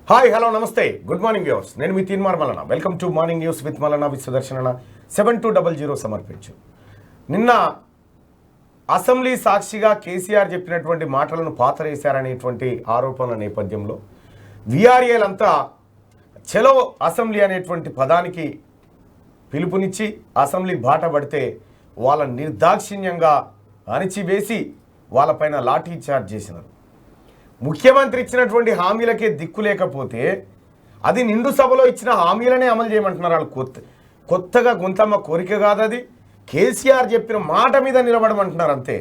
Hi hello నమస్తే good morning viewers. నేను మీ Teenmar Mallanna. Welcome to morning news with Mallanna with Sudarshana. 7200 సమర్పించు. నిన్న అసెంబ్లీ సాక్షిగా కేసీఆర్ చెప్పినటువంటి మాటలను పాతరేశారనేటువంటి ఆరోపణల నేపథ్యంలో వీఆర్ఏలంతా చలో అసెంబ్లీ అనేటువంటి పదానికి పిలుపునిచ్చి అసెంబ్లీ బాట పడితే వాళ్ళ నిర్దాక్షిణ్యంగా అణిచివేసి వాళ్ళపైన లాఠీ చార్జ్ చేసినారు. ముఖ్యమంత్రి ఇచ్చినటువంటి హామీలకే దిక్కు లేకపోతే అది నిండు సభలో ఇచ్చిన హామీలనే అమలు చేయమంటున్నారు. వాళ్ళు కొత్తగా గుంతమ్మ కోరిక కాదు, అది కేసీఆర్ చెప్పిన మాట మీద నిలబడమంటున్నారు అంతే.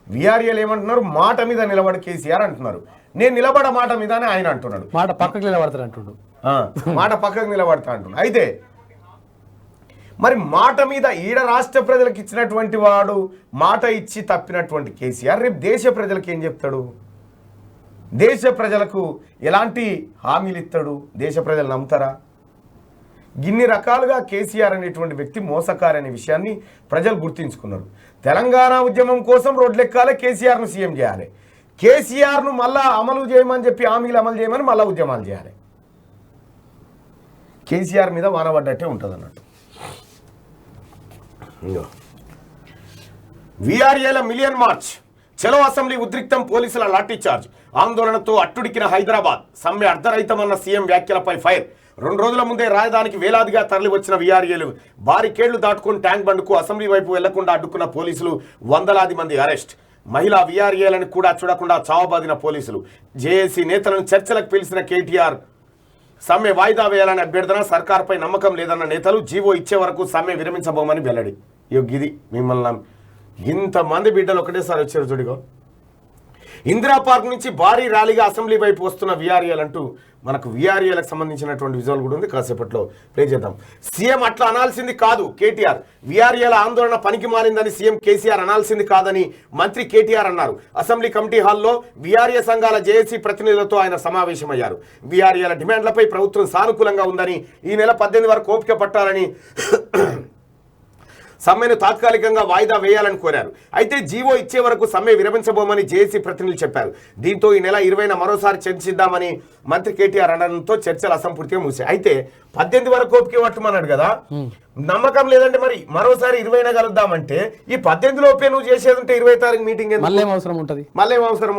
వీఆర్ఏలు ఏమంటున్నారు? మాట మీద నిలబడి కేసీఆర్ అంటున్నారు. నేను నిలబడ మాట మీదనే ఆయన అంటున్నాడు. మాట పక్కకు నిలబడతాడు అంటున్నాడు. మాట పక్కకు నిలబడతా అంటున్నాడు. అయితే మరి మాట మీద ఈడ రాష్ట్ర ప్రజలకు ఇచ్చినటువంటి వాడు మాట ఇచ్చి తప్పినటువంటి కేసీఆర్ రేపు దేశ ప్రజలకు ఏం చెప్తాడు? దేశ ప్రజలకు ఎలాంటి హామీలు ఇస్తాడు? దేశ ప్రజలు నమ్ముతారా? ఇన్ని రకాలుగా కేసీఆర్ అనేటువంటి వ్యక్తి మోసకారి అనే విషయాన్ని ప్రజలు గుర్తించుకున్నారు. తెలంగాణ ఉద్యమం కోసం రోడ్లెక్కాలి, కేసీఆర్ను సీఎం చేయాలి, కేసీఆర్ను మళ్ళా అమలు చేయమని చెప్పి హామీలు అమలు చేయమని మళ్ళా ఉద్యమాలు చేయాలి. కేసీఆర్ మీద వానబడ్డట్టే ఉంటుంది అన్నట్టు. వీఆర్ఏల మిలియన్ మార్చ్, చలో అసెంబ్లీ ఉద్రిక్తం, పోలీసుల లాఠీ చార్జ్, ఆందోళనతో అట్టుడికిన హైదరాబాద్, సమ్మె అర్ధరహితమన్న సీఎం వ్యాఖ్యలపై ఫైర్. 2 రోజుల ముందే రాజధానికి వేలాదిగా తరలి వచ్చిన వీఆర్ఏలు బారికేళ్లు దాటుకుని ట్యాంక్ బండ్కు అసెంబ్లీ వైపు వెళ్లకుండా అడ్డుకున్న పోలీసులు, వందలాది మంది అరెస్ట్. మహిళా వీఆర్ఏలను కూడా చూడకుండా చావబాదిన పోలీసులు. జేఏసీ నేతలను చర్చలకు పిలిచిన కేటీఆర్, సమ్మె వాయిదా వేయాలని అభ్యర్థన, సర్కార్పై నమ్మకం లేదన్న నేతలు, జీవో ఇచ్చే వరకు సమ్మె విరమించబోమని వెల్లడి. ఇది మిమ్మల్ని ఇంతమంది బిడ్డలు ఒకటేసారి వచ్చారు చూడిగో. ఇందిరా పార్క్ నుంచి భారీ ర్యాలీగా అసెంబ్లీ వైపు వస్తున్న వీఆర్ఏలు అంటూ మనకు వీఆర్ఏలకు సంబంధించినటువంటి విజువల్ కూడా ఉంది, కాసేపట్లో ప్లే చేద్దాం. సీఎం అట్లా అనాల్సింది కాదు కేటీఆర్. వీఆర్ఏల ఆందోళన పనికి మారిందని సీఎం కేసీఆర్ అనాల్సింది కాదని మంత్రి కేటీఆర్ అన్నారు. అసెంబ్లీ కమిటీ హాల్లో వీఆర్ఏ సంఘాల జేఏసీ ప్రతినిధులతో ఆయన సమావేశమయ్యారు. వీఆర్ఏల డిమాండ్లపై ప్రభుత్వం సానుకూలంగా ఉందని, ఈ నెల 18 వరకు ఓపిక పట్టాలని, సమ్మెను తాత్కాలికంగా వాయిదా వేయాలని కోరారు. అయితే జీవో ఇచ్చే వరకు సమ్మె విరమించబోమని జేఏసీ ప్రతినిధులు చెప్పారు. దీంతో ఈ నెల 20న మరోసారి చర్చిద్దామని మంత్రి కేటీఆర్ అనడంతో చర్చలు అసంపూర్తిగా మూసాయి. అయితే 18 వరకు ఓపిక పట్టమన్నాడు కదా, నమ్మకం లేదంటే మరి మరోసారి 20న కలుద్దామంటే ఈ 18 లోపే నువ్వు చేసేది ఉంటే 20 తారీఖు మీటింగ్ మళ్ళీ అవసరం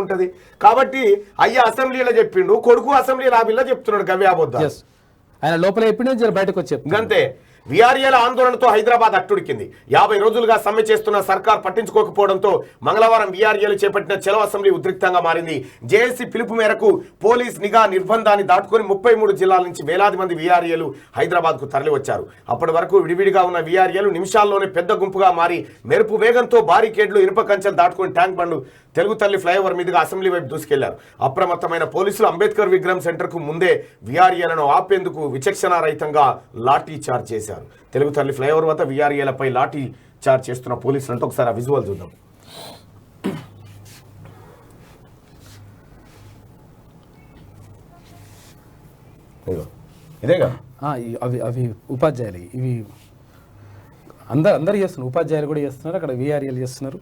ఉంటుంది. కాబట్టి అయ్యా అసెంబ్లీలో చెప్పిండు, కొడుకు అసెంబ్లీ లాబీలో చెప్తున్నాడు గవ్య అబద్ధం. ఆయన లోపల చెప్పిండు, బయటకు వచ్చి అంతే. వీఆర్ఏల ఆందోళనతో హైదరాబాద్ అట్టుడికింది. 50 రోజులుగా సమ్మె చేస్తున్న సర్కార్ పట్టించుకోకపోవడంతో మంగళవారం వీఆర్ఏలు చేపట్టిన చలో అసెంబ్లీ ఉద్రిక్తంగా మారింది. జేఏసీ పిలుపు మేరకు పోలీస్ నిఘా నిర్బంధాన్ని దాటుకుని 33 జిల్లాల నుంచి వేలాది మంది వీఆర్ఏలు హైదరాబాద్కు తరలి వచ్చారు. అప్పటి వరకు విడివిడిగా ఉన్న వీఆర్ఏలు నిమిషాల్లోనే పెద్ద గుంపుగా మారి మెరుపు వేగంతో బారికేడ్లు, ఇనుప కంచెలు దాటుకుని ట్యాంక్ బండ్, తెలుగు తల్లి ఫ్లైఓవర్ మీదుగా అసెంబ్లీ వైపు దూసుకెళ్లారు. అప్రమత్తమైన పోలీసులు అంబేద్కర్ విగ్రహం సెంటర్కు ముందే వీఆర్ఏలను ఆపేందుకు విచక్షణారహితంగా లాఠీ చార్జ్ చేశారు. తెలుగు తల్లి ఫ్లైఓవర్ వద్ద వీఆర్ఏలపై లాఠీ చార్జ్ చేస్తున్న పోలీసులంటే ఒకసారి ఆ విజువల్ చూద్దాం. ఇదేగా అవి ఉపాధ్యాయులు, ఇవి అందరు చేస్తున్నారు. ఉపాధ్యాయులు కూడా చేస్తున్నారు, అక్కడ వీఆర్ఏలు చేస్తున్నారు.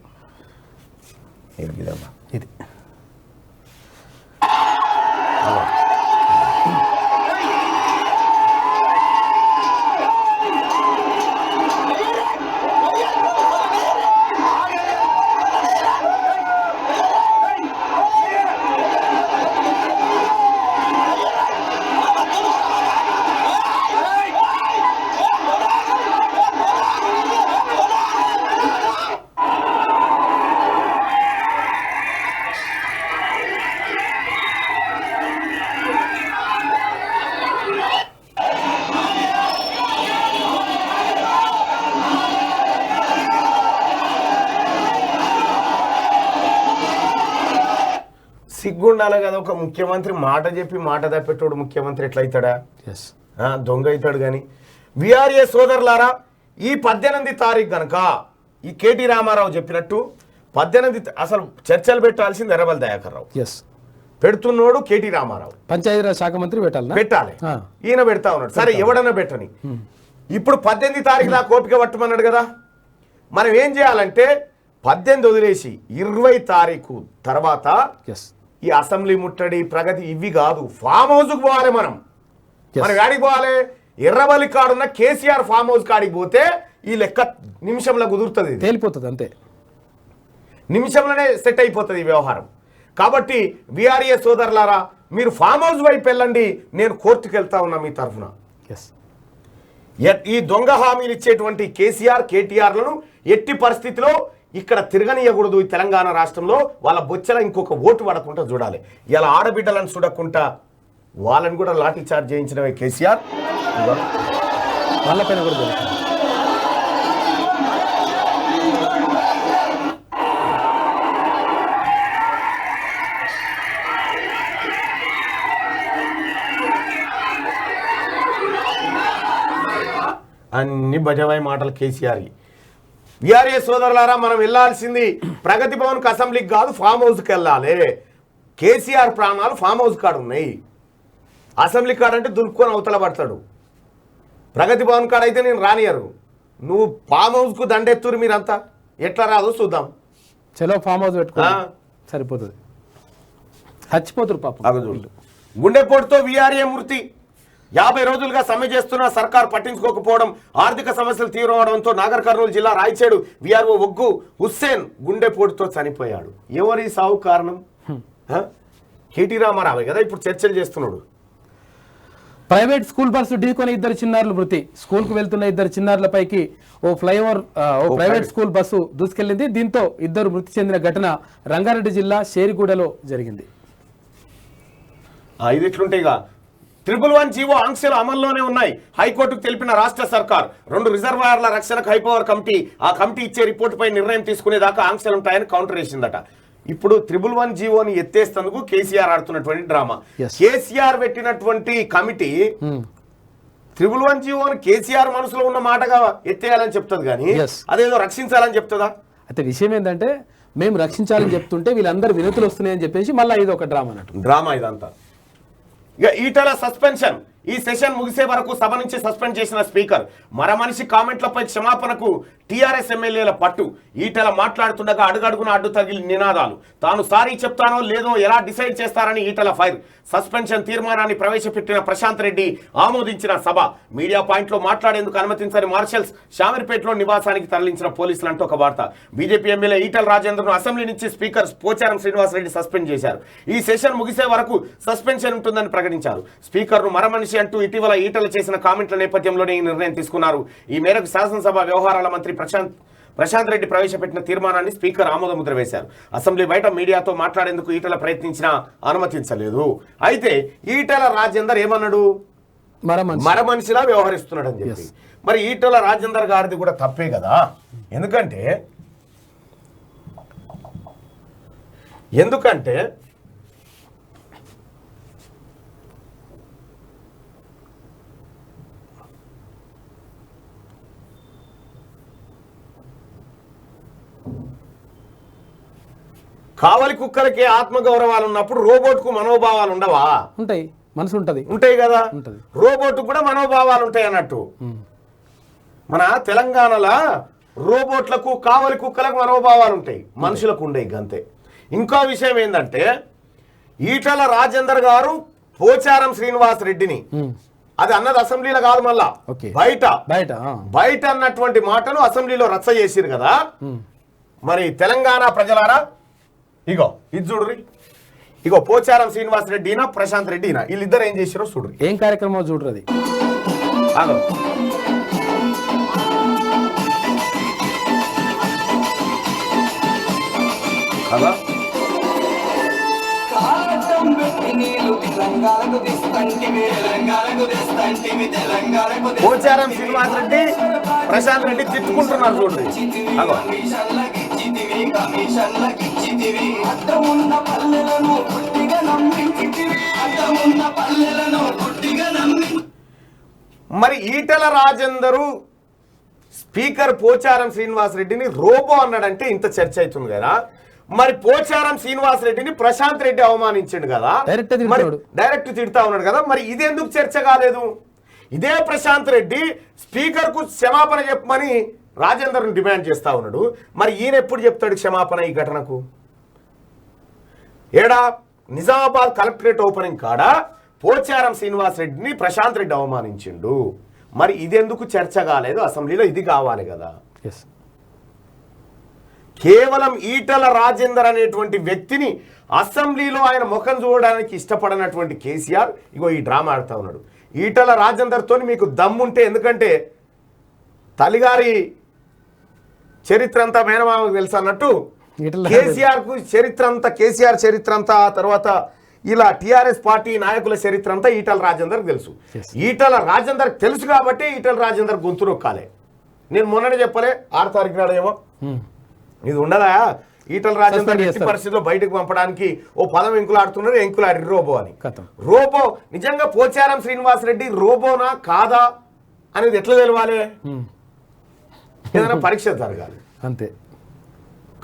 ఇది సిగ్గుండాలి కదా ఒక ముఖ్యమంత్రి. మాట చెప్పి మాట తప్పెట్టోడు ముఖ్యమంత్రి ఎట్లయితాడా? దొంగ అవుతాడు. కానీ వీఆర్ఏ సోదరులారా, ఈ 18 తారీఖు కనుక ఈ కేటీ రామారావు చెప్పినట్టు 18 అసలు చర్చలు పెట్టాల్సింది ఎర్రబెల్లి దయాకర్ రావు. పెడుతున్నోడు కేటీ రామారావు, పంచాయతీరాజ్ శాఖ మంత్రి పెట్టాలి. ఈయన పెడతా ఉన్నాడు. సరే ఎవడన్నా పెట్టని. ఇప్పుడు 18 తారీఖు దాకా ఓపిక పట్టమన్నాడు కదా. మనం ఏం చేయాలంటే 18 వదిలేసి 20 తారీఖు తర్వాత ఈ అసెంబ్లీ ముట్టడి ప్రగతి ఇవి కాదు, ఫామ్ హౌస్కు పోవాలి మనం. మనం కాడికి పోవాలి, ఎర్రబల్లి కాడున్న కేసీఆర్ ఫామ్ హౌస్ కాడికి పోతే ఈ లెక్క నిమిషంలో కుదురుతుంది, తేలిపోతుంది, అంతే నిమిషంలోనే సెట్ అయిపోతుంది ఈ వ్యవహారం. కాబట్టి విఆర్ఏ సోదరులారా, మీరు ఫామ్ హౌస్ వైపు వెళ్ళండి, నేను కోర్టుకు వెళ్తా ఉన్నా మీ తరఫున. ఈ దొంగ హామీలు ఇచ్చేటువంటి కేసీఆర్ కేటీఆర్లను ఎట్టి పరిస్థితిలో ఇక్కడ తిరగనీయకూడదు. ఈ తెలంగాణ రాష్ట్రంలో వాళ్ళ బొచ్చల ఇంకొక ఓటు పడకుండా చూడాలి. ఇలా ఆడబిడ్డలను చూడకుండా వాళ్ళని కూడా లాఠీ చార్జ్ చేయించినవే కేసీఆర్. వాళ్ళపైన కూడా జరుగుతుంది. అన్ని బజవాయి మాటలు కేసీఆర్. విఆర్ఏ సోదరులారా, మనం వెళ్ళాల్సింది ప్రగతి భవన్కి అసెంబ్లీకి కాదు, ఫామ్ హౌస్కి వెళ్ళాలి. కేసీఆర్ ప్రాణాలు ఫామ్ హౌస్ కాడ ఉన్నాయి. అసెంబ్లీ కాడ అంటే దులుపుకొని అవతల పడతాడు. ప్రగతి భవన్ కాడ అయితే నేను రానియరు. నువ్వు ఫామ్ హౌస్కు దండెత్తురు మీరంతా, ఎట్లా రాదో చూద్దాం. చలో ఫామ్ హౌస్ పెట్టుకో, సరిపోతుంది. చచ్చిపోతురు పాపం. గుండెపోటుతో విఆర్ఏ మృతి. 50 రోజులుగా సమ్మె చేస్తున్నా సర్కార్ పట్టించుకోకపోవడం, ఆర్థిక సమస్యలు తీవ్రమవడంతో నాగర్ కర్నూలు జిల్లా రాయచేడు విఆర్ఓ ఒగ్గు హుస్సేన్ గుండెపోటుతో చనిపోయాడు. ఎవరి సావు కారణం? కేటీ రామారావే కదా ఇప్పుడు చర్చలు చేస్తున్నాడు. ప్రైవేట్ స్కూల్ బస్సు ఢీకొని 2 చిన్నారులు మృతి. స్కూల్ కు వెళ్తున్న 2 చిన్నారులపైకి ఓ ప్రైవేట్ స్కూల్ బస్సు దూసుకెళ్లింది. దీంతో 2 మృతి చెందిన ఘటన రంగారెడ్డి జిల్లా షేరిగూడలో జరిగింది. ఇది ఎట్లుంటాయిగా 111 జీవో ఆంక్షలు అమల్లోనే ఉన్నాయి. హైకోర్టుకు తెలిపిన రాష్ట్ర సర్కార్ 2 రిజర్వాయర్ల రక్షణకు హైపవర్ కమిటీ, ఆ కమిటీ ఇచ్చే రిపోర్టుపై నిర్ణయం తీసుకునేదాకా ఆంక్షలు ఉంటాయని కౌంటర్ వేసిందట. ఇప్పుడు 111 జీవోని ఎత్తేస్తేందుకు కేసీఆర్ ఆడుతున్నటువంటి డ్రామా. కేసీఆర్ పెట్టినటువంటి కమిటీ 111 జీవోని కేసీఆర్ మనసులో ఉన్న మాటగా ఎత్తేయాలని చెప్తుంది, కానీ అదేదో రక్షించాలని చెప్తుందా? అయితే విషయం ఏంటంటే, మేము రక్షించాలని చెప్తుంటే వీళ్ళందరూ వినతులు వస్తున్నాయని చెప్పేసి మళ్ళీ ఇది ఒక డ్రామా అన్నట్టు. డ్రామా ఇదంతా. ఇక ఈటల సస్పెన్షన్. ఈ సెషన్ ముగిసే వరకు సభ నుంచి సస్పెండ్ చేసిన స్పీకర్. మరమనిషి కామెంట్లపై క్షమాపణకు టీఆర్ఎస్ ఎమ్మెల్యేల పట్టు. ఈటల మాట్లాడుతుండగా అడుగడుగున అడ్డు తగిలి నినాదాలు. తాను సారీ చెప్తానో లేదో ఎలా డిసైడ్ చేస్తారని ఈటల ఫైర్. సస్పెన్షన్ తీర్మానాన్ని ప్రవేశపెట్టిన ప్రశాంత్ రెడ్డి ఆమోదించిన సభ. మీడియా పాయింట్లో మాట్లాడేందుకు అనుమతించని మార్షల్స్ షామీర్పేటలో నివాసానికి తరలించిన పోలీసులు అంటూ ఒక వార్త. బీజేపీ ఎమ్మెల్యే ఈటల రాజేందర్ను అసెంబ్లీ నుంచి స్పీకర్ పోచారం శ్రీనివాసరెడ్డి సస్పెండ్ చేశారు. ఈ సెషన్ ముగిసే వరకు సస్పెన్షన్ ఉంటుందని ప్రకటించారు. స్పీకర్ను మరమనిషి అంటూ ఇటీవల ఈటల చేసిన కామెంట్ల నేపథ్యంలోనే ఈ నిర్ణయం తీసుకున్నారు. ఈ మేరకు శాసనసభ వ్యవహారాల మంత్రి ప్రశాంత్ రెడ్డి ప్రవేశపెట్టిన తీర్మానాన్ని స్పీకర్ ఆమోద ముద్ర వేశారు. అసెంబ్లీ బయట మీడియాతో మాట్లాడేందుకు ఈటల ప్రయత్నించినా అనుమతించలేదు. అయితే ఈటల రాజేందర్ ఏమన్నాడు? మరమనిషిలా వ్యవహరిస్తున్నాడు అని చెప్పి. మరి ఈటల రాజేందర్ గారిది కూడా తప్పే కదా. ఎందుకంటే కావలి కుక్కలకి ఆత్మగౌరవాలు ఉన్నప్పుడు రోబోట్కు మనోభావాలు ఉండవా? ఉంటాయి, మనసు ఉంటుంది, ఉంటాయి కదా. రోబోట్కు కూడా మనోభావాలు ఉంటాయి అన్నట్టు. మన తెలంగాణలో రోబోట్లకు కావలి కుక్కలకు మనోభావాలు ఉంటాయి, మనుషులకు ఉండేవి అంతే. ఇంకో విషయం ఏంటంటే, ఈటల రాజేందర్ గారు పోచారం శ్రీనివాస్ రెడ్డిని, అది అన్నది అసెంబ్లీలో కాదు, మళ్ళా బయట అన్నటువంటి మాటను అసెంబ్లీలో రచ్చ చేసిరు కదా. మరి తెలంగాణ ప్రజలారా, ఇగో ఇది చూడ్రి. ఇగో పోచారం శ్రీనివాస్ రెడ్డినా ప్రశాంత్ రెడ్డినా వీళ్ళిద్దరు ఏం చేసారో చూడ్రి. ఏం కార్యక్రమం చూడ్రది. పోచారం శ్రీనివాస్ రెడ్డి ప్రశాంత్ రెడ్డి తిట్టుకుంటున్నారు చూడండి. మరి ఈటల రాజేందరు స్పీకర్ పోచారం శ్రీనివాస్ రెడ్డిని రోబో అన్నాడంటే ఇంత చర్చ అవుతుంది కదా. మరి పోచారం శ్రీనివాస్ రెడ్డిని ప్రశాంత్ రెడ్డి అవమానించాడు కదా, డైరెక్ట్ తిడతా ఉన్నాడు కదా. మరి ఇదెందుకు చర్చ కాలేదు? ఇదే ప్రశాంత్ రెడ్డి స్పీకర్ కు క్షమాపణ చెప్పమని రాజేందర్ని డిమాండ్ చేస్తా ఉన్నాడు. మరి ఈయన ఎప్పుడు చెప్తాడు క్షమాపణ ఈ ఘటనకు? ఏడా నిజామాబాద్ కలెక్టరేట్ ఓపెనింగ్ కాడ పోచారం శ్రీనివాస్ రెడ్డిని ప్రశాంత్ రెడ్డి అవమానించిండు. మరి ఇదెందుకు చర్చ కాలేదు అసెంబ్లీలో? ఇది కావాలి కదా. కేవలం ఈటల రాజేందర్ అనేటువంటి వ్యక్తిని అసెంబ్లీలో ఆయన ముఖం చూడడానికి ఇష్టపడనటువంటి కేసీఆర్ ఇగో ఈ డ్రామా ఆడుతూ ఉన్నాడు. ఈటల రాజేందర్తో మీకు దమ్ముంటే, ఎందుకంటే తల్లిగారి చరిత్ర అంతా మేనమామకు తెలుసు అన్నట్టు కేసీఆర్కు చరిత్ర అంతా, కేసీఆర్ చరిత్ర అంతా, తర్వాత ఇలా టీఆర్ఎస్ పార్టీ నాయకుల చరిత్ర అంతా ఈటల రాజేందర్కి తెలుసు. ఈటల రాజేందర్కి తెలుసు కాబట్టి ఈటల రాజేందర్ గొంతు నొక్కాలి. నేను మొన్ననే చెప్పలే 6 తారీఖు నాడు ఏమో ఇది ఉండదా, ఈటల రాజేందర్ ఎట్టి పరిస్థితిలో బయటకు పంపడానికి ఓ పదం ఎంకులాడుతున్నారు, ఎంకులాడి రోబో అని. రోబో నిజంగా పోచారం శ్రీనివాస్ రెడ్డి రోబోనా కాదా అనేది ఎట్లా తెలవాలి? ఏదైనా పరీక్ష జరగాలి అంతే.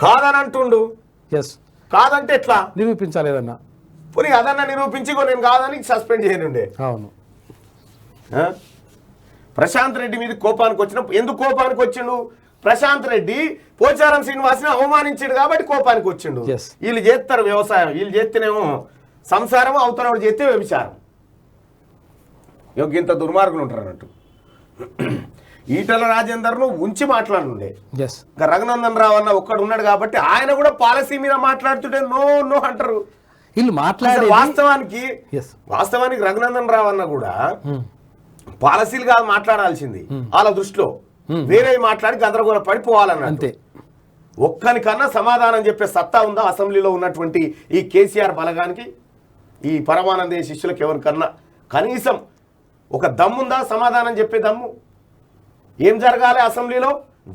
కాదని అంటుండు, కాదంటే ఎట్లా నిరూపించాలి? ఏదన్నా పోనీ అదన్నా నిరూపించి నేను కాదని సస్పెండ్ చేయనుండే. అవును. ప్రశాంత్ రెడ్డి మీద కోపానికి వచ్చిన, ఎందుకు కోపానికి వచ్చిండు? ప్రశాంత్ రెడ్డి పోచారం శ్రీనివాస్ని అవమానించాడు కాబట్టి కోపానికి వచ్చిండు. వీళ్ళు చేస్తారు వ్యవసాయం, వీళ్ళు చేస్తేనేమో సంసారం, అవతల చేస్తే వ్యభిచారం. ఇంత దుర్మార్గులు ఉంటారు అన్నట్టు. ఈటల రాజేందర్ను ఉంచి మాట్లాడుండే, ఇంకా రఘునందన్ రావు అన్న ఒక్కడు ఉన్నాడు కాబట్టి ఆయన కూడా పాలసీ మీద మాట్లాడుతుంటే నో నో అంటారు వీళ్ళు మాట్లాడే. వాస్తవానికి రఘునందన్ రావు అన్న కూడా పాలసీలు కాదు మాట్లాడాల్సింది, వాళ్ళ దృష్టిలో వేరే మాట్లాడి గందరగోళ పడిపోవాలన్న. అంతే. ఒక్కనికన్నా సమాధానం చెప్పే సత్తా ఉందా అసెంబ్లీలో ఉన్నటువంటి ఈ కేసీఆర్ బలగానికి, ఈ పరమానంద శిష్యులకు ఎవరికన్నా కనీసం ఒక దమ్ముందా సమాధానం చెప్పే దమ్ము? ఏం జరగాలి అసెంబ్లీలో?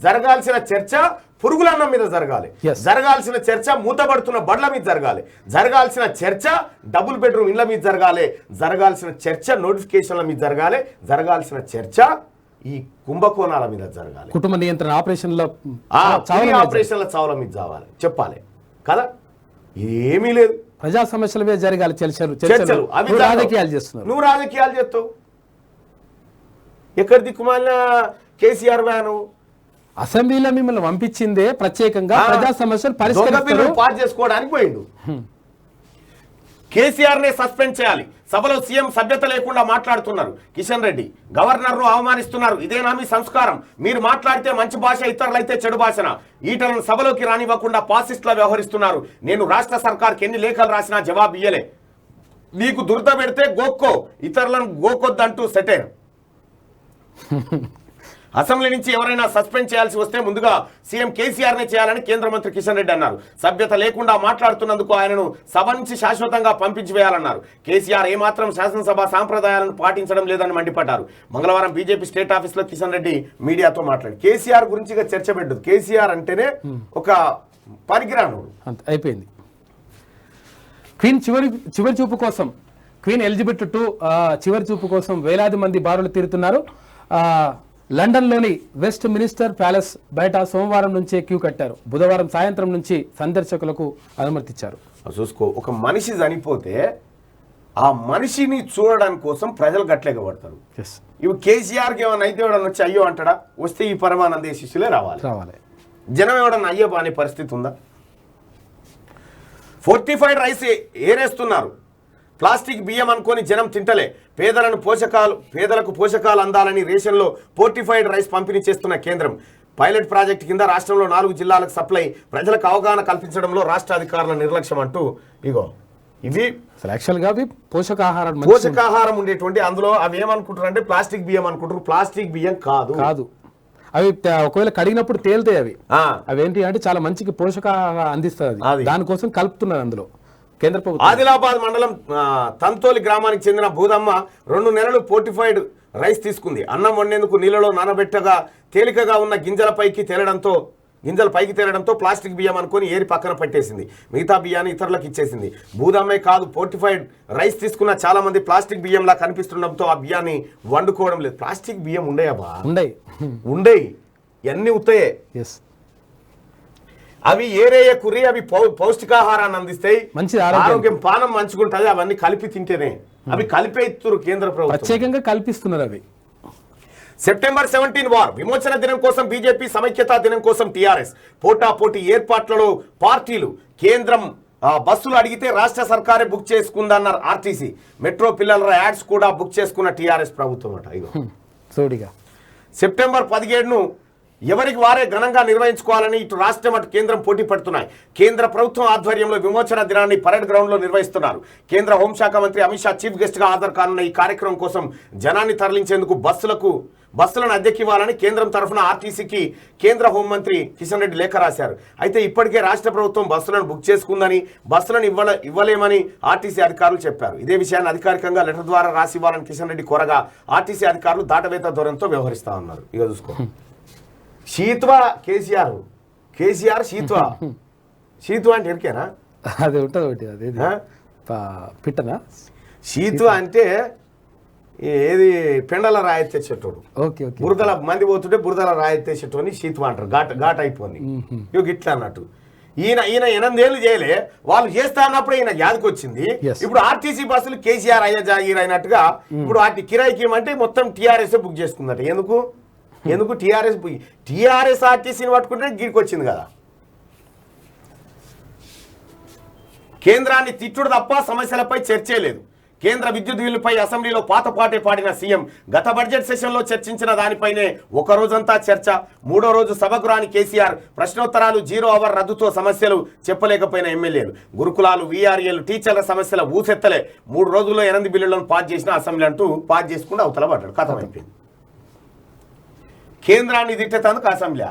జరగాల్సిన చర్చ పురుగులన్నం మీద జరగాలి, జరగాల్సిన చర్చ మూతబడుతున్న బండ్ల మీద జరగాలి, జరగాల్సిన చర్చ డబుల్ బెడ్రూమ్ ఇళ్ల మీద జరగాలి, జరగాల్సిన చర్చ నోటిఫికేషన్ల మీద జరగాలి, జరగాల్సిన చర్చ ఈ కుంభకోణాల మీద జరగాలి, కుటుంబ నియంత్రణ ఆపరేషన్ల చావుల మీద జావాలి, చెప్పాలి కదా. ఏమీ లేదు, ప్రజా సమస్యల మీద జరగాలి చర్చలు. రాజకీయాలు చేస్తున్నారు, నువ్వు రాజకీయాలు చేస్తావు. ఎక్కడ దిక్కుమాలిన కేసీఆర్ వ్యాను అసెంబ్లీలో మిమ్మల్ని పంపించిందే ప్రత్యేకంగా ప్రజా సమస్యలు పాస్ చేసుకోవడానికి పోయిండు. కేసీఆర్ నే సస్పెండ్ చేయాలి. సభలో సీఎం సభ్యత లేకుండా మాట్లాడుతున్నారు. కిషన్ రెడ్డి గవర్నర్ ను అవమానిస్తున్నారు. ఇదేనా మీ సంస్కారం? మీరు మాట్లాడితే మంచి భాష, ఇతరులైతే చెడు భాషన. ఈటలను సభలోకి రానివ్వకుండా పాసిస్టులా వ్యవహరిస్తున్నారు. నేను రాష్ట్ర సర్కార్కి ఎన్ని లేఖలు రాసినా జవాబు ఇయ్యలే. నీకు దురద పెడితే గోక్కో, ఇతరులను గోకొద్దంటూ సెటైర్. అసెంబ్లీ నుంచి ఎవరైనా సస్పెండ్ చేయాల్సి వస్తే ముందుగా సీఎం కేసీఆర్ నే చేయాలని కేంద్ర మంత్రి కిషన్ రెడ్డి అన్నారు. సభ్యత లేకుండా మాట్లాడుతున్నందుకు ఆయనను సభ నుంచి శాశ్వతంగా పంపించి వేయాలన్నారు. కేసీఆర్ ఏమాత్రం శాసనసభ సాంప్రదాయాలను పాటించడం లేదని మండిపడ్డారు. మంగళవారం బీజేపీ స్టేట్ ఆఫీస్ లో కిషన్ రెడ్డి మీడియాతో మాట్లాడి కేసీఆర్ గురించి చర్చ పెట్టదు. కేసీఆర్ అంటేనే ఒక పరిగిరాను అయిపోయింది. క్వీన్ చివరి చూపు కోసం, క్వీన్ ఎలిజబెత్ II చివరి చూపు కోసం వేలాది మంది బారులు తీరుతున్నారు. లండన్లోని వెస్ట్ మినిస్టర్ ప్యాలెస్ బయట సోమవారం నుంచే క్యూ కట్టారు. బుధవారం సాయంత్రం నుంచి సందర్శకులకు అనుమతిచ్చారు. చూసుకో, ఒక మనిషి చనిపోతే ఆ మనిషిని చూడడానికి కోసం ప్రజలు గట్లేకబడతారు. ఇవి కేసీఆర్కి ఏమైనా అయితే ఎవడన్నా వచ్చి అయ్యో అంటాడా? వస్తే ఈ పరమానంద శిష్యులే రావాలి. జనం ఎవడన్నా అయ్యో అనే పరిస్థితి ఉందా? Fortified rice ఏరేస్తున్నారు. ప్లాస్టిక్ బియ్యం అనుకొని జనం తింటలే. పేదలకు పోషకాలు అందాలని రేషన్లో ఫోర్టిఫైడ్ రైస్ పంపిణీ చేస్తున్న కేంద్రం. పైలట్ ప్రాజెక్టు కింద రాష్ట్రంలో 4 జిల్లాలకు సప్లై. ప్రజలకు అవగాహన కల్పించడంలో రాష్ట్ర అధికారుల నిర్లక్ష్యం అంటూ ఇగో ఇవి పోషకాహారం ఉండేటువంటి, అందులో అవి ఏమనుకుంటారు అంటే ప్లాస్టిక్ బియ్యం అనుకుంటారు. ప్లాస్టిక్ బియ్యం కాదు. అవి ఒకవేళ కడిగినప్పుడు తేలితాయి. అవేంటి అంటే చాలా మంచికి పోషకాహారం అందిస్తుంది. దానికోసం కలుపుతున్నారు అందులో కేంద్ర ప్రభుత్వం. ఆదిలాబాద్ మండలం తంతోలి గ్రామానికి చెందిన భూదమ్మ 2 నెలలు ఫోర్టిఫైడ్ రైస్ తీసుకుంది. అన్నం వండేందుకు నీళ్ళలో నానబెట్టగా తేలికగా ఉన్న గింజలు పైకి తేలడంతో ప్లాస్టిక్ బియ్యం అనుకొని ఏరి పక్కన పెట్టేసింది. మిగతా బియ్యాన్ని ఇతరులకు ఇచ్చేసింది. భూదమ్మే కాదు, ఫోర్టిఫైడ్ రైస్ తీసుకున్న చాలా మంది ప్లాస్టిక్ బియ్యంలా కనిపిస్తుండడంతో ఆ బియ్యాన్ని వండుకోవడం లేదు. ప్లాస్టిక్ బియ్యం ఉండేవి ఎన్ని ఉత్తాయే. అవి ఏరేయ కుర్రి, అవి పౌష్టికాహారాన్ని అందిస్తాయి, మంచి ఆరోగ్యం, పానం మంచుకుంటుంది. అవన్నీ కలిపి తింటేనే అవి కలిపే ఇస్తున్నారు కేంద్ర ప్రభుత్వం, ప్రత్యేకంగా కల్పిస్తున్నారు. అవి సెప్టెంబర్ 17 వార్ విమోచన దినం కోసం బీజేపీ, సమైక్యతా దినం కోసం టీఆర్ఎస్ పోటాపోటీ ఏర్పాట్లలో పార్టీలు. కేంద్రం బస్సులు అడిగితే రాష్ట్ర సర్కారే బుక్ చేసుకుందన్నారు ఆర్టీసీ. మెట్రో పిల్లల యాడ్స్ కూడా బుక్ చేసుకున్న టీఆర్ఎస్ ప్రభుత్వం అట. ఇగో చూడిగా సెప్టెంబర్ 17ను ఎవరికి వారే ఘనంగా నిర్వహించుకోవాలని ఇటు రాష్ట్రం అటు కేంద్రం పోటీ పడుతున్నాయి. కేంద్ర ప్రభుత్వం ఆధ్వర్యంలో విమోచన దినాన్ని పరేడ్ గ్రౌండ్లో నిర్వహిస్తున్నారు. కేంద్ర హోంశాఖ మంత్రి అమిత్ షా చీఫ్ గెస్ట్గా హాజరు కానున్న ఈ కార్యక్రమం కోసం జనాన్ని తరలించేందుకు బస్సులను అద్దెకివ్వాలని కేంద్రం తరఫున ఆర్టీసీకి కేంద్ర హోంమంత్రి కిషన్ రెడ్డి లేఖ రాశారు. అయితే ఇప్పటికే రాష్ట్ర ప్రభుత్వం బస్సులను బుక్ చేసుకుందని, బస్సులను ఇవ్వలేమని ఆర్టీసీ అధికారులు చెప్పారు. ఇదే విషయాన్ని అధికారికంగా లెటర్ ద్వారా రాసి ఇవ్వాలని కిషన్ రెడ్డి కోరగా ఆర్టీసీ అధికారులు దాటవేత ధోరణితో వ్యవహరిస్తా ఉన్నారు. ఇక చూసుకో, షీత్వా కేసీఆర్ షీత్వా అంటే ఎరికేనా? అది ఉంటుంది ఒకటి, అది పిట్టనా? షీత్వా అంటే ఏది పెండల రాయెత్తే చెట్టోడు. Okay okay. బురదల మంది పోతుంటే బురదల రాయెత్తే చెట్టు అని షీత్వా అంటారు. ఘాట్ అయిపోయింది. ఇక ఇట్లా అన్నట్టు ఈయన 8 ఏళ్ళు చేయలే, వాళ్ళు చేస్తా అన్నప్పుడు ఈయన యాదకి వచ్చింది. ఇప్పుడు ఆర్టీసీ బస్సులు కేసీఆర్ అయ్యా జాగీర్ అయినట్టుగా ఇప్పుడు వాటి కిరాయికి ఏమంటే మొత్తం టీఆర్ఎస్ బుక్ చేసుకుందట. ఎందుకు టీఆర్ఎస్ ఆర్టీసీని పట్టుకుంటే గీడికి వచ్చింది కదా. కేంద్రాన్ని తిట్టుడు తప్ప సమస్యలపై చర్చే లేదు. కేంద్ర విద్యుత్ బిల్లుపై అసెంబ్లీలో పాటే పాడిన సీఎం గత బడ్జెట్ సెషన్లో చర్చించిన దానిపైనే ఒక రోజంతా చర్చ. 3వ రోజు సభకు రాని కేసీఆర్ ప్రశ్నోత్తరాలు 0 అవర్ రద్దుతో సమస్యలు చెప్పలేకపోయిన ఎమ్మెల్యేలు, గురుకులాలు, వీఆర్ఏలు, టీచర్ల సమస్యల ఊసెత్తలే. 3 రోజుల్లో 8 బిల్లులను పాస్ చేసిన అసెంబ్లీ అంటూ పాస్ చేసుకుంటూ అవతల పడ్డాడు. కథం అయిపోయింది. కేంద్రాన్ని తిట్టేందుకు అసెంబ్లీ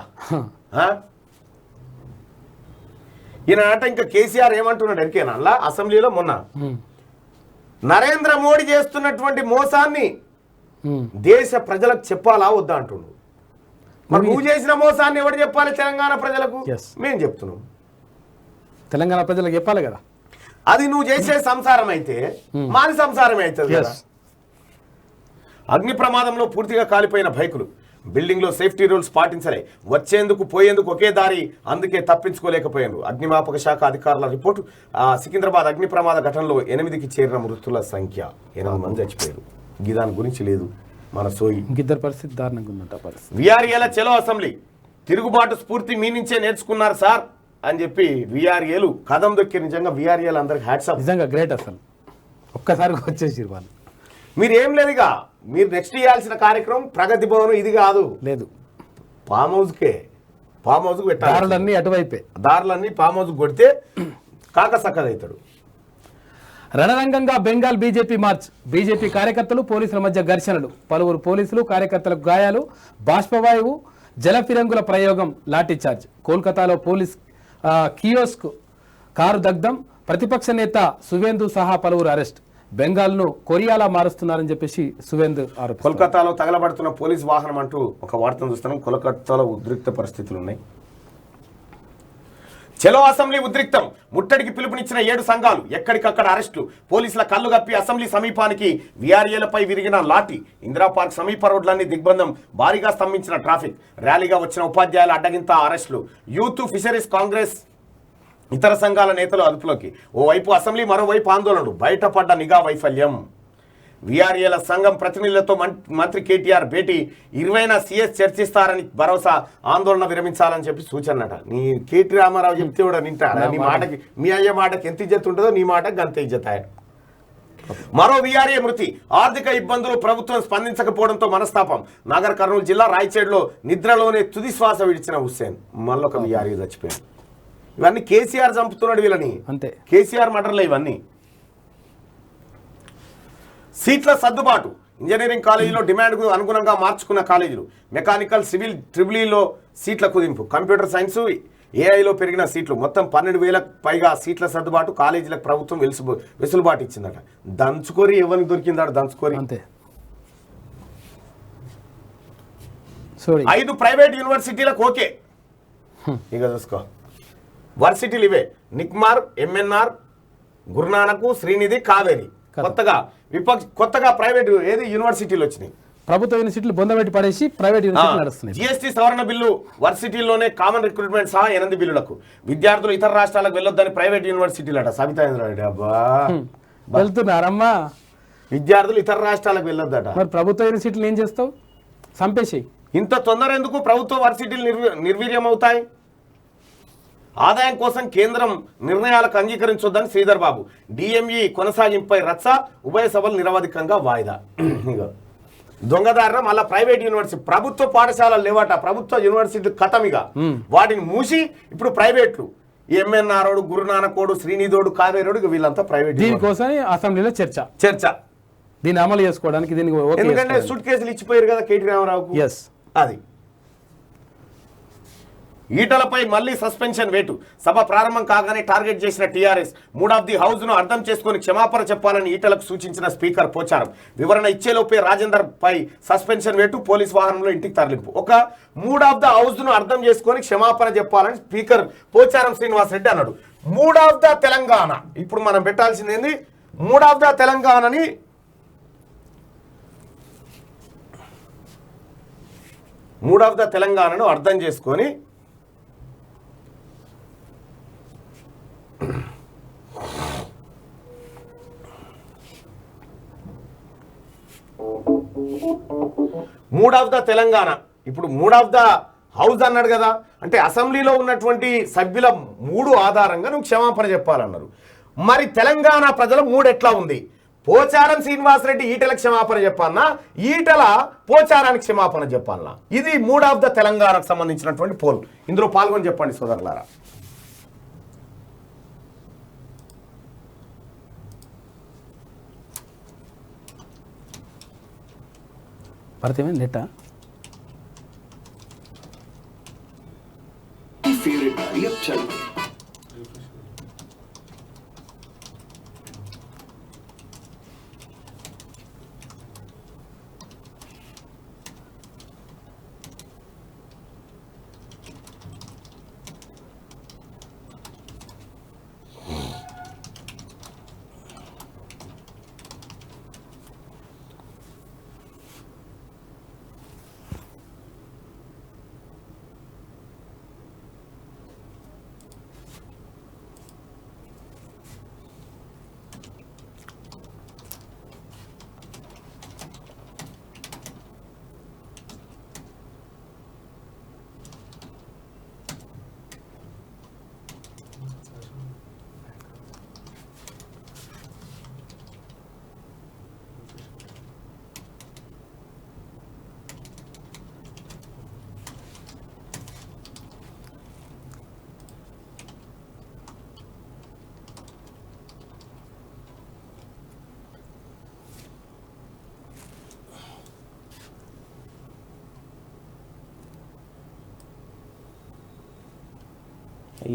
ఈయన అంటే ఇంకా కేసీఆర్ ఏమంటున్నాడు ఎరికేనా అలా అసెంబ్లీలో మొన్న నరేంద్ర మోడీ చేస్తున్నటువంటి మోసాన్ని దేశ ప్రజలకు చెప్పాలా వద్దా అంటున్నాడు. మరి నువ్వు చేసిన మోసాన్ని ఎవరు చెప్పాలి? తెలంగాణ ప్రజలకు మేము చెప్తున్నాం. తెలంగాణ ప్రజలకు చెప్పాలి కదా. అది నువ్వు చేసే సంసారం అయితే మాది సంసారమే అవుతుంది కదా. అగ్ని ప్రమాదంలో పూర్తిగా కాలిపోయిన బైకులు, బిల్డింగ్ లో సేఫ్టీ రూల్స్ పాటించలే, వచ్చేందుకు పోయేందుకు ఒకే దారి, అందుకే తప్పించుకోలేకపోయారు. అగ్నిమాపక శాఖ అధికారుల రిపోర్టు. సికింద్రాబాద్ అగ్ని ప్రమాద ఘటనలో 8కి చేరిన మృతుల సంఖ్య 8 మంది చచ్చిపోయారు. దాని గురించి లేదు మన సోయి. ఇద్దరు పరిస్థితి దారుణంగా ఉందంట పరిస్థితి. వీఆర్ఏల చలో అసెంబ్లీ తిరుగుబాటు స్ఫూర్తి మీ నుంచే నేర్చుకున్నారు సార్ అని చెప్పి వీఆర్ఏలు కదం దొక్కి నిజంగా వీఆర్ఏలు అందరికి హ్యాట్స్ ఆఫ్. నిజంగా గ్రేట్. అసలు ఒక్కసారిగా వచ్చేసి వాళ్ళు మీరు ఏం లేదుగా, మీరు నెక్స్ట్ చేయాల్సిన కార్యక్రమం ప్రగతి భవన్ ఇది కాదు, లేదు ఫామ్ హౌస్కే. ఫామ్ హౌస్కి పెట్టాలి. దారులన్నీ అటువైపే, దారులన్నీ ఫామ్ హౌస్కి కొడితే కాక సక్కదవుతాడు. రణరంగంగా బెంగాల్ బీజేపీ మార్చ్. బీజేపీ కార్యకర్తలు పోలీసుల మధ్య ఘర్షణలు, పలువురు పోలీసులు కార్యకర్తలకు గాయాలు, బాష్పవాయువు జల ఫిరంగుల ప్రయోగం, లాఠీచార్జ్. కోల్కతాలో పోలీస్ కియోస్క్ కారు దగ్ధం, ప్రతిపక్ష నేత సువేందు సహా పలువురు అరెస్ట్. బెంగాల్ను కొరియాలా మారుస్తున్నారని చెప్పేసి సువేందు ఆరోపణ. కోల్కతాలో తగలబడుతున్న పోలీస్ వాహనం అంటూ ఒక వార్తను చూస్తున్నాం. కోల్కతాలో ఉద్రిక్త పరిస్థితులు ఉన్నాయి. చలో అసెంబ్లీ ఉద్రిక్తం. ముట్టడికి పిలుపునిచ్చిన 7 సంఘాలు, ఎక్కడికక్కడ అరెస్టులు. పోలీసుల కళ్ళు కప్పి అసెంబ్లీ సమీపానికి వీఆర్ఏలపై విరిగిన లాఠీ. ఇందిరా పార్క్ సమీప రోడ్లన్నీ దిగ్బంధం, భారీగా స్తంభించిన ట్రాఫిక్. ర్యాలీగా వచ్చిన ఉపాధ్యాయుల అడ్డగింత అరెస్టులు. యూత్, ఫిషరీస్ కాంగ్రెస్, ఇతర సంఘాల నేతలు అదుపులోకి. ఓవైపు అసెంబ్లీ, మరోవైపు ఆందోళనలు. బయటపడ్డ నిఘా వైఫల్యం. వీఆర్ఏల సంఘం ప్రతినిధులతో మంత్రి కేటీఆర్ భేటీ. 20న సీఎస్ చర్చిస్తారని భరోసా. ఆందోళన విరమించాలని చెప్పి సూచనట. నీ కేటీ రామారావు చెప్తే కూడా నింటాడా? నీ మాటకి, మీ అయ్యే మాటకి ఎంత ఇజ్జత్ ఉంటుందో నీ మాటకి అంత ఇజ్జత్. మరో వీఆర్ఏ మృతి. ఆర్థిక ఇబ్బందులు, ప్రభుత్వం స్పందించకపోవడంతో మనస్తాపం. నాగర్ కర్నూలు జిల్లా రాయచేడులో నిద్రలోనే తుది శ్వాస విడిచిన హుస్సేన్. మళ్ళొక వీఆర్ఏ చచ్చిపోయాడు. ఇవన్నీ కేసీఆర్ చంపుతున్నాడు వీళ్ళని. అంతే, కేసీఆర్ మర్డర్లే ఇవన్నీ. సీట్ల సర్దుబాటు. ఇంజనీరింగ్ కాలేజీలో డిమాండ్కు అనుగుణంగా మార్చుకున్న కాలేజీలు. మెకానికల్, సివిల్, ట్రిపులీలో సీట్ల కుదింపు. కంప్యూటర్ సైన్స్, ఏఐలో పెరిగిన సీట్లు. మొత్తం 12,000కు పైగా సీట్ల సర్దుబాటు కాలేజీలకు ప్రభుత్వం వెసులుబాటు ఇచ్చిందట. దంచుకోరి ఎవరికి దొరికిందాడు దంచుకోరి. అంతే. 5 ప్రైవేట్ యూనివర్సిటీలకు ఓకే. ఇక చూసుకో, వర్సిటీలు ఇవే: నిక్మార్, ఎంఎన్ఆర్, గురునానక్, శ్రీనిధి, కావేరి. కొత్తగా ప్రైవేట్ ఏది యూనివర్సిటీలు వచ్చినాయి. ప్రభుత్వ యూనివర్సిటీలు బొందబెట్టి పడేసి ప్రైవేట్ యూనివర్సిటీలు నడుస్తున్నాయి. జీఎస్టీ సవరణ బిల్లు. వర్సిటీల్లోనే కామన్ రిక్రూట్మెంట్ సహా 8 బిల్లులకు. విద్యార్థులు ఇతర రాష్ట్రాలకు వెళ్ళొద్దని ప్రైవేట్ యూనివర్సిటీలు అట. సబితాయింద్రారెడ్డి అబ్బా వెళ్తున్నారమ్మా. విద్యార్థులు ఇతర రాష్ట్రాలకు వెళ్ళొద్దట. మరి ప్రభుత్వ యూనివర్సిటీలు ఏం చేస్తావు? చంపేసి. ఇంత తొందర ఎందుకు ప్రభుత్వ వర్సిటీలు నిర్వీర్యం అవుతాయి? ఆదాయం కోసం కేంద్రం నిర్ణయాలకు అంగీకరించొద్దని శ్రీధర్ బాబు. డిఎంఈ కొనసాగింపుపై రచ్చ, ఉభయ సభలు నిరవధికంగా వాయిదా. దొంగదారిన మళ్ళా ప్రైవేట్ యూనివర్సిటీ, ప్రభుత్వ పాఠశాలలు లేవట, ప్రభుత్వ యూనివర్సిటీ కథమిగా వాటిని మూసి ఇప్పుడు ప్రైవేట్లు ఎంఎన్ఆర్, గురునానకోడు, శ్రీనిధోడు, కావేరోడు వీళ్ళంతా ప్రైవేట్. దీనికోసం అసెంబ్లీలో చర్చ దీన్ని అమలు చేసుకోవడానికి దీనికి ఎందుకంటే సూట్ కేసులు ఇచ్చిపోయారు కదా కేటీ రామారావుకు. అది ఈటలపై మళ్లీ సస్పెన్షన్ వేటు. సభ ప్రారంభం కాగానే టార్గెట్ చేసిన TRS. Mood of the house ను అర్థం చేసుకుని క్షమాపణ చెప్పాలని ఈటలకు సూచించిన స్పీకర్ పోచారం. వివరణ ఇచ్చేలోపే రాజేందర్ పై సస్పెన్షన్ వేటు, పోలీస్ వాహనంలో ఇంటికి తరలింపు. ఒక మూడ్ ఆఫ్ ద హౌస్ ను అర్థం చేసుకొని క్షమాపణ చెప్పాలని స్పీకర్ పోచారం శ్రీనివాస్ రెడ్డి అన్నాడు. మూడ్ ఆఫ్ ద తెలంగాణ ఇప్పుడు మనం పెట్టాల్సింది ఏంది? మూడ్ ఆఫ్ ద తెలంగాణని మూడ్ ఆఫ్ ద తెలంగాణను అర్థం చేసుకొని మూడ్ ఆఫ్ ద తెలంగాణ ఇప్పుడు మూడ్ ఆఫ్ ద హౌస్ అన్నాడు కదా, అంటే అసెంబ్లీలో ఉన్నటువంటి సభ్యుల మూడు ఆధారంగా నువ్వు క్షమాపణ చెప్పాలన్నారు. మరి తెలంగాణ ప్రజల మూడు ఎట్లా ఉంది? పోచారం శ్రీనివాసరెడ్డి ఈటల క్షమాపణ చెప్పాలన్నా, ఈటల పోచారానికి క్షమాపణ చెప్పాలన్నా? ఇది మూడ్ ఆఫ్ ద తెలంగాణకు సంబంధించినటువంటి పోల్. ఇందులో పాల్గొని చెప్పండి సోదరులారా. పడితే నెట్టా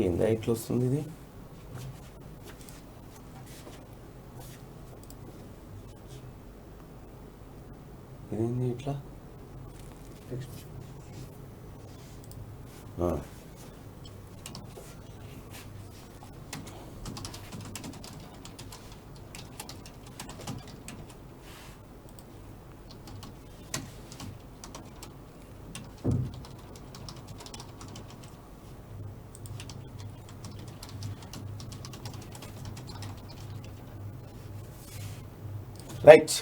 ఏందా ఇట్లా వస్తుంది? ఇది ఇదేంది ఇట్లా? రైట్.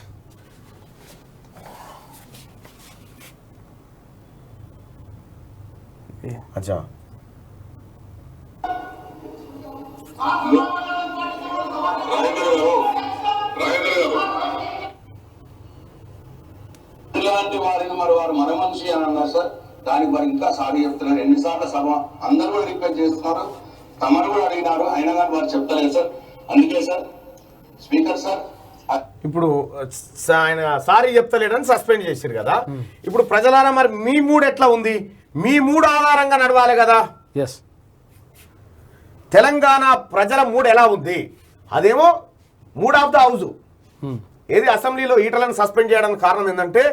अच्छा ఇలాంటి వారికి మరి వారు మన మనిషి అని అన్నారు సార్. దానికి మరి ఇంకా సారీ చెప్తున్నారు. ఎన్నిసార్లు సభ అందరూ కూడా రిక్వెస్ట్ చేస్తున్నారు, తమరు కూడా అడిగినారు, అయినా కానీ వారు చెప్తలేదు సార్. అందుకే సార్ స్పీకర్ సార్ ఇప్పుడు ఆయన సారీ చెప్తలేడని సస్పెండ్ చేశారు కదా. ఇప్పుడు ప్రజలారా మరి మీ మూడు ఎట్లా ఉంది? మీ మూడు ఆధారంగా నడవాలి కదా. ఎస్, తెలంగాణ ప్రజల మూడు ఎలా ఉంది? అదేమో మూడ్ ఆఫ్ ద హౌస్. ఏది అసెంబ్లీలో ఈటలను సస్పెండ్ చేయడానికి కారణం ఏంటంటే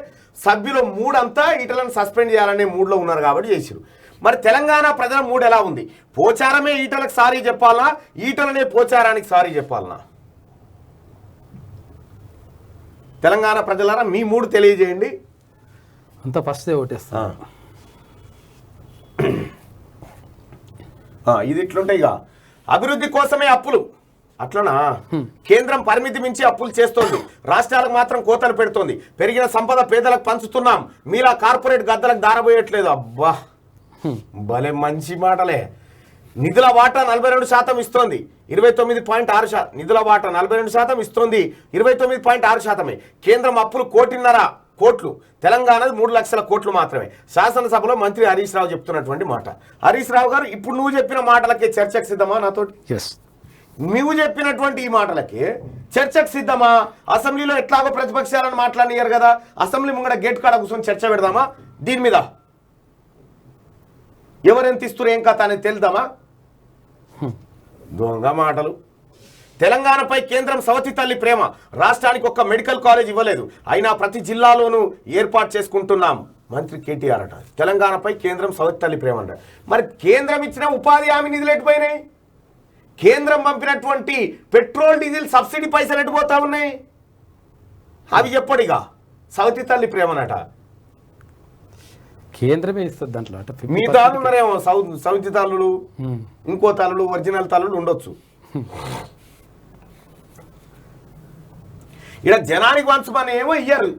సభ్యుల మూడంతా ఈటలను సస్పెండ్ చేయాలనే మూడ్లో ఉన్నారు కాబట్టి చేశారు. మరి తెలంగాణ ప్రజల మూడు ఎలా ఉంది? పోచారమే ఈటలకు సారీ చెప్పాలనా, ఈటలనే పోచారానికి సారీ చెప్పాలనా? తెలంగాణ ప్రజలారా మీ మూడు తెలియజేయండి. అంత ఫస్ట్ ఓటేస్తా. ఇది ఇట్లుంటాయి ఇక. అభివృద్ధి కోసమే అప్పులు అట్లనా? కేంద్రం పరిమితి మించి అప్పులు చేస్తోంది, రాష్ట్రాలకు మాత్రం కోతలు పెడుతోంది. పెరిగిన సంపద పేదలకు పంచుతున్నాం, మీలా కార్పొరేట్ గద్దలకు దారబోయట్లేదు. అబ్బా భలే మంచి మాటలే. నిధుల వాటా 42% ఇస్తోంది, 29.6%. నిధుల వాటా 42% ఇస్తోంది, 29.6%. కేంద్రం అప్పులు 1.5 కోట్లు, తెలంగాణది 3 లక్షల కోట్లు మాత్రమే. శాసనసభలో మంత్రి హరీష్ రావు చెప్తున్నటువంటి మాట. హరీష్ రావు గారు, ఇప్పుడు నువ్వు చెప్పిన మాటలకే చర్చకు సిద్ధమా నాతోటి? నువ్వు చెప్పినటువంటి ఈ మాటలకి చర్చకు సిద్ధమా? అసెంబ్లీలో ఎట్లాగో ప్రతిపక్షాలను మాట్లాడినారు కదా, అసెంబ్లీ ముంగడ గేట్ కాడ కూర్చొని చర్చ పెడదామా? దీని మీద ఎవరెంత ఇస్తున్నారు ఏం కథ అనేది తెలుదామా? దొంగ మాటలు. తెలంగాణపై కేంద్రం సవతి తల్లి ప్రేమ, రాష్ట్రానికి ఒక్క మెడికల్ కాలేజ్ ఇవ్వలేదు, అయినా ప్రతి జిల్లాలోనూ ఏర్పాటు చేసుకుంటున్నాం మంత్రి కేటీఆర్ అట. తెలంగాణపై కేంద్రం సవతి తల్లి ప్రేమ అంట. మరి కేంద్రం ఇచ్చిన ఉపాధి హామీ నిధులు ఎటుపోయినాయి? కేంద్రం పంపినటువంటి పెట్రోల్ డీజిల్ సబ్సిడీ పైసలు ఎటుపోతా ఉన్నాయి? అవి చెప్పడిగా సవతి తల్లి ప్రేమనట. కేంద్రమే ఇస్తుంది దాంట్లో. మీ తాళ్ళు ఉన్నారేమో సౌతి తల్లులు, ఇంకో తల్లులు, ఒరిజినల్ తల్లులు ఉండొచ్చు. ఇక్కడ జనానికి వంచమని ఏమో ఇయ్యారు,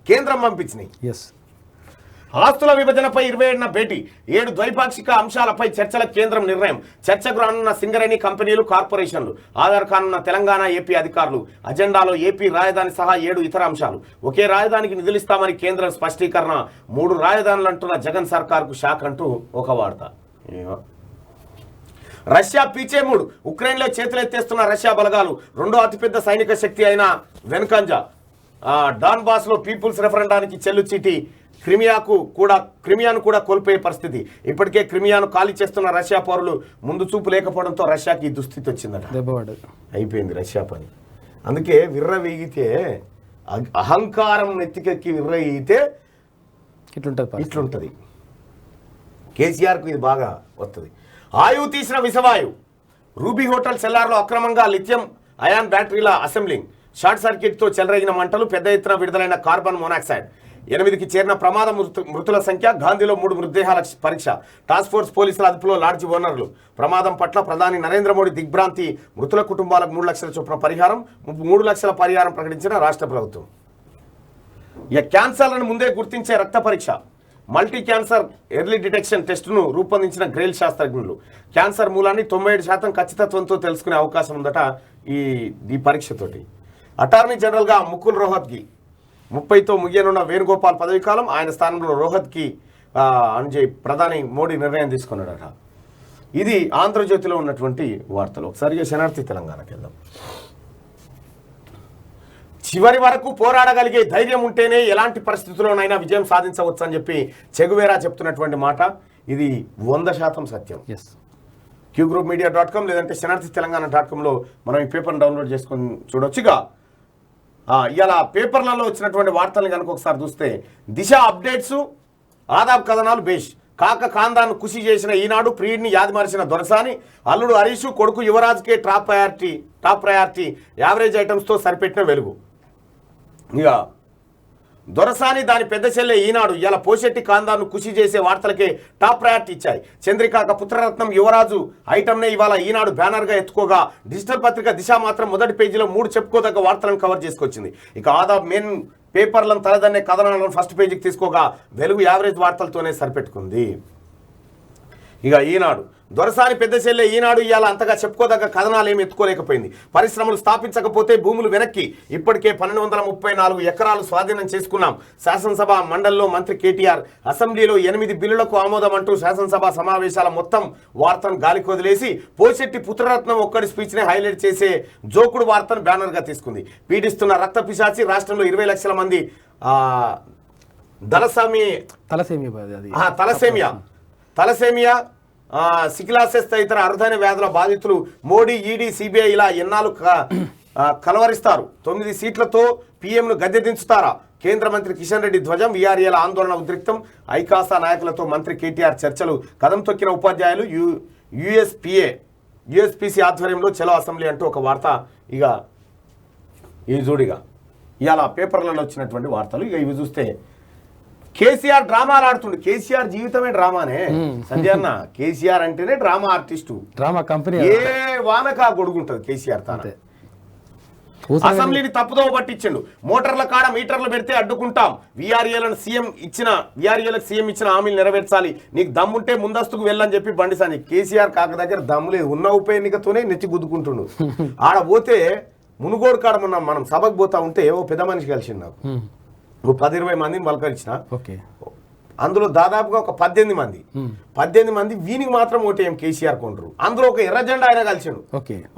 కేంద్రం పంపించినాయి. ఆస్తుల విభజనపై 27న భేటీ, 7 ద్వైపాక్షిక అంశాలపై చర్చల కేంద్రం నిర్ణయం. చర్చకు రానున్న సింగరేణి కంపెనీలు, కార్పొరేషన్లు, ఆధార్ కానున్న తెలంగాణ, ఏపీ అధికారులు. అజెండాలో ఏపీ రాజధాని సహా 7 ఇతర అంశాలు. ఒకే రాజధానికి నిధులిస్తామని కేంద్రం స్పష్టీకరణ. 3 రాజధానులు అంటున్న జగన్ సర్కార్కు షాక్ అంటూ ఒక వార్త. రష్యా పీచే మూడు, ఉక్రెయిన్లో చేతులెత్తేస్తున్న రష్యా బలగాలు. 2వ అతిపెద్ద సైనిక శక్తి అయిన వెన్కంజా డాన్బాస్లో పీపుల్స్ రెఫరెండానికి చెల్లుచీటి. క్రిమియాను కూడా కోల్పోయే పరిస్థితి. ఇప్పటికే క్రిమియాను ఖాళీ చేస్తున్న రష్యా పౌరులు. ముందు చూపు లేకపోవడంతో రష్యాకి ఈ దుస్థితి వచ్చిందట. అయిపోయింది రష్యా పని. అందుకే విర్రవీగితే, అహంకారం నెత్తికెక్కి విర్రవీగితే ఇట్లుంటది. కేసీఆర్కు ఇది బాగా వస్తుంది. ఆయువు తీసిన విషవాయు. రూబీ హోటల్ సెల్లార్లో అక్రమంగా లిథియం అయాన్ బ్యాటరీల అసెంబ్లింగ్. షార్ట్ సర్క్యూట్తో చెలరేగిన మంటలు, పెద్ద ఎత్తున విడుదలైన కార్బన్ మోనాక్సైడ్. 8కి చేరిన ప్రమాద మృతుల సంఖ్య. గాంధీలో 3 మృతదేహాల పరీక్ష. టాస్క్ ఫోర్స్ పోలీసుల అదుపులో లాడ్జి ఓనర్లు. ప్రమాదం పట్ల ప్రధాని నరేంద్ర మోడీ దిగ్భ్రాంతి. మృతుల కుటుంబాలకు 3 లక్షల చొప్పున పరిహారం. 3 లక్షల పరిహారం ప్రకటించిన రాష్ట్ర ప్రభుత్వం. ఇక క్యాన్సర్లను ముందే గుర్తించే రక్త పరీక్ష. మల్టీ క్యాన్సర్ ఎర్లీ డిటెక్షన్ టెస్టును రూపొందించిన గ్రేల్ శాస్త్రజ్ఞులు. క్యాన్సర్ మూలాన్ని 97% ఖచ్చితత్వంతో తెలుసుకునే అవకాశం ఉందట ఈ పరీక్షతోటి. అటార్నీ జనరల్గా ముకుల్ రోహత్గి 30తో ముగియనున్న వేణుగోపాల్ పదవి కాలం. ఆయన స్థానంలో రోహత్కి అని ప్రధాని మోడీ నిర్ణయం తీసుకున్నాడట. ఇది ఆంధ్రజ్యోతిలో ఉన్నటువంటి వార్తలు. ఒకసారిగా శనార్థి తెలంగాణకి వెళ్దాం. చివరి వరకు పోరాడగలిగే ధైర్యం ఉంటేనే ఎలాంటి పరిస్థితుల్లోనైనా విజయం సాధించవచ్చు అని చెప్పి చెగువేరా చెప్తున్నటువంటి మాట. ఇది 100% సత్యం. qgroupmedia.com లేదంటే శనార్థి తెలంగాణ.comలో మనం ఈ పేపర్ని డౌన్లోడ్ చేసుకొని చూడొచ్చుగా. ఇలా పేపర్లలో వచ్చినటువంటి వార్తలను కనుక ఒకసారి చూస్తే, దిశ అప్డేట్స్, ఆదాబ్ కథనాలు బేష్. కాక ఖాందాన్ ఖుషి చేసిన ఈనాడు, ప్రియుడిని యాదిమరిచిన దొరసాని, అల్లుడు హరీషు, కొడుకు యువరాజ్కే టాప్ ప్రయారిటీ. యావరేజ్ ఐటమ్స్తో సరిపెట్టిన వెలుగు. ఇక దొరసాని, దాని పెద్ద చెల్లె ఈనాడు ఇలా పోషెట్టి ఖాందాన్ను ఖుషి చేసే వార్తలకే టాప్ ప్రయారిటీ ఇచ్చాయి. చంద్రికాక పుత్రరత్నం యువరాజు ఐటమ్నే ఇవాళ ఈనాడు బ్యానర్గా ఎత్తుకోగా, డిజిటల్ పత్రిక దిశ మాత్రం మొదటి పేజీలో 3 చెప్పుకోదగ్గ వార్తలను కవర్ చేసుకొచ్చింది. ఇక ఆదాబ్ మెయిన్ పేపర్లను తలదన్నే కథనాలను ఫస్ట్ పేజీకి తీసుకోగా, వెలుగు యావరేజ్ వార్తలతోనే సరిపెట్టుకుంది. ఇక ఈనాడు దొరసాని పెద్ద చెల్లె ఈనాడు ఇవాళ అంతగా చెప్పుకోదగ్గ కథనాలు ఏమి ఎత్తుకోలేకపోయింది. పరిశ్రమలు స్థాపించకపోతే భూములు వెనక్కి. ఇప్పటికే 1234 ఎకరాలు స్వాధీనం చేసుకున్నాం. శాసనసభ మండలిలో మంత్రి కేటీఆర్. అసెంబ్లీలో 8 బిల్లులకు ఆమోదం అంటూ శాసనసభ సమావేశాల మొత్తం వార్తను గాలికి వదిలేసి పోషెట్టి పుత్రరత్నం ఒక్కడి స్పీచ్ని హైలైట్ చేసే జోకుడు వార్తను బ్యానర్గా తీసుకుంది. పీడిస్తున్న రక్త పిశాచి. రాష్ట్రంలో 20 లక్షల మంది తలసేమియా, సికిలాసెస్ తదితర అరుదైన వ్యాధుల బాధితులు. మోడీ, ఈడీ, సిబిఐ ఇలా ఎన్నాళ్ళు కలవరిస్తారు? 9 సీట్లతో పీఎంను గద్దె దించుతారా? కేంద్ర మంత్రి కిషన్ రెడ్డి ధ్వజం. వీఆర్ఏల ఆందోళన ఉద్రిక్తం. ఐకాసా నాయకులతో మంత్రి కేటీఆర్ చర్చలు. కదం తొక్కిన ఉపాధ్యాయులు. యుఎస్పిసి ఆధ్వర్యంలో చలో అసెంబ్లీ అంటూ ఒక వార్త. ఇక ఇవి చూడిగా ఇవాళ పేపర్లలో వచ్చినటువంటి వార్తలు. ఇక ఇవి చూస్తే కేసీఆర్ డ్రామాలు ఆడుతుండే. కేసీఆర్ జీవితమే డ్రామానే సంజయ్ అన్న. కేసీఆర్ అంటేనే డ్రామా ఆర్టిస్టు, డ్రామా కంపెనీ. ఏ వానకా గొడుగుంటది కేసీఆర్ తాన. అసెంబ్లీని తప్పుదోవ పట్టించిండు. మోటార్ల కాడ మీటర్లు పెడితే అడ్డుకుంటాం. వీఆర్ఏలకు సీఎం ఇచ్చిన హామీలు నెరవేర్చాలి. నీకు దమ్ముంటే ముందస్తుకు వెళ్ళని చెప్పి బండి సాని. కేసీఆర్ కాక దగ్గర దమ్ము లేదు. ఉన్న ఉప ఎన్నికతోనే నెచ్చి గుద్దుకుంటుండు. ఆడ పోతే మునుగోడు కాడ మనం సభకు పోతా ఉంటే ఏవో పెద్ద మనిషి కలిసిండు నాకు. 10-20 మందిని పలకరించిన. అందులో దాదాపుగా ఒక 18 మంది వీనికి మాత్రం ఓటేం కేసీఆర్ కొంటారు. అందులో ఒక ఎర్ర జెండా ఆయన కలిసిండు.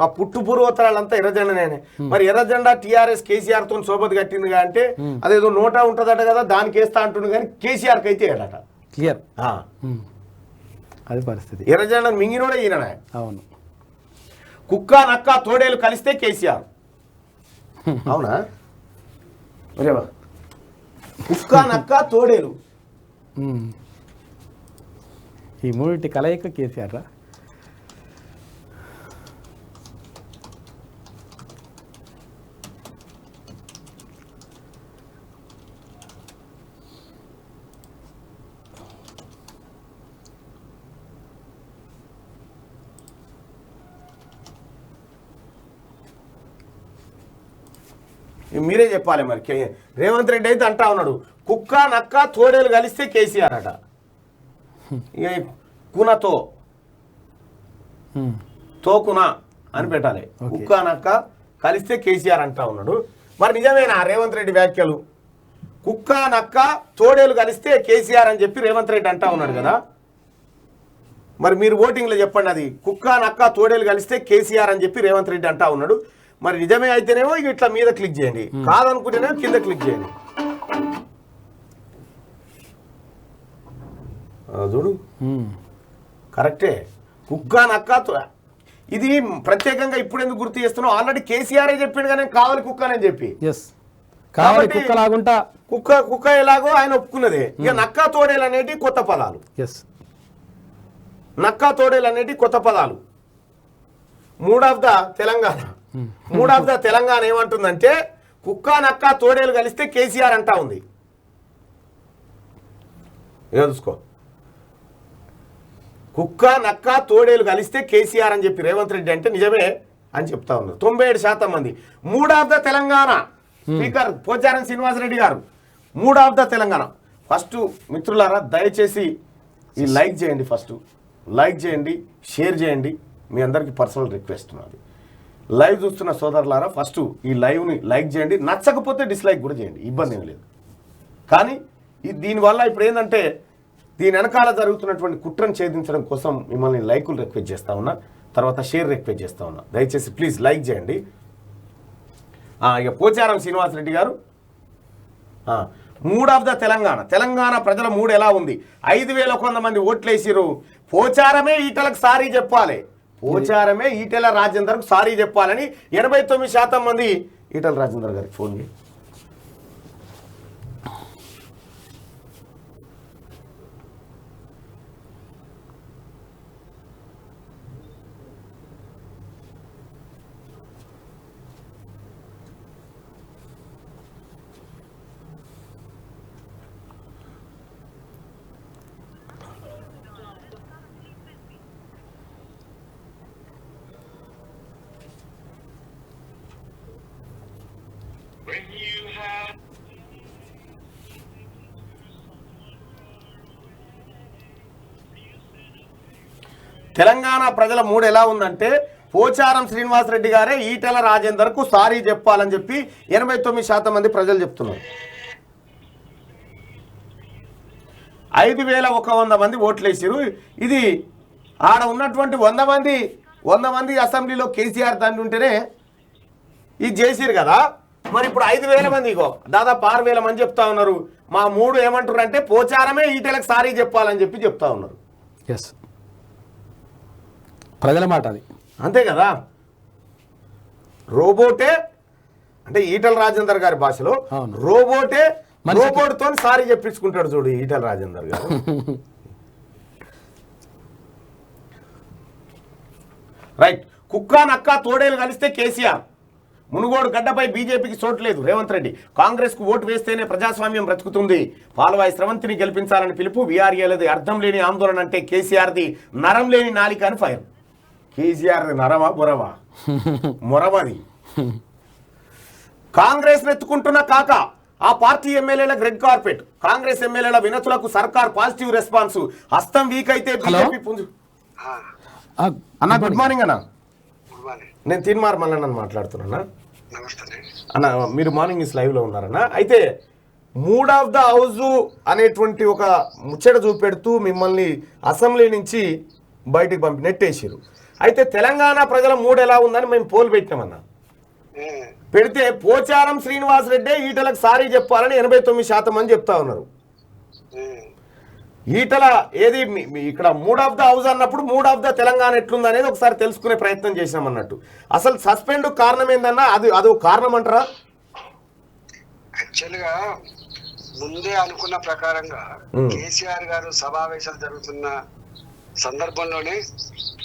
ఆ పుట్టు పూర్వోత్తరాలంతా ఎర్ర జెండానే. మరి ఎర్ర జెండా టీఆర్ఎస్ కేసీఆర్ తో సోబత్ కట్టింది అంటే అదేదో నోటా ఉంటదట కదా, దానికి వేస్తా అంటుండు కానీ కేసీఆర్ కి అయితే ఏడట. క్లియర్ అది పరిస్థితి. ఎర్ర జెండా మింగినోడే ఈయన. అవును. కుక్క నక్క తోడేలు కలిస్తే కేసీఆర్. అవునా? కుక్క నక్క తోడేలు ఈ మూడింటి కలయిక కేసీఆర్ రా. మీరే చెప్పాలి మరి. రేవంత్ రెడ్డి అయితే అంటా ఉన్నాడు కుక్క నక్క తోడేలు కలిస్తే కేసీఆర్ అట. కునతో తోకున అని పెట్టాలి. కుక్క నక్క కలిస్తే కేసీఆర్ అంటా ఉన్నాడు. మరి నిజమేనా రేవంత్ రెడ్డి వ్యాఖ్యలు? కుక్క నక్క తోడేలు కలిస్తే కేసీఆర్ అని చెప్పి రేవంత్ రెడ్డి అంటా ఉన్నాడు కదా. మరి మీరు ఓటింగ్లో చెప్పండి, అది కుక్క నక్క తోడేలు కలిస్తే కేసీఆర్ అని చెప్పి రేవంత్ రెడ్డి అంటా ఉన్నాడు. మరి నిజమే అయితేనేమో ఇట్లా మీద క్లిక్ చేయండి, కాదనుకుంటేనేమో కింద క్లిక్ చేయండి. చూడు కరెక్టే. కుక్క నక్క ఇది ప్రత్యేకంగా ఇప్పుడు ఎందుకు గుర్తు చేస్తున్నావు? ఆల్రెడీ కేసీఆర్ చెప్పిండు కానీ కావాలి కుక్క అని చెప్పి. కుక్క ఎలాగో ఆయన ఒప్పుకున్నదే. ఇక నక్కా తోడేలు అనేటి కొత్త పదాలు. నక్కా తోడేలు అనేటి కొత్త పదాలు. మూడ్ ఆఫ్ ద తెలంగాణ ఏమంటుందంటే కుక్క నక్క తోడేలు కలిస్తే కేసీఆర్ అంటా ఉంది. చూసుకో, కుక్క నక్క తోడేలు కలిస్తే కేసీఆర్ అని చెప్పి రేవంత్ రెడ్డి అంటే నిజమే అని చెప్తా ఉన్నారు 97% మంది. Mood of the Telangana speaker Pocharam Srinivasa Reddy garu. Mood of the Telangana. First మిత్రులారా దయచేసి ఈ లైక్ చేయండి, ఫస్ట్ లైక్ చేయండి, షేర్ చేయండి. మీ అందరికీ పర్సనల్ రిక్వెస్ట్ ఉన్నది. లైవ్ చూస్తున్న సోదరులారా ఫస్ట్ ఈ లైవ్ని లైక్ చేయండి. నచ్చకపోతే డిస్లైక్ కూడా చేయండి, ఇబ్బంది ఏం లేదు. కానీ దీనివల్ల ఇప్పుడు ఏంటంటే దీని వెనకాల జరుగుతున్నటువంటి కుట్రను ఛేదించడం కోసం మిమ్మల్ని లైకులు రిక్వెస్ట్ చేస్తా ఉన్నా, తర్వాత షేర్ రిక్వెస్ట్ చేస్తా ఉన్నా. దయచేసి ప్లీజ్ లైక్ చేయండి. ఇక Pocharam Srinivasa Reddy garu, mood of the Telangana ప్రజల మూడు ఎలా ఉంది? 5,100 మంది ఓట్లేసిరు. పోచారమే ఈటలకు సారీ చెప్పాలి, పోచారమే ఈటెల రాజేందర్కు సారీ చెప్పాలని 89% మంది ఈటెల రాజేందర్ గారికి ఫోన్ చేయి. తెలంగాణ ప్రజల మూడు ఎలా ఉందంటే పోచారం శ్రీనివాసరెడ్డి గారే ఈటెల రాజేందర్కు సారీ చెప్పాలని చెప్పి 89% మంది ప్రజలు చెప్తున్నారు. 5,100 మంది ఓట్లేసారు. ఇది ఆడ ఉన్నటువంటి 100 మంది అసెంబ్లీలో కేసీఆర్ తండ్రి ఉంటేనే ఇది చేసిరు కదా. మరి ఇప్పుడు 5,000 మంది దాదాపు 6,000 మంది చెప్తా ఉన్నారు. మా మూడు ఏమంటారు అంటే పోచారమే ఈటెలకు సారీ చెప్పాలని చెప్పి చెప్తా ఉన్నారు. ప్రజల మాట అది, అంతే కదా. రోబోటే అంటే ఈటెల రాజేందర్ గారి భాషలో రోబోటే రోబోట్తో సారీ చెప్పించుకుంటాడు చూడు ఈటెల రాజేందర్ గారు. రైట్. కుక్క నక్క తోడేలు కలిస్తే కేసీఆర్. మునుగోడు గడ్డపై బీజేపీకి చోట్లేదు రేవంత్ రెడ్డి. కాంగ్రెస్ కు ఓటు వేస్తేనే ప్రజాస్వామ్యం బ్రతుకుతుంది. పాలవాయి స్రవంతిని గెలిపించాలని పిలుపు. వీఆర్ఏలది అర్థం లేని ఆందోళన అంటే కేసీఆర్ది నరం లేని నాలిక అని ఫైర్. కేసీఆర్ది నరమా బొరవా? మొరమది. కాంగ్రెస్ నెత్తుకుంటున్న కాక ఆ పార్టీ ఎమ్మెల్యేలకు రెడ్ కార్పెట్, కాంగ్రెస్ ఎమ్మెల్యేల వినతులకు సర్కార్ పాజిటివ్ రెస్పాన్స్. హస్తం వీక్ అయితే బీజేపీ పుంజు. అన్న గుడ్ మార్నింగ్ అన్న, నేను తిన్మార్ మల్లన్న మాట్లాడుతున్నా అన్న. మీరు మార్నింగ్ న్యూస్ లైవ్ లో ఉన్నారన్న. అయితే మూడ్ ఆఫ్ ద హౌస్ అనేటువంటి ఒక ముచ్చట చూపెడుతూ మిమ్మల్ని అసెంబ్లీ నుంచి బయటికి నెట్టేసారు. అయితే తెలంగాణ ప్రజల మూడ్ ఎలా ఉందని మేము పోల్ పెట్టినామన్నా. పెడితే పోచారం శ్రీనివాస్ రెడ్డి ఈటలకు సారీ చెప్పాలని 89% మంది చెప్తా ఉన్నారు. ఈటల ఏది ఇక్కడ మూడ్ ఆఫ్ ద హౌస్ అన్నప్పుడు మూడ్ ఆఫ్ ద తెలంగాణ ఎట్లుంది అనేది ఒకసారి తెలుసుకునే ప్రయత్నం చేసినాం అన్నట్టు. అసలు సస్పెండ్ కారణం ఏందన్నా, అది కారణం అంటారా? యాక్చువల్గా ముందే అనుకున్న ప్రకారంగా కేసీఆర్ గారు సమావేశాలు జరుగుతున్న సందర్భంలోనే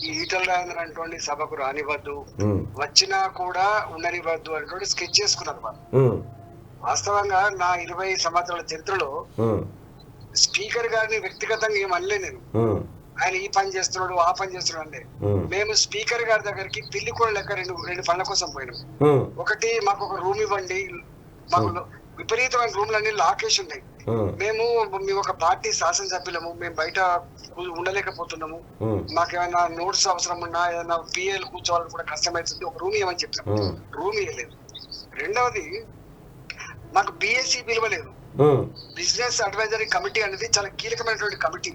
ఈ ఈటల రాజేంద్ర అటువంటి సభకు రానివ్వద్దు, వచ్చినా కూడా ఉండనివ్వద్దు అనేటువంటి స్కెచ్ చేసుకున్నారు వాళ్ళు. వాస్తవంగా నా 20 సంవత్సరాల చరిత్రలో స్పీకర్ గారిని వ్యక్తిగతంగా ఏమనలే నేను. ఆయన ఈ పని చేస్తున్నాడు ఆ పని చేస్తున్నాడు అంటే మేము స్పీకర్ గారి దగ్గరికి పిల్లి కూడా లెక్క రెండు పనుల కోసం పోయినాం. ఒకటి, మాకు ఒక రూమ్ ఇవ్వండి, మాకు విపరీతమైన రూమ్లన్నీ లాకేసి ఉన్నాయి. మేము ఒక పార్టీ శాసనసభ్యులము, మేము బయట ఉండలేకపోతున్నాము, మాకేమైనా నోట్స్ అవసరం ఉన్నా ఏదైనా పిఏలు కూర్చోవాలని కూడా కష్టమవుతుంది, ఒక రూమ్ ఇవ్వమని చెప్పాము. రూమ్ ఇవ్వలేదు. రెండవది, మాకు బిఎస్సి పిలవలేదు. బిజినెస్ అడ్వైజరీ కమిటీ అనేది చాలా కీలకమైనటువంటి కమిటీ.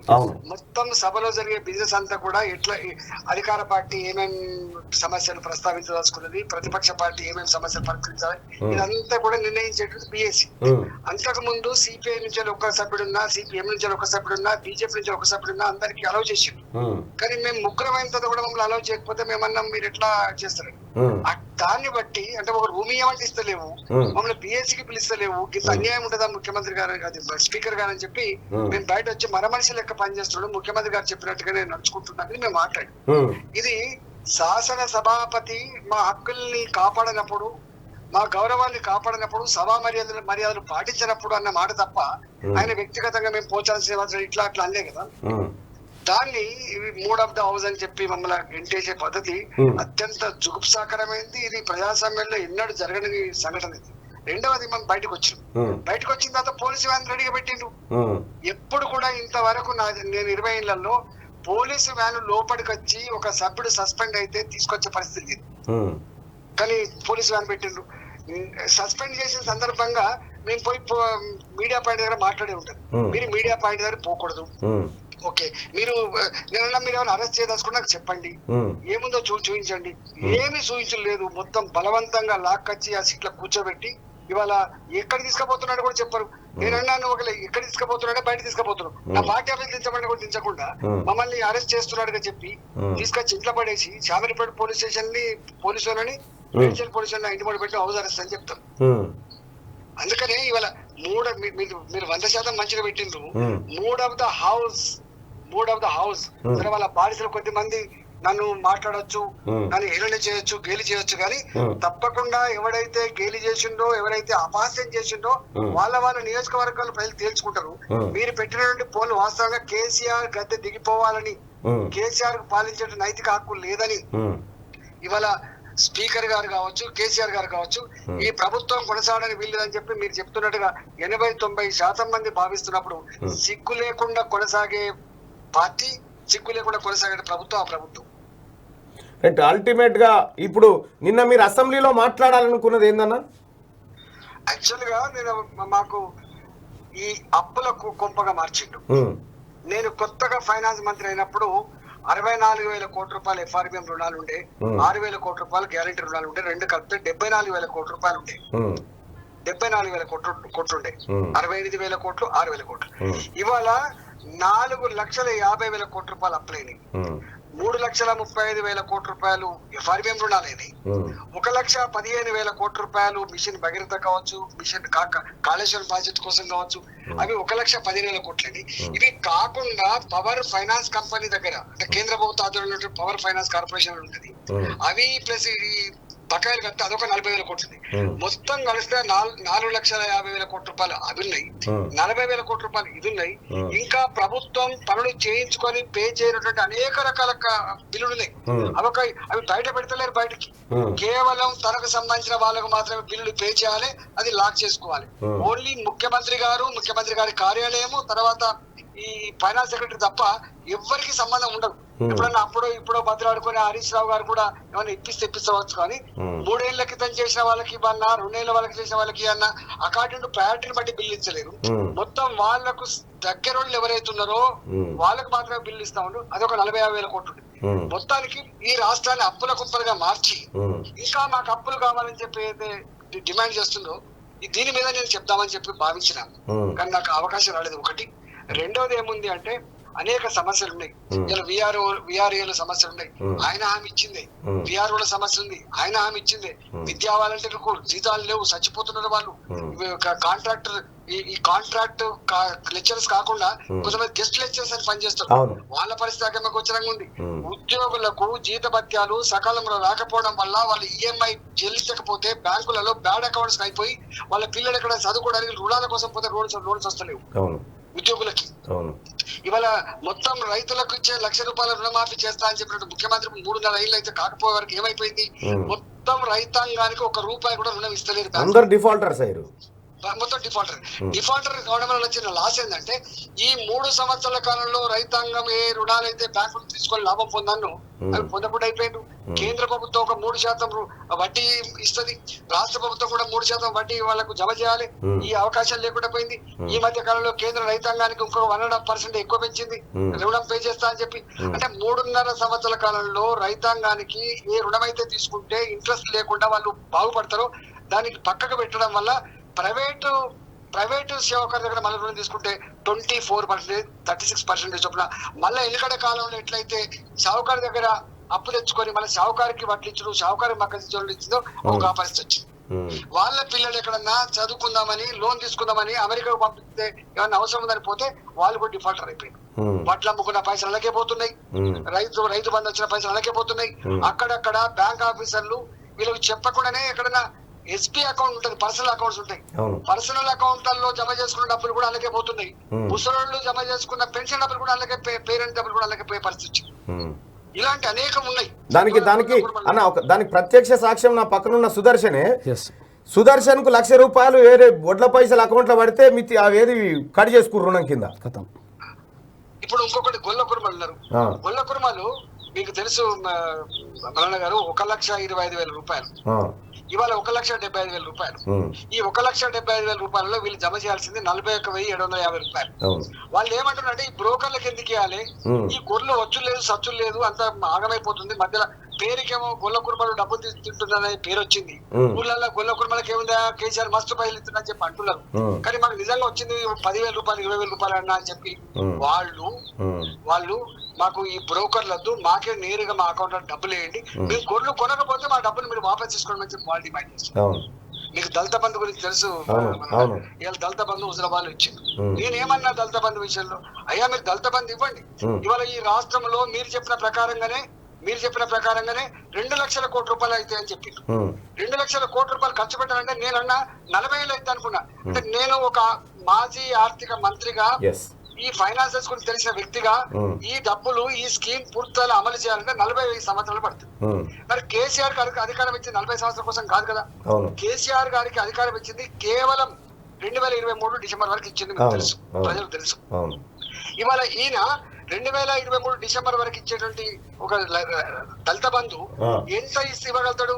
మొత్తం సభలో జరిగే బిజినెస్ అంతా కూడా ఎట్లా అధికార పార్టీ ఏమేమి సమస్యలు ప్రస్తావించదలుచుకున్నది, ప్రతిపక్ష పార్టీ ఏమేమి సమస్యలు పరిష్కరించాలి, ఇదంతా కూడా నిర్ణయించేటువంటి బిఎస్సి. అంతకు ముందు సిపిఐ నుంచి ఒక సభ్యుడున్నా, సిపిఎం నుంచి ఒక సభ్యుడున్నా, బీజేపీ నుంచి ఒక సభ్యుడున్నా అందరికి అలౌ చేసిండు. కానీ మేము ముగ్గురం అయిన తర్వాత కూడా మమ్మల్ని అలౌ చేయకపోతే మేమన్నా మీరు ఎట్లా చేస్తారు? దాన్ని బట్టి అంటే ఒక రూమ్ ఏమంటే ఇస్తలేవు, మమ్మల్ని బిఎస్సికి పిలుస్తలేవు, ఇంత అన్యాయం ఉంటుందా ముఖ్యమంత్రి గారు స్పీకర్ గారు అని చెప్పి మేము బయట వచ్చి మన మనిషి లెక్క పనిచేస్తున్నాడు, ముఖ్యమంత్రి గారు చెప్పినట్టుగా నేను నడుచుకుంటున్నానని మేము మాట్లాడాం. ఇది శాసన సభాపతి మా హక్కుల్ని కాపాడనప్పుడు, మా గౌరవాన్ని కాపాడినప్పుడు, సభా మర్యాదలు పాటించినప్పుడు అన్న మాట తప్ప ఆయన వ్యక్తిగతంగా మేము పోచాల్సిన శ్రీనివాసరావు ఇట్లా అట్లా అనలే కదా. దాన్ని మూడ్ ఆఫ్ ద హౌస్ అని చెప్పి మమ్మల్ని ఎంటేసే పద్ధతి అత్యంత జుగుప్సాకరమైంది. ఇది ప్రజాస్వామ్యంలో ఎన్నడూ జరగని సంఘటన ఇది. రెండవది, మనం బయటకు వచ్చిన తర్వాత పోలీసు వ్యాన్ రెడీగా పెట్టిండు. ఎప్పుడు కూడా ఇంతవరకు నేను 20 ఏళ్లలో పోలీసు వ్యాన్ లోపలికి వచ్చి ఒక సభ్యుడు సస్పెండ్ అయితే తీసుకొచ్చే పరిస్థితి లేదు. కానీ పోలీసు వ్యాన్ పెట్టిండు. సస్పెండ్ చేసిన సందర్భంగా మేము పోయి మీడియా పాయింట్ దగ్గర మాట్లాడే ఉంటారు. మీరు మీడియా పాయింట్ దగ్గర పోకూడదు. ఓకే, మీరు ఏమైనా అరెస్ట్ చేయదలుచుకుని నాకు చెప్పండి, ఏముందో చూపించండి. ఏమీ చూపించలేదు. మొత్తం బలవంతంగా లాక్కొచ్చి ఆ సీట్లో కూర్చోబెట్టి ఇవాళ ఎక్కడ తీసుకుపోతున్నాడు కూడా చెప్పరు. నేనన్నాను, ఒకవేళ ఎక్కడ తీసుకుపోతున్నాడో బయట తీసుకుపోతున్నాడు, నా పార్టీ ఆఫీస్ దించబడి కూడా దించకుండా మమ్మల్ని అరెస్ట్ చేస్తున్నాడుగా చెప్పి తీసుకొచ్చి ఇంట్లో పడేసి శామిలిపేట పోలీస్ స్టేషన్ ని పోలీసు వాళ్ళని మేడ్చల్ పోలీసు వాళ్ళని ఇంటి పెట్టి హౌస్ అరెస్ట్ అని చెప్తారు. అందుకనే ఇవాళ మీరు 100% మంచిగా పెట్టిండ్రు. మూడ్ ఆఫ్ ద హౌస్ వాళ్ళ బాధితులు కొద్దిమంది నన్ను మాట్లాడొచ్చు, నన్ను హేళన చేయొచ్చు, గేలి చేయొచ్చు, కానీ తప్పకుండా ఎవడైతే గేలి చేసిండో, ఎవరైతే అపహాస్యం చేసిండో వాళ్ళ నియోజకవర్గాలు ప్రజలు తేల్చుకుంటారు. మీరు పెట్టినటువంటి పోలు వాస్తవంగా కేసీఆర్ గద్దె దిగిపోవాలని, కేసీఆర్ పాలించే నైతిక హక్కు లేదని ఇవాళ స్పీకర్ గారు కావచ్చు, కేసీఆర్ గారు కావచ్చు, ఈ ప్రభుత్వం కొనసాగడానికి వీల్లేదని చెప్పి మీరు చెప్తున్నట్టుగా 80-90% మంది భావిస్తున్నప్పుడు సిగ్గు లేకుండా కొనసాగే పార్టీ, సిగ్గు లేకుండా కొనసాగే ప్రభుత్వం ఆ ప్రభుత్వం. అంటే అల్టిమేట్ గా ఇప్పుడు నిన్న మీరు అసెంబ్లీలో మాట్లాడాలనుకున్నది ఏందన్నా? యాక్చువల్ గా మాకు ఈ అప్పుల కొంపగా మార్చిండు. నేను కొత్తగా ఫైనాన్స్ మంత్రి అయినప్పుడు 64,000 కోట్ల రూపాయలు ఎఫ్ఆర్బిఎం రుణాలు ఉండే, 6,000 కోట్ల రూపాయలు గ్యారంటీ రుణాలు ఉండే, రెండు కలిపితే 74,000 కోట్ల రూపాయలు ఉండే. 74,000 కోట్లు ఉండే, 68,000 కోట్లు, 6,000 కోట్లు. ఇవాళ 4,50,000 కోట్ల రూపాయలు అప్పులైనాయి. 3,35,000 కోట్ల రూపాయలు ఎఫ్ఆర్బిఎం రుణాలైనాయి. 1,15,000 కోట్ల రూపాయలు మిషన్ భగీరథ కావచ్చు, మిషన్ కాళేశ్వరం ప్రాజెక్ట్ కోసం కావచ్చు, అవి 1,15,000 కోట్లని. ఇవి కాకుండా పవర్ ఫైనాన్స్ కంపెనీ దగ్గర, అంటే కేంద్ర ప్రభుత్వ ఆధ్వర్యంలో పవర్ ఫైనాన్స్ కార్పొరేషన్ ఉంటుంది, అవి ప్లస్ బకాయిలు కడితే అదొక 40,000 కోట్లు. మొత్తం కలిస్తే 4,50,000 కోట్ల రూపాయలు అవి ఉన్నాయి, 40,000 కోట్ల రూపాయలు ఇది ఉన్నాయి. ఇంకా ప్రభుత్వం పనులు చేయించుకొని పే చేయనటువంటి అనేక రకాల బిల్లులు ఉన్నాయి. అవి బయట పెడతలేరు బయటకి. కేవలం తనకు సంబంధించిన వాళ్ళకు మాత్రమే బిల్లులు పే చేయాలి, అది లాక్ చేసుకోవాలి. ఓన్లీ ముఖ్యమంత్రి గారు, ముఖ్యమంత్రి గారి కార్యాలయము, తర్వాత ఈ ఫైనాన్స్ సెక్రటరీ తప్ప ఎవ్వరికి సంబంధం ఉండదు. ఎప్పుడన్నా అప్పుడో ఇప్పుడో బదులాడుకుని హరీష్ రావు గారు కూడా ఏమైనా ఇప్పిస్తవచ్చు. కానీ 3 ఏళ్ల క్రితం చేసిన వాళ్ళకి అన్న, 2 ఏళ్ల వాళ్ళకి చేసిన వాళ్ళకి అన్న అకార్డింగ్ టు ప్రయారిటీని బట్టి బిల్లు ఇచ్చలేరు. మొత్తం వాళ్లకు దగ్గర వాళ్ళు ఎవరైతున్నారో వాళ్ళకు మాత్రమే బిల్లు ఇస్తా ఉండు. అదొక 40,000 కోట్లు. మొత్తానికి ఈ రాష్ట్రాన్ని అప్పుల కుప్పలుగా మార్చి ఇంకా మాకు అప్పులు కావాలని చెప్పి అయితే డిమాండ్ చేస్తుందో దీని మీద నేను చెప్దామని చెప్పి భావించినాను. కానీ నాకు అవకాశం రాలేదు. ఒకటి. రెండోది ఏముంది అంటే అనేక సమస్యలు ఉన్నాయి. ఇలా విఆర్ఏల సమస్యలు ఉన్నాయి, ఆయన హామీ ఇచ్చింది. విఆర్ఓల సమస్య ఉంది, ఆయన హామీ ఇచ్చింది. విద్యా వాలంటీర్లకు జీతాలు లేవు, చచ్చిపోతున్నారు వాళ్ళు. కాంట్రాక్టర్ ఈ కాంట్రాక్ట్ లెక్చరర్స్ కాకుండా కొంతమంది గెస్ట్ లెక్చరర్స్ అని పనిచేస్తారు. వాళ్ళ పరిస్థితి గోచరంగా ఉంది. ఉద్యోగులకు జీతభత్యాలు సకాలంలో రాకపోవడం వల్ల వాళ్ళు ఈఎంఐ చెల్లించకపోతే బ్యాంకులలో బ్యాడ్ అకౌంట్స్ అయిపోయి వాళ్ళ పిల్లలు ఎక్కడ చదువుకోవడానికి రుణాల కోసం పోతే లోన్స్ వస్తలేవు ఉద్యోగులకి. ఇవాళ మొత్తం రైతులకు ఇచ్చే ₹1,00,000 రుణమాఫీ చేస్తా అని చెప్పినట్టు ముఖ్యమంత్రి 3.5 ఏళ్ళు అయితే కాకపోయే వరకు ఏమైపోయింది? మొత్తం రైతాంగానికి ₹1 కూడా రుణం ఇస్తలేదు. అందరు డిఫాల్టర్స్ అయ్యారు. మొత్తం డిఫాల్టర్ కావడం వల్ల వచ్చిన లాస్ ఏంటంటే ఈ 3 సంవత్సరాల కాలంలో రైతాంగం ఏ రుణాలైతే బ్యాంకులు తీసుకొని లాభం పొందాను అవి పొందకుండా అయిపోయింది. కేంద్ర ప్రభుత్వం ఒక 3% వడ్డీ ఇస్తుంది, రాష్ట్ర ప్రభుత్వం కూడా 3% వడ్డీ వాళ్ళకు జమ చేయాలి. ఈ అవకాశం లేకుండా పోయింది. ఈ మధ్య కాలంలో కేంద్ర రైతాంగానికి ఇంకో 1.5% ఎక్కువ పెంచింది రుణం పే చేస్తా అని చెప్పి. అంటే 3.5 సంవత్సరాల కాలంలో రైతాంగానికి ఏ రుణం అయితే తీసుకుంటే ఇంట్రెస్ట్ లేకుండా వాళ్ళు బాగుపడతారో దానికి పక్కకు పెట్టడం వల్ల ప్రైవేటు సేవకారు దగ్గర మళ్ళీ రుణం తీసుకుంటే 24%, 36% చొప్పున మళ్ళీ ఎన్నికడ కాలంలో ఎట్లయితే షావుకారు దగ్గర అప్పు తెచ్చుకొని మళ్ళీ షావుకారికి వడ్లించడం, షావుకారి మక్కలు ఇచ్చిందో ఒక పరిస్థితి వచ్చింది. వాళ్ళ పిల్లలు ఎక్కడన్నా చదువుకుందామని లోన్ తీసుకుందామని అమెరికాకు పంపిస్తే ఏమన్నా అవసరం ఉందని పోతే వాళ్ళు కూడా డిఫాల్టర్ అయిపోయింది. వడ్లు అమ్ముకున్న పైసలు అలాగే పోతున్నాయి, రైతు బంధు వచ్చిన పైసలు అలాగే పోతున్నాయి. అక్కడక్కడ బ్యాంక్ ఆఫీసర్లు వీళ్ళకి చెప్పకుండానే ఎక్కడన్నా ఎస్పీ అకౌంట్ ఉంటుంది, పర్సనల్ అకౌంట్స్ ఉంటాయి, పర్సనల్ అకౌంట్లలో జమ చేసుకున్న డబ్బులు కూడా అలాగే పోతున్నాయి. ముసలోళ్ళు జమ చేసుకున్న పెన్షన్ డబ్బులు కూడా అలాగే పేరెంట్ డబ్బులు కూడా అలాగే పోయే పరిస్థితి. ఇలాంటి అనేకం ఉన్నాయి. దానికి ప్రత్యక్ష సాక్ష్యం నా పక్కనున్న సుదర్శనే. సుదర్శన్ కు ₹1,00,000 వేరే వడ్ల పైసలు అకౌంట్ లో పడితే అవేది కట్ చేసుకుర్రు రుణం కింద. ఇప్పుడు ఇంకొకటి గొల్ల కుర్మలు ఉన్నారు. గొల్ల కుర్మలు మీకు తెలుసు మరణ గారు, ₹1,25,000. ఇవాళ ₹1,75,000. ఈ ₹1,75,000 వీళ్ళు జమ చేయాల్సింది ₹41,750. వాళ్ళు ఏమంటున్నారంటే ఈ బ్రోకర్లకు ఎందుకు ఇవ్వాలి, ఈ గొర్రెలు వచ్చులు లేదు సచ్చులు లేదు అంత ఆగమైపోతుంది, మధ్యలో పేరుకేమో గొల్ల కుర్మలు డబ్బులు తీసుకుంటున్నారని పేరు వచ్చింది. ఊళ్ళల్లో గొల్ల కుర్మలకి ఏముందా కేసీఆర్ మస్తు పైసలు ఇస్తున్నా చెప్పి అంటున్నారు. కానీ మాకు నిజంగా వచ్చింది ₹10,000, ₹20,000 అన్నా అని చెప్పి వాళ్ళు మాకు ఈ బ్రోకర్లద్దు, మాకే నేరుగా మా అకౌంట్ లో డబ్బులు వేయండి, మీరు గొర్రెలు కొనకపోతే మా డబ్బులు మీరు వాపస్ తీసుకోవడం అని చెప్పి వాళ్ళు డిమాండ్ చేస్తారు. మీకు దళిత బంధు గురించి తెలుసు, ఇవాళ దళిత బంధు హుజరాబాద్ లో ఇచ్చింది. నేనేమన్నా దళిత బంధు విషయంలో, అయ్యా మీరు దళిత బంధు ఇవ్వండి. ఇవాళ ఈ రాష్ట్రంలో మీరు చెప్పిన ప్రకారంగానే ₹2,00,000 కోట్ల అయితే అని చెప్పి ₹2,00,000 కోట్ల ఖర్చు పెట్టాలంటే నేనన్నా 40 ఏళ్ళు అయితే అనుకున్నా. అంటే నేను ఒక మాజీ ఆర్థిక మంత్రిగా, ఈ ఫైనాన్సెస్ గురించి తెలిసిన వ్యక్తిగా ఈ డబ్బులు ఈ స్కీమ్ పూర్తిగా అమలు చేయాలంటే 45 సంవత్సరాలు పడుతుంది. మరి కేసీఆర్ గారికి అధికారం ఇచ్చింది 40 సంవత్సరాల కోసం కాదు కదా. కేసీఆర్ గారికి అధికారం ఇచ్చింది కేవలం 2023 డిసెంబర్ వరకు ఇచ్చింది, తెలుసు, ప్రజలకు తెలుసు. ఇవాళ ఈయన 2023 డిసెంబర్ వరకు ఇచ్చేటువంటి ఒక దళిత బంధు ఎంత ఇవ్వగలుగుతాడు?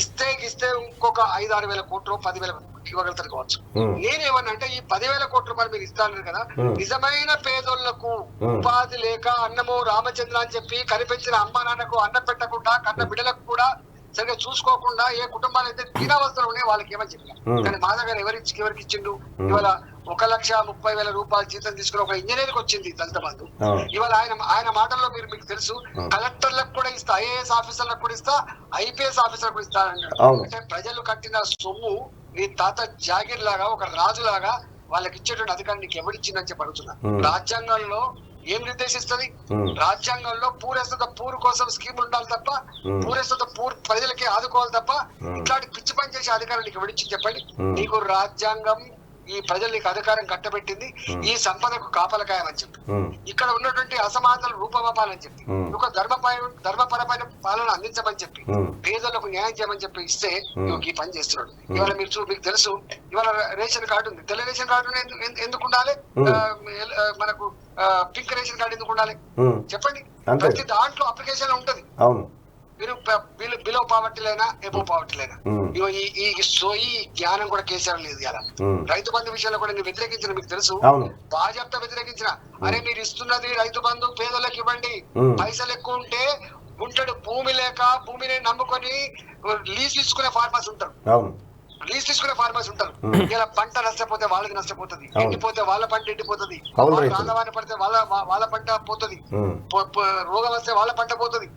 ఇస్తే ఇంకొక 5-6 వేల కోట్లు 10,000 ఇవ్వగలుగుతారు కావచ్చు. నేనేమన్నా అంటే ఈ 10,000 కోట్ల మీరు ఇస్తాను కదా, నిజమైన పేదోళ్లకు ఉపాధి లేక అన్నమో రామచంద్ర అని చెప్పి కనిపించిన అమ్మ నాన్నకు అన్నం పెట్టకుండా కన్న బిడ్డలకు కూడా సరిగ్గా చూసుకోకుండా ఏ కుటుంబాలు అయితే దీనావస్థలు ఉన్నాయి వాళ్ళకి ఏమని చెప్పారు. కానీ మా దగ్గర ఎవరికి ఇచ్చిండు? ఇవాళ ₹1,30,000 జీతం తీసుకుని ఒక ఇంజనీర్కి వచ్చింది దళిత బంధు. ఇవాళ ఆయన మాటల్లో మీకు తెలుసు, కలెక్టర్లకు కూడా ఇస్తా, ఐఏఎస్ ఆఫీసర్లకు కూడా ఇస్తా, ఐపీఎస్ ఆఫీసర్లకు కూడా ఇస్తానన్నాడు. అంటే ప్రజలు కట్టిన సొమ్ము నీ తాత జాగీర్ లాగా, ఒక రాజు లాగా వాళ్ళకి ఇచ్చేటువంటి అధికారం నీకు ఎవరిచ్చిందని చెప్పి అడుగుతున్నా. రాజ్యాంగంలో ఏం నిర్దేశిస్తుంది? రాజ్యాంగంలో పూరెస్తుత పూర్ కోసం స్కీమ్ ఉండాలి తప్ప, పూరెస్తుత పూర్ ప్రజలకి ఆదుకోవాలి తప్ప ఇట్లాంటి పిచ్చి పని చేసే అధికారం నీకు ఎవరిచ్చి చెప్పండి? నీకు రాజ్యాంగం ఈ ప్రజలు నీకు అధికారం కట్టబెట్టింది ఈ సంపదకు కాపలకాయమని చెప్పి, ఇక్కడ ఉన్నటువంటి అసమానతలు రూపమాపాలని చెప్పి, ఒక ధర్మపరమైన పాలన అందించమని చెప్పి, పేదలకు న్యాయం చేయమని చెప్పి ఇస్తే నువ్వు ఈ పని చేస్తున్నాడు. ఇవాళ మీకు తెలుసు, ఇవాళ రేషన్ కార్డు ఉంది. తెల్ల రేషన్ కార్డు ఎందుకు ఉండాలి? మనకు పింక్ రేషన్ కార్డు ఎందుకు ఉండాలి చెప్పండి? ప్రతి దాంట్లో అప్లికేషన్ ఉంటది. మీరు బిలో పావర్టీ లేనా ఎబో పావర్టీ లేనా, ఈ జ్ఞానం కూడా కేసీఆర్ లేదు. ఇలా రైతు బంధు విషయంలో కూడా నేను వ్యతిరేకించిన, మీకు తెలుసు, బాజాప్తా వ్యతిరేకించిన. అరే మీరు ఇస్తున్నది రైతు బంధు పేదలకు ఇవ్వండి, పైసలు ఎక్కువ ఉంటే గుంటడు భూమి లేక భూమిని నమ్ముకొని లీజ్ తీసుకునే ఫార్మర్స్ ఉంటారు. ఇలా పంట నష్టపోతే వాళ్ళకి నష్టపోతుంది, ఎండిపోతే వాళ్ళ పంట ఎండిపోతుంది, రాగవాన పడితే వాళ్ళ పంట పోతుంది, రోగం వస్తే వాళ్ళ పంట పోతుంది.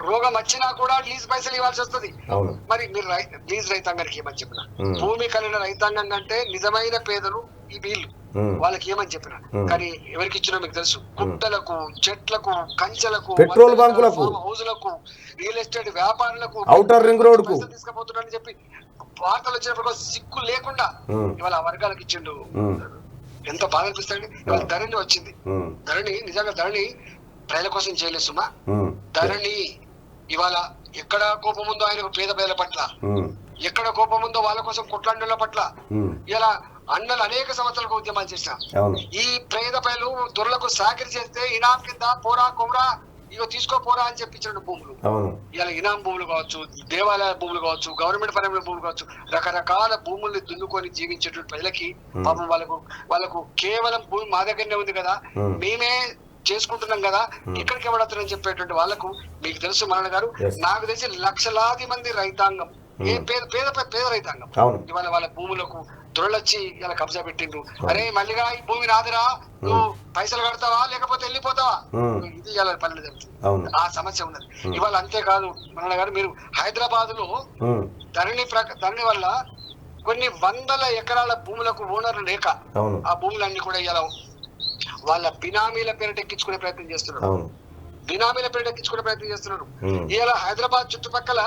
రోగం వచ్చినా కూడా లీజ్ పైసలు ఇవ్వాల్సి వస్తుంది. మరి మీరు లీజ్ రైతాంగానికి ఏమని చెప్పిన? భూమి కలిగిన రైతాంగం కంటే నిజమైన పేదలు ఈ వీళ్ళు, వాళ్ళకి ఏమని చెప్పిన? కానీ ఎవరికి ఇచ్చినా మీకు తెలుసు, గుట్టలకు, చెట్లకు, కంచెలకు, పెట్రోల్ బంకులకు, హౌజులకు, రియల్ ఎస్టేట్ వ్యాపారులకు, ఔటర్ రింగ్ రోడ్ కు తీసుకుపోతున్నారని చెప్పి వార్తలు వచ్చినప్పుడు సిగ్గు లేకుండా ఇవాళ ఆ వర్గాలకు ఇచ్చిండు. ఎంత బాధ అనిపిస్తుంది. ఇవాళ ధరణి వచ్చింది. ధరణి నిజంగా ధరణి ప్రజల కోసం చేయలేదు సుమా. ధరణి ఇవాళ ఎక్కడ కోపం ఉందో ఆయనకు పేదల పట్ల, ఎక్కడ కోపం ఉందో వాళ్ళ కోసం కొట్లాండుల పట్ల ఇలా అన్నలు అనేక సంవత్సరాలకు ఉద్యమాలు చేశాం. ఈ పేద ప్రజలు దొరలకు సాకిరి చేస్తే ఇనాం కింద పోరా కోరా ఇగో తీసుకోపోరా అని చెప్పించిన భూములు, ఇలా ఇనాం భూములు కావచ్చు, దేవాలయ భూములు కావచ్చు, గవర్నమెంట్ పరమైన భూములు కావచ్చు, రకరకాల భూముల్ని దున్నుకొని జీవించేటువంటి ప్రజలకి పాపం వాళ్ళకు కేవలం భూమి మా దగ్గరనే ఉంది కదా, మేమే చేసుకుంటున్నాం కదా, ఇక్కడికి ఎవడతారని చెప్పేటువంటి వాళ్ళకు మీకు తెలుసు మరణ గారు, నాకు తెలిసి లక్షలాది మంది రైతాంగం, ఏ పేద రైతాంగం ఇవాళ వాళ్ళ భూములకు దొరలొచ్చి ఇలా కబ్జా పెట్టిండ్రు. అరే మళ్ళీగా ఈ భూమి నాదిరా, నువ్వు పైసలు కడతావా లేకపోతే వెళ్ళిపోతావా, ఇది ఇవాళ పనులు జరుగుతుంది. ఆ సమస్య ఉన్నది ఇవాళ. అంతేకాదు మరణ గారు, మీరు హైదరాబాద్ లో ధరణి వల్ల కొన్ని వందల ఎకరాల భూములకు ఓనర్లు లేక ఆ భూములన్నీ కూడా ఇలా వాళ్ళ బినామీల పేరిట ఎక్కించుకునే ప్రయత్నం చేస్తున్నారు. ఇలా హైదరాబాద్ చుట్టుపక్కల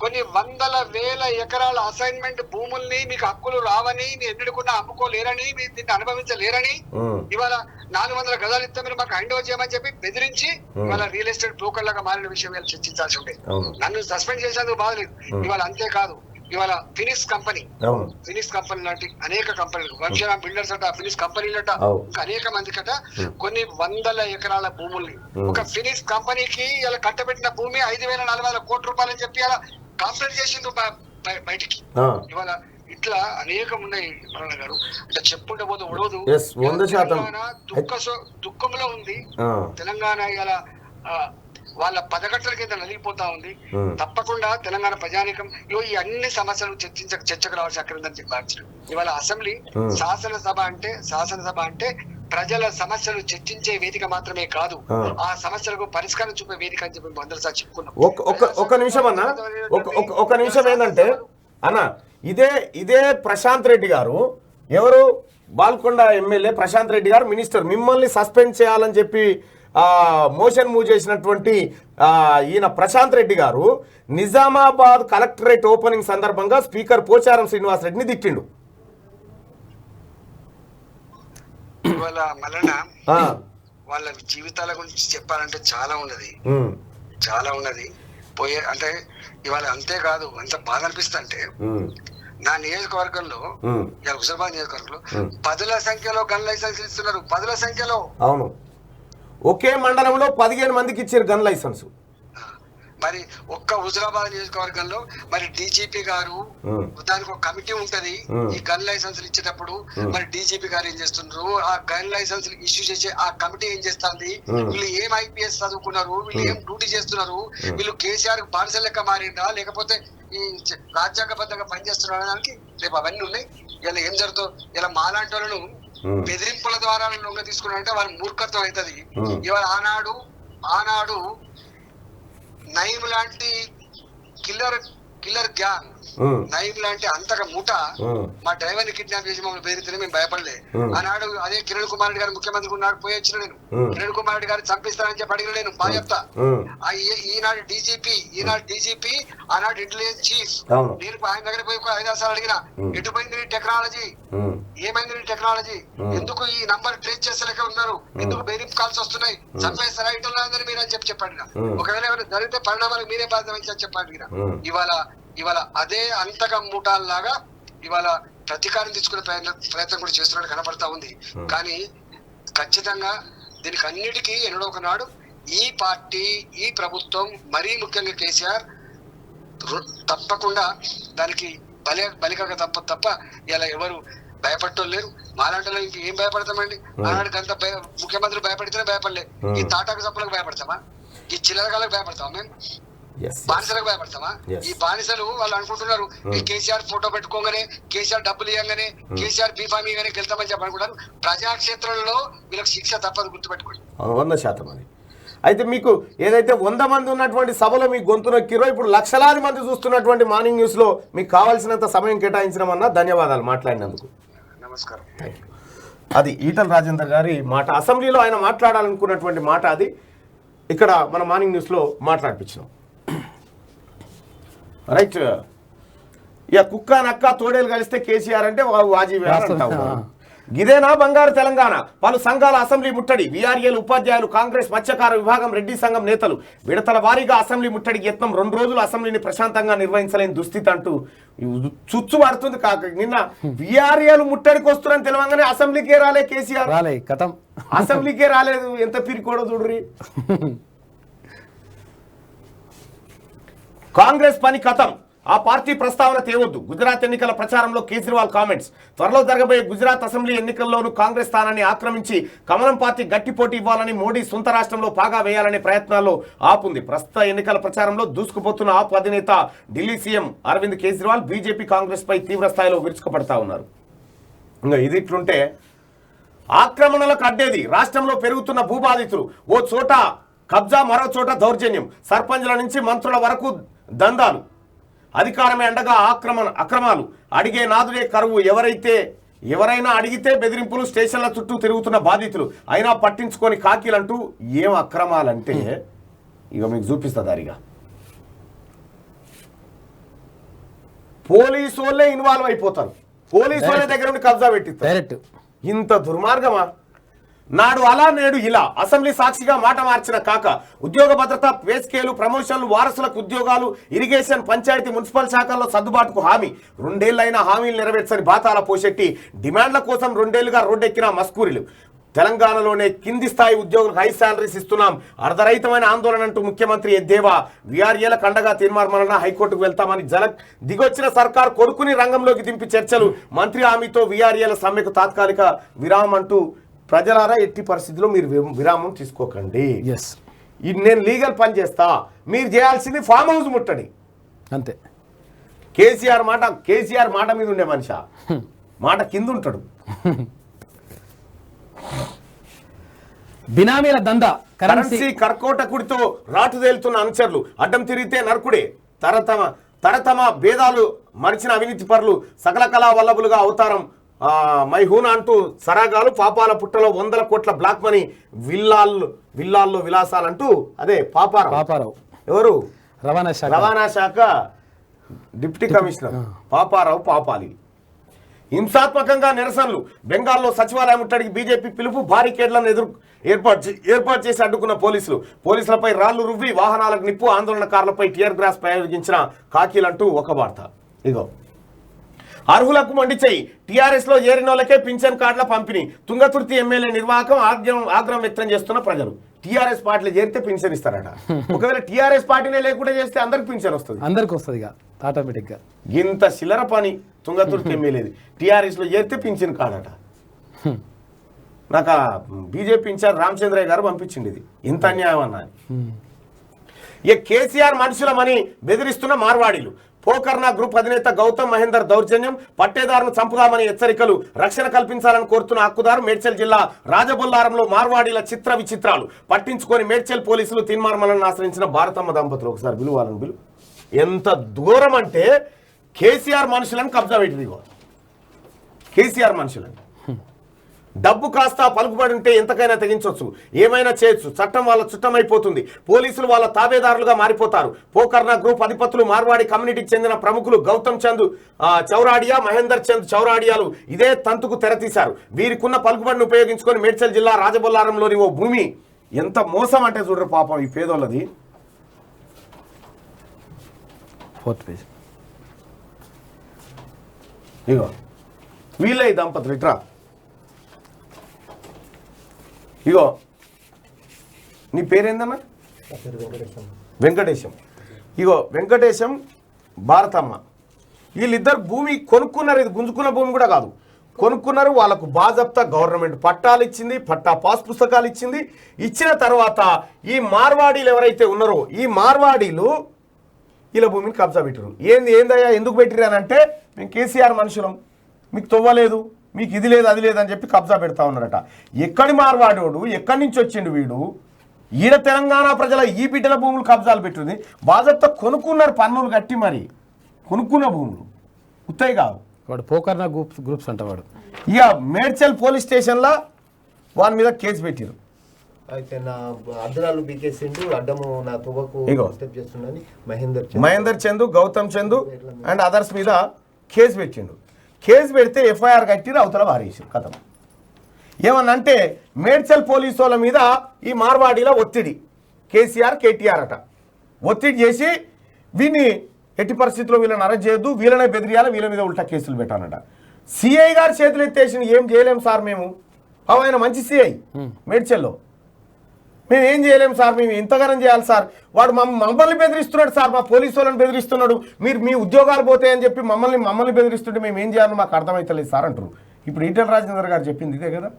కొన్ని వందల వేల ఎకరాల అసైన్మెంట్ భూముల్ని మీకు హక్కులు రావని, ఎన్నిటికున్నా అమ్ముకోలేరని, మీరు దీన్ని అనుభవించలేరని, ఇవాళ 400 గజాలు ఇస్తే మీరు మాకు హ్యాండ్ ఓవర్ చేయమని చెప్పి బెదిరించి ఇవాళ రియల్ ఎస్టేట్ బ్రోకర్ లాగా మారిన విషయం చర్చించాల్సి ఉండేది. నన్ను సస్పెండ్ చేసేందుకు బాధలేదు. ఇవాళ అంతేకాదు, ఇవాళ ఫినిక్స్ కంపెనీ లాంటి అనేక కంపెనీలు, వర్ష బిల్డర్స్ అట, ఫినిక్స్ కంపెనీలట, ఇంకా అనేక మందికి అట కొన్ని వందల ఎకరాల భూముల్ని ఒక ఫినిక్స్ కంపెనీకి ఇలా కట్టబెట్టిన భూమి 5,400 కోట్ల రూపాయలు అని చెప్పి అలా కంప్లైంట్ చేసిండ్రు బయటికి. ఇవాళ ఇట్లా అనేకం ఉన్నాయి మరణ గారు. ఇట్లా చెప్పుకుంటే పోతే ఉడవదు. దుఃఖంలో ఉంది తెలంగాణ. ఇలా వాళ్ళ పదగట్టల కింద నలిగిపోతా ఉంది. తప్పకుండా తెలంగాణ ప్రజానీకం ఈ అన్ని సమస్యలు చర్చకు రావాల్సి అక్కర్లేదని చెప్పారు. ఇవాళ అసెంబ్లీ శాసనసభ అంటే ప్రజల సమస్యలు చర్చించే వేదిక మాత్రమే కాదు, ఆ సమస్యలకు పరిష్కారం చూపే వేదిక అని చెప్పి అందరూ చెప్పుకున్నాం. ఒక నిమిషం అన్న, ఒక నిమిషం ఏంటంటే అన్న, ఇదే ప్రశాంత్ రెడ్డి గారు, ఎవరు బాల్కొండ ఎమ్మెల్యే ప్రశాంత్ రెడ్డి గారు మినిస్టర్, మిమ్మల్ని సస్పెండ్ చేయాలని చెప్పి మోషన్ మూవ్ చేసినటువంటి ఈయన ప్రశాంత్ రెడ్డి గారు నిజామాబాద్ కలెక్టరేట్ ఓపెనింగ్ సందర్భంగా స్పీకర్ పోచారం శ్రీనివాస్ రెడ్డిని తిట్టిండు. ఇవాళ మళ్ళా వాళ్ళ జీవితాల గురించి చెప్పాలంటే చాలా ఉన్నది పోయే అంటే ఇవాళ. అంతేకాదు, అంత బాధ అనిపిస్తా అంటే నా నియోజకవర్గంలో, హుజరాబాద్ నియోజకవర్గంలో 10ల సంఖ్యలో గన్ లైసెన్స్ ఇస్తున్నారు. 10ల సంఖ్యలో. అవును, ఒకే మండలంలో 15 మందికి ఇచ్చారు గన్ లైసెన్స్. మరి ఒక్క హుజరాబాద్ నియోజకవర్గంలో మరి డీజీపీ గారు, దానికి ఒక కమిటీ ఉంటది ఈ గన్ లైసెన్స్ ఇచ్చేటప్పుడు. మరి డీజీపీ గారు ఏం చేస్తున్నారు, ఆ గన్ లైసెన్స్ ఇష్యూ చేసే ఆ కమిటీ ఏం చేస్తుంది, వీళ్ళు ఏం ఐపీఎస్ చదువుకున్నారు, వీళ్ళు ఏం డ్యూటీ చేస్తున్నారు, వీళ్ళు కేసీఆర్ బానిస లెక్క మారిందా లేకపోతే ఈ రాజ్యాంగబద్ధంగా పనిచేస్తున్నారు అనడానికి రేపు అవన్నీ ఉన్నాయి. ఇలా ఏం జరుగుతుంది, ఇలా మాలాంటి వాళ్ళను బెదిరింపుల ద్వారా లొంగ తీసుకున్నారంటే వాళ్ళ మూర్ఖత్వం అవుతుంది. ఇవాళ ఆనాడు నయీం లాంటి కిల్లర్ గ్యాంగ్ నైన్ లాంటి అంతగా ముఠ మా డ్రైవర్ ని కిడ్నాప్ చేసి మమ్మల్ని బెదిరితేనే మేము భయపడలే. ఆనాడు అదే కిరణ్ కుమార్ రెడ్డి గారు ముఖ్యమంత్రి ఉన్నాడు, పోయి వచ్చిన నేను. కిరణ్ కుమార్ రెడ్డి గారు చంపిస్తానని చెప్పి అడిగిన నేను, బాగా చెప్తా. ఈనాడు డీజీపీ ఆనాడు ఇంటెలిజెన్స్ చీఫ్, నేను ఆయన దగ్గర పోయి 5-6 సార్లు అడిగిన, ఎటు పోయింది టెక్నాలజీ, ఏమైంది టెక్నాలజీ, ఎందుకు ఈ నంబర్ ట్రేస్ చేసేలేక ఉన్నారు, ఎందుకు బెదిరింపు కాల్స్ వస్తున్నాయి, చంపేస్తారా ఇటల్ రాజేందర్ మీరు అని చెప్పండి. ఒకవేళ ఏమైనా జరిగితే పరిణామాలకు మీరే బాధ్యత వహించని చెప్పండి. ఇవాళ అదే అంతగా మూటాల్లాగా ఇవాళ ప్రతీకారం తీసుకునే ప్రయత్నం కూడా చేస్తున్నట్టు కనపడతా ఉంది. కానీ ఖచ్చితంగా దీనికి అన్నిటికీ ఎన్నడో ఒకనాడు ఈ పార్టీ, ఈ ప్రభుత్వం, మరీ ముఖ్యంగా కేసీఆర్ తప్పకుండా దానికి బలికగా తప్ప ఇలా ఎవరు భయపడటం లేరు. మాలాంటిలో ఇంక ఏం భయపడతామండి? ఆనాడికి అంత ముఖ్యమంత్రి భయపడితేనే భయపడలే. ఈ తాటాకు చప్పులకు భయపడతామా? ఈ చిల్లరగాలకు భయపడతామా? మేము బానిసలకు భయపడతామా? ఈ బానిసలు వాళ్ళు అనుకుంటున్నారు ఈ కేసీఆర్ ఫోటో పెట్టుకోగానే, కేసీఆర్ డబ్బులు ఇవ్వగానే, కేసీఆర్ బీఫామ్ ఇవ్వగానే గెలుతామని చెప్పి అనుకుంటారు. ప్రజాక్షేత్రంలో వీళ్ళకి శిక్ష తప్పదు, గుర్తుపెట్టుకోండి. 100% అది. అయితే మీకు ఏదైతే 100 మంది ఉన్నటువంటి సభలో మీకు గొంతు నొక్కిరో, ఇప్పుడు లక్షలాది మంది చూస్తున్నటువంటి మార్నింగ్ న్యూస్ లో మీకు కావాల్సినంత సమయం కేటాయించడమన్నా ధన్యవాదాలు మాట్లాడినందుకు. నమస్కారం. అది ఈటల రాజేందర్ గారి మాట. అసెంబ్లీలో ఆయన మాట్లాడాలనుకున్నటువంటి మాట అది. ఇక్కడ మన మార్నింగ్ న్యూస్ లో మాట్లాడిపించినాం. రైట్. ఇక కుక్క నక్క తోడేలు కలిస్తే కేసీఆర్ అంటే వాజీవే అంటావు. గిదేనా బంగారు తెలంగాణ? పలు సంఘాల అసెంబ్లీ ముట్టడి. వీఆర్ఏలు, ఉపాధ్యాయులు, కాంగ్రెస్, మత్స్యకార విభాగం, రెడ్డి సంఘం నేతలు విడతల వారీగా అసెంబ్లీ ముట్టడికి యత్నం. 2 రోజులు అసెంబ్లీని ప్రశాంతంగా నిర్వహించలేని దుస్థితి అంటూ చుచ్చు పడుతుంది. కాక నిన్న వీఆర్ఏలు ముట్టడికి వస్తున్నారని తెలవంగానే అసెంబ్లీకే రాలే కేసీఆర్. అసెంబ్లీకే రాలేదు. ఎంత పిరికోడో చూడ్రి. కాంగ్రెస్ పని కథం. ఆ పార్టీ ప్రస్తావన తేవద్దు. గుజరాత్ ఎన్నికల ప్రచారంలో కేజ్రీవాల్ కామెంట్స్. త్వరలో జరగబోయే గుజరాత్ అసెంబ్లీ ఎన్నికల్లోనూ కాంగ్రెస్ స్థానాన్ని ఆక్రమించి కమలం పార్టీ గట్టి పోటీ ఇవ్వాలని మోడీ సొంత రాష్ట్రంలో పాగా వేయాలనే ప్రయత్నాల్లో ఆపుంది. ప్రస్తుత ఎన్నికల ప్రచారంలో దూసుకుపోతున్న ఆప్ అధినేత ఢిల్లీ సీఎం అరవింద్ కేజ్రీవాల్ బీజేపీ కాంగ్రెస్ పై తీవ్ర స్థాయిలో విరుచుకుపడతా ఉన్నారు. ఇంకా ఇది ఇట్లుంటే ఆక్రమణలకు అడ్డేది. రాష్ట్రంలో పెరుగుతున్న భూబాధితులు. ఓ చోట కబ్జా, మరో చోట దౌర్జన్యం. సర్పంచ్ల నుంచి మంత్రుల వరకు దందాలు. అధికారమే అండగా అక్రమాలు. అడిగే నాదుడే కరువు. ఎవరైనా అడిగితే బెదిరింపులు. స్టేషన్ల చుట్టూ తిరుగుతున్న బాధితులు. అయినా పట్టించుకొని కాకీలంటూ ఏం అక్రమాలంటే ఇక మీకు చూపిస్తా దారిగా. పోలీసు వాళ్ళే ఇన్వాల్వ్ అయిపోతారు. పోలీసు వాళ్ళ దగ్గర ఉండి కబ్జా పెట్టిస్తారు. ఇంత దుర్మార్గమా? నాడు అలా నేడు ఇలా. అసెంబ్లీ సాక్షిగా మాట మార్చిన కాక. ఉద్యోగ భద్రత, పే స్కేలు, ప్రమోషన్లు, వారసులకు ఉద్యోగాలు, ఇరిగేషన్, పంచాయతీ, మున్సిపల్ శాఖల్లో సర్దుబాటుకు హామీ. 2 ఏళ్లైనా హామీలు నెరవేర్చని బాతాల పోషెట్టి డిమాండ్ల కోసం 2 ఏళ్లుగా రోడ్డెక్కిన మస్కూరీలు. తెలంగాణలోనే కింది స్థాయి ఉద్యోగులకు హై శాలరీస్ ఇస్తున్నాం. అర్ధరహితమైన ఆందోళన అంటూ ముఖ్యమంత్రి ఎద్దేవా. వీఆర్ఏలకు అండగా తీర్మానం హైకోర్టుకు వెళ్తామని దిగొచ్చిన సర్కార్ కొడుకుని రంగంలోకి దింపి చర్చలు. మంత్రి హామీతో వీఆర్ఏల సమ్మెకు తాత్కాలిక విరామం అంటూ. ప్రజలారా, ఎట్టి పరిస్థితుల్లో మీరు విరామం తీసుకోకండి. నేను లీగల్ పని చేస్తా. మీరు చేయాల్సింది ఫామ్ హౌస్ ముట్టడి అంతే. కేసీఆర్ మాట మీద ఉండే మనిషి మాట కింద ఉంటాడు. బినామీల దందా. కరెన్సీ కర్కోటకుడితో రాటు తేలుతున్న అనుచరులు. అడ్డం తిరిగితే నరకుడే. తరతమ భేదాలు మరిచిన అవినీతి పరులు. సకల కళా వల్లభులుగా అవతారం మైహూనా అంటూ సరాగాలు. పాపాల పుట్టలో 100 కోట్ల బ్లాక్ మనీ. విల్లాల్లో విలాసాలంటూ అదే పాపారావు. ఎవరు? రవాణా శాఖ డిప్యూటీ కమిషనర్ పాపాలి. హింసాత్మకంగా నిరసనలు. బెంగాల్లో సచివాలయం ముట్టడికి బీజేపీ పిలుపు. బారికేడ్లను ఏర్పాటు చేసి అడ్డుకున్న పోలీసులపై రాళ్లు రువ్వి వాహనాలకు నిప్పు. ఆందోళనకారులపై టియర్ గ్యాస్ ప్రయోగించిన కాకీలంటూ ఒక వార్త. ఇగో అర్హులకు మొండి చెయ్యి. టీఆర్ఎస్ లో చేరిన వాళ్ళకే పింఛన్ కార్డుల పంపిణీ. తుంగతుర్తి ఎమ్మెల్యే నిర్వాహకం. ఆగ్రహం వ్యక్తం చేస్తున్న ప్రజలు. టీఆర్ఎస్ పార్టీలో చేరితే పింఛన్ ఇస్తారట. ఒకవేళ టీఆర్ఎస్ పార్టీనే లేకుండా చేస్తే అందరికి పింఛన్ వస్తుంది. అందరికి వస్తుంది ఆటోమేటిక్ గా. ఇంత చిల్లర పని తుంగతుర్తి ఎమ్మెల్యేది. టీఆర్ఎస్ లో చేరితే పింఛన్ కార్డట. నాకు బీజేపీ ఇన్ఛార్జ్ రామచంద్రయ్య గారు పంపించింది. ఇది ఇంత అన్యాయం అన్నది. కేసీఆర్ మనుషులమని బెదిరిస్తున్న మార్వాడీలు. పోకర్నా గ్రూప్ అధినేత గౌతమ్ మహేందర్ దౌర్జన్యం. పట్టేదారును చంపుదామని హెచ్చరికలు. రక్షణ కల్పించాలని కోరుతున్న హక్కుదారు. మేడ్చల్ జిల్లా రాజబొల్లారంలో మార్వాడీల చిత్ర విచిత్రాలు పట్టించుకొని మేడ్చల్ పోలీసులు తీన్మార్మలను ఆశ్రయించిన భారతమ్మ దంపతులు. ఒకసారి బిలువాలని ఎంత దూరం అంటే కేసీఆర్ మనుషులను కబ్జా పెట్టింది. ఇగో కేసీఆర్ మనుషులను. డబ్బు కాస్త పలుకుబడి ఉంటే ఎంతకైనా తెగించవచ్చు, ఏమైనా చేయొచ్చు. చట్టం వాళ్ళ చుట్టమైపోతుంది. పోలీసులు వాళ్ళ తాబేదారులుగా మారిపోతారు. పోకర్ణ గ్రూప్ అధిపతులు మార్వాడి కమ్యూనిటీకి చెందిన ప్రముఖులు గౌతమ్ చంద్ చౌరాడియా, మహేందర్ చంద్ చౌరాడియాలు ఇదే తంతుకు తెరతీశారు. వీరికున్న పలుకుబడిని ఉపయోగించుకొని మేడ్చల్ జిల్లా రాజబొల్లారంలోని ఓ భూమి ఎంత మోసం అంటే చూడరు పాపం ఈ పేదోళ్ళది. 4th page. ఇగో వీళ్ళే దంపతులు ఇట్రా. ఇగో నీ పేరేందమ్మా? వెంకటేశం. ఇగో వెంకటేశం, భారతమ్మ, వీళ్ళిద్దరు భూమి కొనుక్కున్నారు. ఇది గుంజుకున్న భూమి కూడా కాదు, కొనుక్కున్నారు. వాళ్ళకు బాజప్తా గవర్నమెంట్ పట్టాలు ఇచ్చింది, పట్టా పాస్ పుస్తకాలు ఇచ్చింది. ఇచ్చిన తర్వాత ఈ మార్వాడీలు ఎవరైతే ఉన్నారో ఈ మార్వాడీలు వీళ్ళ భూమిని కబ్జా పెట్టారు. ఏందయ్యా ఎందుకు పెట్టిరానంటే మేము కేసీఆర్ మనుషులం, మీకు తొవ్వలేదు, మీకు ఇది లేదు అది లేదని చెప్పి కబ్జా పెడతా ఉన్నారట. ఎక్కడి మార్వాడోడు, ఎక్కడి నుంచి వచ్చిండు వీడు? ఈడ తెలంగాణ ప్రజల ఈ బిడ్డల భూములు కబ్జాలు పెట్టింది. బాజప్తా కొనుక్కున్నారు, పన్నులు కట్టి మరి కొనుక్కున్న భూములు ఉత్తయి కావు. వాడు పోకర్ణ గ్రూప్స్ అంట వాడు. ఇక మేడ్చల్ పోలీస్ స్టేషన్లో వాని మీద కేసు పెట్టారు. అయితే నా అద్దరాలు బీకేసిండు, అడ్డము నా తువ్వకు స్టెప్ చేస్తుండని మహేందర్ చంద్, గౌతమ్ చంద్ అండ్ అదర్స్ మీద కేసు పెట్టిండు. కేసు పెడితే ఎఫ్ఐఆర్ కట్టిరు, అవతల వారేసారు కథం. ఏమన్నంటే మేడ్చల్ పోలీసు వాళ్ళ మీద ఈ మార్వాడీల ఒత్తిడి, కేసీఆర్ కేటీఆర్ అట ఒత్తిడి చేసి వీళ్ళని ఎట్టి పరిస్థితుల్లో వీళ్ళని అరెస్ట్ చేయొద్దు, వీళ్ళనే బెదిరియాలి, వీళ్ళ మీద ఉల్టా కేసులు పెట్టానట. సిఐ గారు చేతులు ఎత్తేసి ఏం చేయలేం సార్ మేము, ఆయన మంచి సిఐ మేడ్చల్లో, మేము ఏం చేయలేము సార్, మేము ఇంతగానం చేయాలి సార్, వాడు మమ్మల్ని బెదిరిస్తున్నాడు సార్, మా పోలీసు వాళ్ళని బెదిరిస్తున్నాడు, మీరు మీ ఉద్యోగాలు పోతాయని చెప్పి మమ్మల్ని బెదిరిస్తుంటే మేము ఏం చేయాలని మాకు అర్థమవుతలేదు సార్ అంటారు. ఇప్పుడు ఈటెల రాజేందర్ గారు చెప్పింది ఇదే కదా.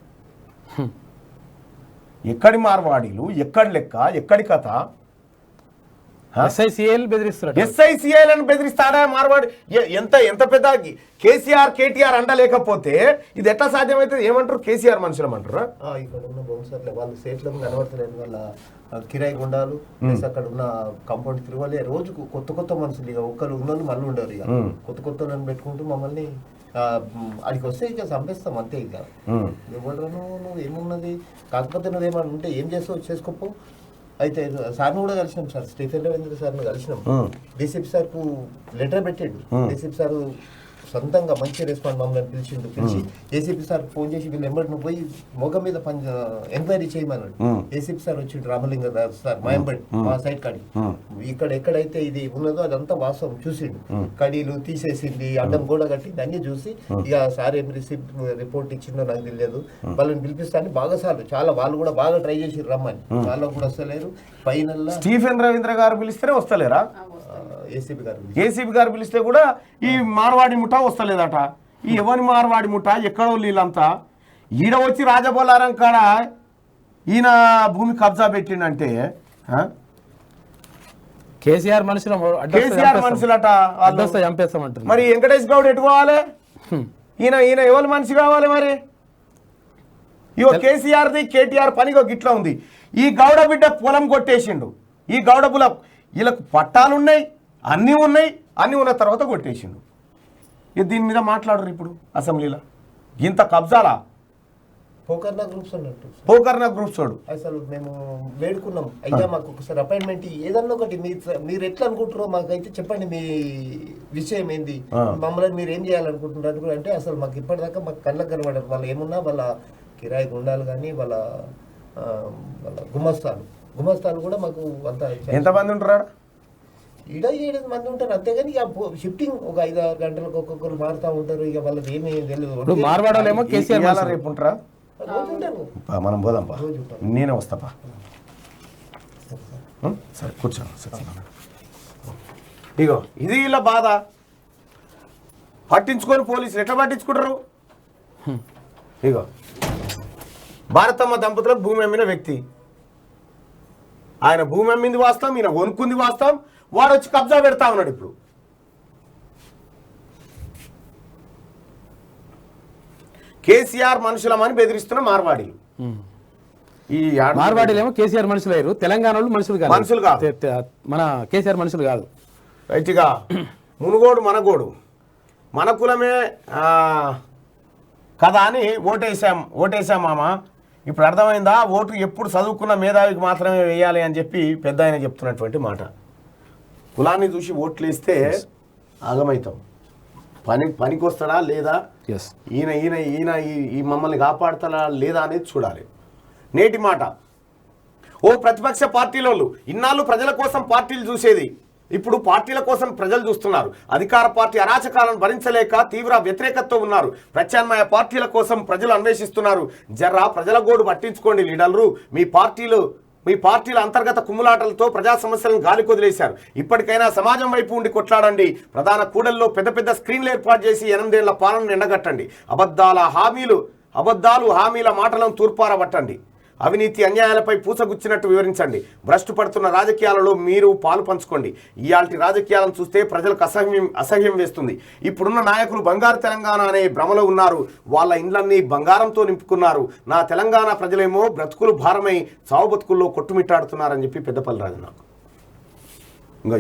ఎక్కడి మార్వాడీలు, ఎక్కడి లెక్క, ఎక్కడి కథ? ఎస్ఐసిఐలను బెదిరిస్తాడా మార్వాడి? ఎంత పెద్ద కేసీఆర్ కేటీఆర్ అండలేకపోతే ఇది ఎట్లా సాధ్యమవుతుంది? ఏమంటారు కేసీఆర్ మనుషులం అంటారా? ఇక్కడ ఉన్న బహుశా వాళ్ళ స్టేట్లకు కనబడతలేదు, వాళ్ళ కిరాయి గుండాలు ప్లస్ అక్కడ ఉన్న కాంపౌండ్ తిరగాలి. రోజుకు కొత్త మనుషులు, ఇక ఒక్కరు ఉన్నోళ్ళు మళ్ళీ ఉండరు, ఇక కొత్త పెట్టుకుంటూ మమ్మల్ని అడికి వస్తే ఇక చంపేస్తాం అంతే. ఇక ఎవరు నువ్వు ఏమున్నది, కాకపోతే నువ్వేమన్నా ఉంటే ఏం చేస్తావు చేసుకోపో. అయితే సార్ని కూడా కలిసినాం సార్, స్టీఫెన్ రవీంద్ర సార్ని కలిసినాం. డీసీపీ సార్కు లెటర్ పెట్టాడు. డీసీపీ సార్ సొంతంగా మంచి రెస్పాండ్ మమ్మల్ని పిలిచి ఏసీపీ సార్ ఫోన్ చేసి వీళ్ళు ఎంబడి నువ్వు పోయి మొగ మీద ఎంక్వైరీ చేయమన్నాడు. ఏసీపీ సార్ వచ్చిండు, రామలింగ సార్ మా ఎంబడి మా సైడ్ కాడి ఇక్కడ ఎక్కడైతే ఇది ఉన్నదో అదంతా వాస్తవం చూసిండు. కడీలు తీసేసింది, అడ్డం కూడా కట్టింది, అన్ని చూసి ఇక సార్ ఏం రిపోర్ట్ ఇచ్చిందో నాకు తెలియదు, వాళ్ళని పిలిపిస్తాను బాగా సార్లు చాలా వాళ్ళు కూడా బాగా ట్రై చేసి రమ్మని, వాళ్ళకు కూడా వస్తలేరు. ఫైనల్ స్టీఫెన్ రవీంద్ర గారు పిలిస్తేనే వస్తలేరా? ఏసీబీ గారు పిలిస్తే కూడా ఈ మార్వాడి ముఠా వస్తలేదట. ఈ ఎవరి మార్వాడి ముఠా, ఎక్కడో వీళ్ళంతా ఈడ వచ్చి రాజబోలారం కాడ ఈయన భూమి కబ్జా పెట్టిండంటే కేసీఆర్ మనుషులట. చంపేస్తామంటారు. మరి వెంకటేష్ గౌడ్ ఎటు పోవాలి? ఈయన ఎవరి మనిషి కావాలి మరి? ఇగో కేసీఆర్ది కేటీఆర్ పని గిట్లా ఉంది. ఈ గౌడ బిడ్డ పొలం కొట్టేసిండు. ఈ గౌడ పొలం వీళ్ళకు పట్టాలున్నాయి, అన్నీ ఉన్నాయి, అన్నీ ఉన్న తర్వాత కొట్టేసిండు. దీని మీద మాట్లాడరు ఇప్పుడు అసెంబ్లీలో. ఇంత కబ్జాలా? పోకర్ణ గ్రూప్స్ అన్నట్టు, పోకర్ణ గ్రూప్స్ వాడు అసలు మేము వేడుకున్నాం, అయ్యా మాకు ఒకసారి అపాయింట్మెంట్ ఏదన్నా ఒకటి మీరు ఎట్లా అనుకుంటారో మాకైతే చెప్పండి, మీ విషయం ఏంది, మమ్మల్ని మీరు ఏం చేయాలనుకుంటున్నారు అంటే అసలు మాకు ఇప్పటిదాకా మాకు కళ్ళకు కనబడరు. వాళ్ళు ఏమున్నా వాళ్ళ కిరాయి గుండాలు కానీ వాళ్ళ గుమస్తాలు కూడా మాకు అంత ఎంతమంది ఉంటారు? ఈడ 7 మంది ఉంటారు అంతేగాని ఇక షిఫ్టింగ్ ఒక 5-6 గంటలకు ఒక్కొక్కరు మారుతా ఉంటారు. ఇక వాళ్ళకి ఏమీ తెలియదు. మార్వాడలేమో కేసీఆర్ రేపు ఉంటారా? మనం పోదాంపా, నేనే వస్తాపా. సరే కూర్చో. ఇగో ఇది ఇలా బాధ. పట్టించుకొని పోలీసులు ఎట్లా పట్టించుకుంటారు? ఇగో భారతమ్మ దంపతులకు భూమి అమ్మిన వ్యక్తి, ఆయన భూమి అమ్మింది వాస్తవం, ఈయన కొనుక్కుంది వాస్తవం, వాడు వచ్చి కబ్జా పెడతా ఉన్నాడు. ఇప్పుడు కేసీఆర్ మనుషులమని బెదిరిస్తున్న మార్వాడీలు. ఈ మార్వాడీలేమో కేసీఆర్ మనుషులు అయ్యారు, తెలంగాణ మనుషులు కాదు, మన కేసీఆర్ మనుషులు కాదు. రైట్గా మునుగోడు మనగోడు మన కులమే కదా అని ఓటేసాం మామ. ఇప్పుడు అర్థమైందా? ఓటు ఎప్పుడు చదువుకున్న మేధావికి మాత్రమే వేయాలి అని చెప్పి పెద్ద ఆయన చెప్తున్నటువంటి మాట. కులాన్ని చూసి ఓట్లు వేస్తే ఆగమవుతాం. పనికి వస్తాడా లేదా, ఈయన ఈ మమ్మల్ని కాపాడుతాడా లేదా అనేది చూడాలి. నేటి మాట. ఓ ప్రతిపక్ష పార్టీలోళ్ళు ఇన్నాళ్ళు ప్రజల కోసం పార్టీలు చూసేది, ఇప్పుడు పార్టీల కోసం ప్రజలు చూస్తున్నారు. అధికార పార్టీ అరాచకాలను భరించలేక తీవ్ర వ్యతిరేకతతో ఉన్నారు. ప్రత్యామ్నాయ పార్టీల కోసం ప్రజలు అన్వేషిస్తున్నారు. జర్రా ప్రజల గోడు పట్టించుకోండి లీడర్లు. మీ పార్టీల అంతర్గత కుమ్ములాటలతో ప్రజా సమస్యలను గాలికొదిలేశారు. ఇప్పటికైనా సమాజం వైపు ఉండి కొట్లాడండి. ప్రధాన కూడల్లో పెద్ద పెద్ద స్క్రీన్లు ఏర్పాటు చేసి 8 ఏళ్ల పాలనను ఎండగట్టండి. అబద్ధాలు హామీల మాటలను తూర్పారబట్టండి. అవినీతి అన్యాయాలపై పూసగుచ్చినట్టు వివరించండి. భ్రష్టు పడుతున్న రాజకీయాలలో మీరు పాలు పంచుకోండి. ఇయాల్టి రాజకీయాలను చూస్తే ప్రజలకు అసహ్యం వేస్తుంది. ఇప్పుడున్న నాయకులు బంగారు తెలంగాణ అనే భ్రమలో ఉన్నారు. వాళ్ళ ఇండ్లన్నీ బంగారంతో నింపుకున్నారు. నా తెలంగాణ ప్రజలేమో బ్రతుకులు భారమై చావు బతుకుల్లో కొట్టుమిట్టాడుతున్నారని చెప్పి పెద్దపల్లి రాజు నాకు. ఇంకా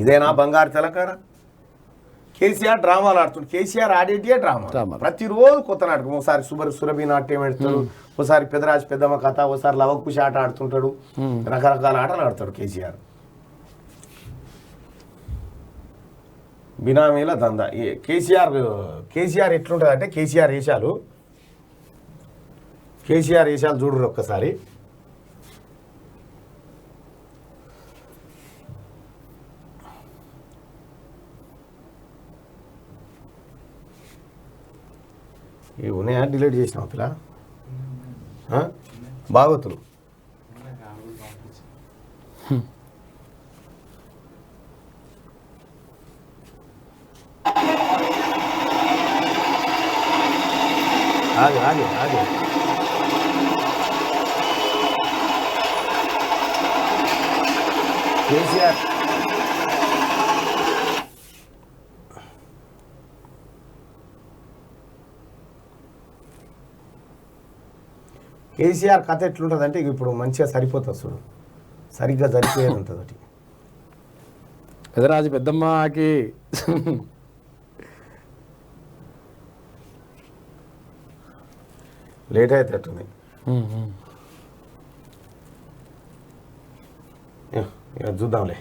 ఇదేనా బంగారు తెలంగాణ? కేసీఆర్ డ్రామాలు ఆడుతుండు. కేసీఆర్ ఆడేటియే డ్రామా. ప్రతిరోజు కొత్త నాటకం. ఒకసారి సురభి నాట్యం ఆడుతాడు, ఒకసారి పెద్దరాజు పెద్దమ్మ కథ, ఒకసారి లవకుశ ఆట ఆడుతుంటాడు. రకరకాల ఆటలు ఆడతాడు కేసీఆర్. బినామీల దందా. కేసీఆర్ ఎట్లుంటుంది అంటే కేసీఆర్ వేషాలు చూడరు ఒక్కసారి. ఇవి ఉన్నాయా? డిలీట్ చేసినావు పిల్ల? భాగవతులు ఆగే కేసీఆర్ కథ ఎట్లుంటుంది అంటే ఇప్పుడు మంచిగా సరిపోతుంది చూడు, సరిగ్గా సరిపోయేది ఉంటుంది. ఒకటి పెదరాజు పెద్దమ్మకి లేట్ అవుతుంది. చూద్దాంలే.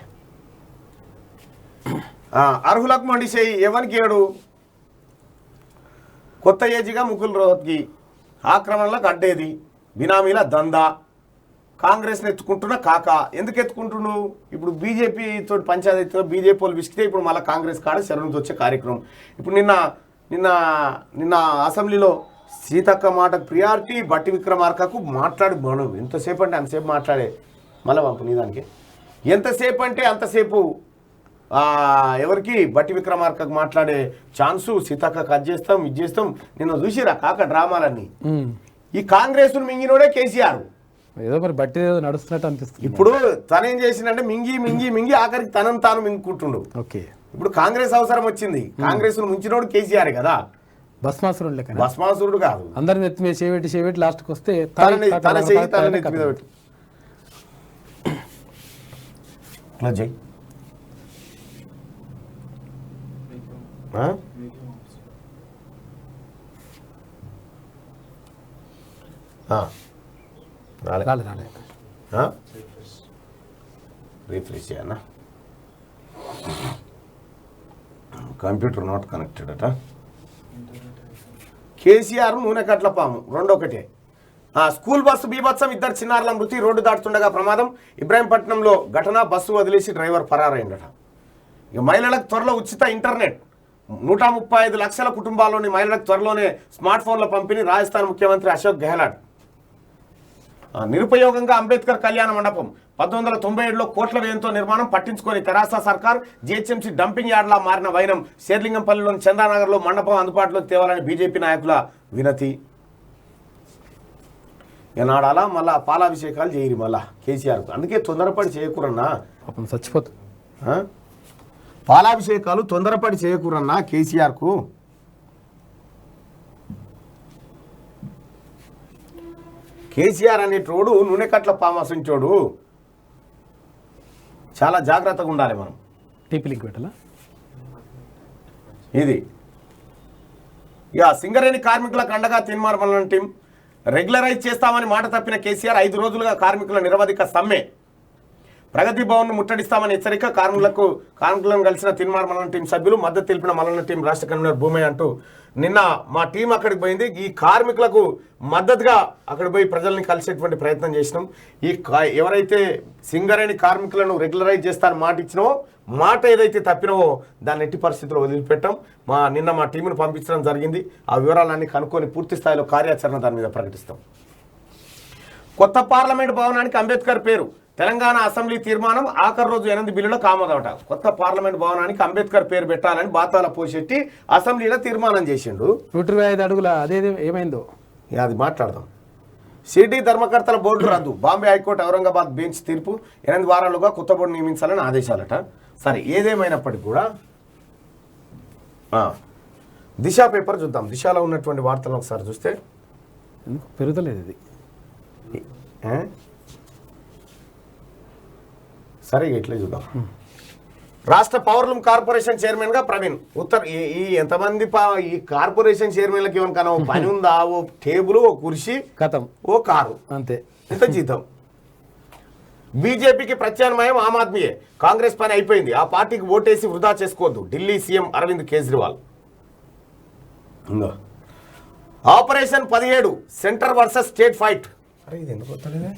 అర్హులకు మండి చేయి ఎవరికి ఏడు. కొత్త ఏజిగా ముకుల్ రోహత్కి ఆక్రమణలకు అడ్డేది. బినామీల దందా. కాంగ్రెస్ని ఎత్తుకుంటున్న కాక. ఎందుకు ఎత్తుకుంటుండు? ఇప్పుడు బీజేపీ తోటి పంచాయతీతో బీజేపీ వాళ్ళు విసికితే ఇప్పుడు మళ్ళీ కాంగ్రెస్ కాడ శరణుతో వచ్చే కార్యక్రమం. ఇప్పుడు నిన్న అసెంబ్లీలో సీతక్క మాటకు ప్రియారిటీ, బట్టి విక్రమార్కకు మాట్లాడి మనం ఎంతసేపు అంటే అంతసేపు మాట్లాడే. మళ్ళీ పంపు నీ దానికి ఎంతసేపు అంటే అంతసేపు ఎవరికి బట్టి విక్రమార్కకు మాట్లాడే ఛాన్సు. సీతక్క కట్ చేస్తాం, ఇది చేస్తాం. నిన్న చూసిరా కాక డ్రామాలన్నీ. ఈ కాంగ్రెస్ మింగినోడే కేసీఆర్. ఏదో మరి బట్టి నడుస్తున్నట్టు అనిపిస్తుంది. ఇప్పుడు తనేం చేసిందంటే మింగి ఆఖరికి తనను తాను మింగుకుంటుండు. ఓకే, ఇప్పుడు కాంగ్రెస్ అవసరం వచ్చింది. కాంగ్రెస్ ను ముంచినోడు కేసీఆర్ కదా. భస్మాసురుడు లెక్క. భస్మాసురుడు కాదు. అందరిని నెత్తి మీద చేయబెట్టి లాస్ట్కి వస్తే తన నెత్తి మీద పెట్టి ఇట్లా జై రీఫ్రెష్ చేయన్నా. కంప్యూటర్ నాట్ కనెక్టెడ్ అట. కేసీఆర్ నూనె కట్ల పాము రెండొకటే. స్కూల్ బస్సు బీభత్సం. 2 చిన్నారుల మృతి. రోడ్డు దాటుతుండగా ప్రమాదం. ఇబ్రాహీంపట్నంలో ఘటన. బస్సు వదిలేసి డ్రైవర్ పరారైందట. ఇక మహిళలకు త్వరలో ఉచిత ఇంటర్నెట్. 135 లక్షల కుటుంబాల్లోని మహిళలకు త్వరలోనే స్మార్ట్ ఫోన్ల పంపిణీ. రాజస్థాన్ ముఖ్యమంత్రి అశోక్ గెహ్లాట్. నిరుపయోగంగా అంబేద్కర్ కళ్యాణ మండపం 1997లో కోట్ల వ్యయంతో నిర్మాణం. పట్టించుకొని తెరాస సర్కార్. జిహెచ్ఎంసీ డంపింగ్ యార్డ్లా మారిన వైనం. శేర్లింగంపల్లిలోని చందానగర్లో మండపం అందుబాటులోకి తేవాలని బీజేపీ నాయకుల వినతి. నాడాలా మళ్ళా పాలాభిషేకాలు చేయరు మళ్ళా కేసీఆర్కు. అందుకే తొందరపడి చేయకూరన్నా, చచ్చిపోతుంది. పాలాభిషేకాలు తొందరపడి చేయకూరన్నా కేసీఆర్కు. కేసీఆర్ అనేటోడు నూనె కట్ల పామసించోడు. చాలా జాగ్రత్తగా ఉండాలి మనం. టీపీ లింక్ పెట్టాలా? ఇది ఇక సింగరేణి కార్మికులకు అండగా తీన్మార్ మండలం టీం రెగ్యులరైజ్ చేస్తామని మాట తప్పిన కేసీఆర్ 5 రోజులుగా కార్మికుల నిరవధిక సమ్మె. ప్రగతి భవన్ను ముట్టడిస్తామని హెచ్చరిక. కార్మికులను కలిసిన తీన్మార్ మండలం టీం సభ్యులు. మద్దతు తెలిపిన మండలం టీం రాష్ట్ర కన్వీనర్ భూమయ్య అంటూ నిన్న మా టీం అక్కడికి పోయింది. ఈ కార్మికులకు మద్దతుగా అక్కడ పోయి ప్రజల్ని కలిసేటువంటి ప్రయత్నం చేసినాం. ఎవరైతే సింగరేణి కార్మికులను రెగ్యులరైజ్ చేస్తారని మాట ఇచ్చినావో, మాట ఏదైతే తప్పినవో దాన్ని ఎట్టి పరిస్థితుల్లో వదిలిపెట్టాం. నిన్న మా టీంను పంపించడం జరిగింది. ఆ వివరాలన్నీ కనుక్కొని పూర్తి స్థాయిలో కార్యాచరణ దాని మీద ప్రకటిస్తాం. కొత్త పార్లమెంట్ భవనానికి అంబేద్కర్ పేరు. తెలంగాణ అసెంబ్లీ తీర్మానం ఆఖరి రోజు 8 బిల్లులకు ఆమోదమట. కొత్త పార్లమెంట్ భవనానికి అంబేద్కర్ పేరు పెట్టాలని బాతాల పోషెట్టి అసెంబ్లీలో తీర్మానం చేసిండు. 125 అడుగుల అదేది ఏమైందో అది మాట్లాడదాం. సిటీ ధర్మకర్తల బోర్డు రద్దు. బాంబే హైకోర్టు ఔరంగాబాద్ బెంచ్ తీర్పు. 8 వారాలుగా కొత్త బోర్డు నియమించాలని ఆదేశాలట. సరే, ఏదేమైనప్పటికీ కూడా దిశ పేపర్ చూద్దాం. దిశలో ఉన్నటువంటి వార్తలను ఒకసారి చూస్తే ఎందుకు పెరుగుతలేదు ఇది. సరే, ఇట్లా చూద్దాం. రాష్ట్ర పవర్లూమ్ కార్పొరేషన్ చైర్మన్ గా ప్రవీణ్. ఈ ఎంతమంది ఈ కార్పొరేషన్ చైర్మన్లకి ఏమన్నా పని ఉందా? ఓ టేబుల్, ఓ కుర్చీ, కథం, ఓ కారు, అంతే. ఎంత జీతం. బీజేపీకి ప్రత్యామ్నాయం ఆమ్ ఆద్మీయే. కాంగ్రెస్ పని అయిపోయింది. ఆ పార్టీకి ఓటేసి వృధా చేసుకోవద్దు. Delhi CM Arvind Kejriwal. Operation 17 centre versus state fight. అరే, ఇది ఎందుకు వస్తలేదే?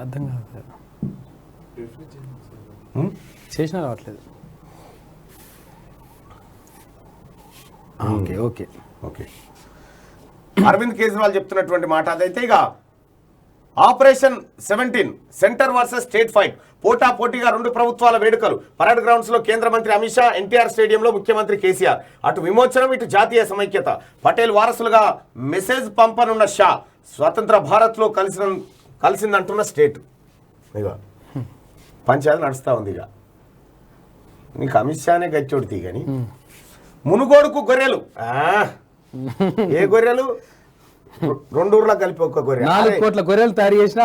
అర్థం కాదు. చేసినా రావట్లేదు. Okay okay okay. Arvind Kejriwal చెప్తున్నటువంటి మాట అదైతే. ఇక operation 17 centre versus state fight. పోటాపోటీగా 2 ప్రభుత్వాల వేడుకలు. పరేడ్ గ్రౌండ్స్ లో కేంద్ర మంత్రి అమిత్ షా, ఎన్టీఆర్ స్టేడియంలో ముఖ్యమంత్రి కేసీఆర్. అటు విమోచనం, ఇటు జాతీయ సమైక్యత. పటేల్ వారసులుగా మెసేజ్ పంపనున్న షా. స్వతంత్ర భారత్ లో కలిసిందంటున్న స్టేట్. ఇక పంచాయతీ నడుస్తూ ఉంది. ఇక నీకు అమిత్ షానే గచ్చోడితే కానీ మునుగోడుకు గొర్రెలు. ఏ గొర్రెలు? 2 ఊర్లకు కలిపి ఒక్క గొర్రె. 4 కోట్ల గొర్రెలు తయారు చేసిన.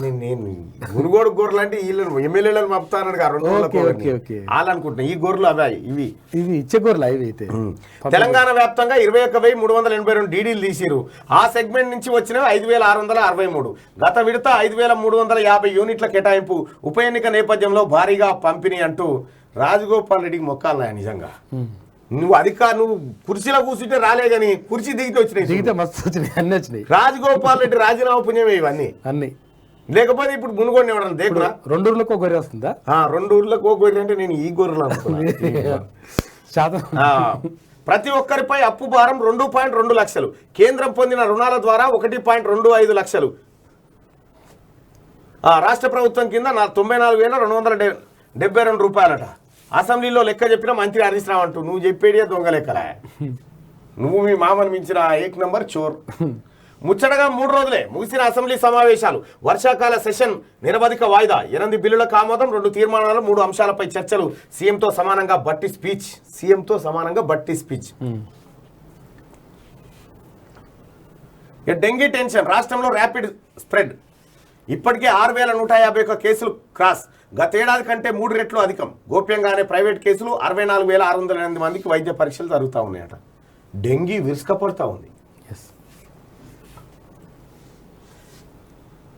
నేను మునుగోడు గొర్రెలు అంటే వీళ్ళను ఎమ్మెల్యేలను పంపుతాను. 2 వాళ్ళనుకుంటున్నా. ఈ గొర్రెలు అవే ఇవి ఇచ్చే గొర్రెలు ఇవి అయితే. తెలంగాణ వ్యాప్తంగా 21,382 డీడీలు తీసిరు. ఆ సెగ్మెంట్ నుంచి వచ్చినవి 5,663. గత విడత 5,350 యూనిట్ల కేటాయింపు. ఉప ఎన్నిక నేపథ్యంలో భారీగా పంపిణీ అంటూ రాజగోపాల్ రెడ్డికి మొక్కాలన్నాయి. నిజంగా నువ్వు కుర్చీలో కూర్చుంటే రాలే గాని కుర్చీ దిగితే వచ్చినాయి. మస్తు వచ్చినాయి, అన్ని వచ్చినాయి. రాజగోపాల్ రెడ్డి రాజీనామా పుణ్యమే ఇవన్నీ. అన్ని లేకపోతే ఇప్పుడు మునుగోడిని ఇవ్వడం దేకురా. 2 ఊర్లకు గొర్రె వస్తుందా? 2 ఊర్లకు ఒక గొర్రె అంటే నేను ఈ గొర్రెలు అనుకున్నా. ప్రతి ఒక్కరిపై అప్పు భారం 2.2 లక్షలు. కేంద్రం పొందిన రుణాల ద్వారా 1.25 లక్షలు. రాష్ట్ర ప్రభుత్వం కింద 94,272 రూపాయలట. అసెంబ్లీలో లెక్క చెప్పిన మంత్రి హరీష్ రావు అంటూ నువ్వు చెప్పేడే దొంగ లెక్కలే. నువ్వు మీ మామని మించిన 1 నంబర్ చోర్. ముచ్చటగా 3 రోజులే ముగిసిన అసెంబ్లీ సమావేశాలు. వర్షాకాల సెషన్ నిరవధిక వాయిదా. 8 బిల్లులకు ఆమోదం, 2 తీర్మానాలు, 3 అంశాలపై చర్చలు. సీఎంతో సమానంగా బట్టి స్పీచ్. Dengue tension. రాష్ట్రంలో ర్యాపిడ్ స్ప్రెడ్. ఇప్పటికే 6,151 కేసులు క్రాస్. గతేడాది కంటే 3 రెట్లు అధికం. గోప్యంగానే ప్రైవేట్ కేసులు 64,608 మందికి వైద్య పరీక్షలు జరుగుతూ ఉన్నాయట. డెంగీ విరుసుకపడుతూ ఉంది.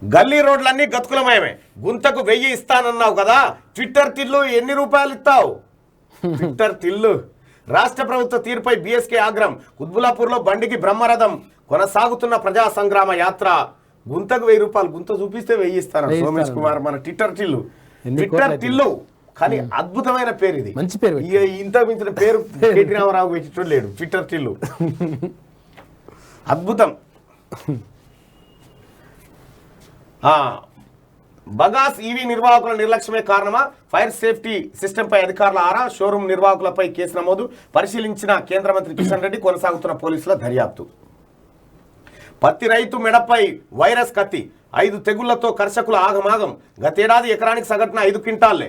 గల్లీ రోడ్లన్నీ గతుకులమయమే. గుంతకు 1000 ఇస్తానన్నావు కదా. ట్విట్టర్ టిల్లు ఎన్ని రూపాయలు ఇస్తావు? ట్విట్టర్ టిల్లు. రాష్ట్ర ప్రభుత్వ తీరుపై బీఎస్కే ఆగ్రహం. కుత్బులాపూర్లో బండికి బ్రహ్మరథం. కొనసాగుతున్న ప్రజా సంగ్రామ యాత్ర. గుంతకు 1000 రూపాయలు. గుంత చూపిస్తే 1000 ఇస్తాను. సోమేష్ కుమార్ మన ట్విట్టర్ టిల్లు. కానీ అద్భుతమైన పేరు ఇది. మంచి పేరు. ఇంత మించిన పేరు కేటీ రామారావు పెట్టినట్టు లేడు. ట్విట్టర్ టిల్లు అద్భుతం. బగాస్ ఈవీ నిర్వాహకుల నిర్లక్ష్యమే కారణమా? ఫైర్ సేఫ్టీ సిస్టంపై అధికారుల ఆరా. షోరూమ్ నిర్వాహకులపై కేసు నమోదు. పరిశీలించిన కేంద్ర మంత్రి కిషన్ రెడ్డి. కొనసాగుతున్న పోలీసుల దర్యాప్తు. పత్తి రైతు మెడపై వైరస్ కత్తి. 5 తెగుళ్లతో కర్షకుల ఆగమాగం. గతేడాది ఎకరానికి సగటున 5 క్వింటాల్లే.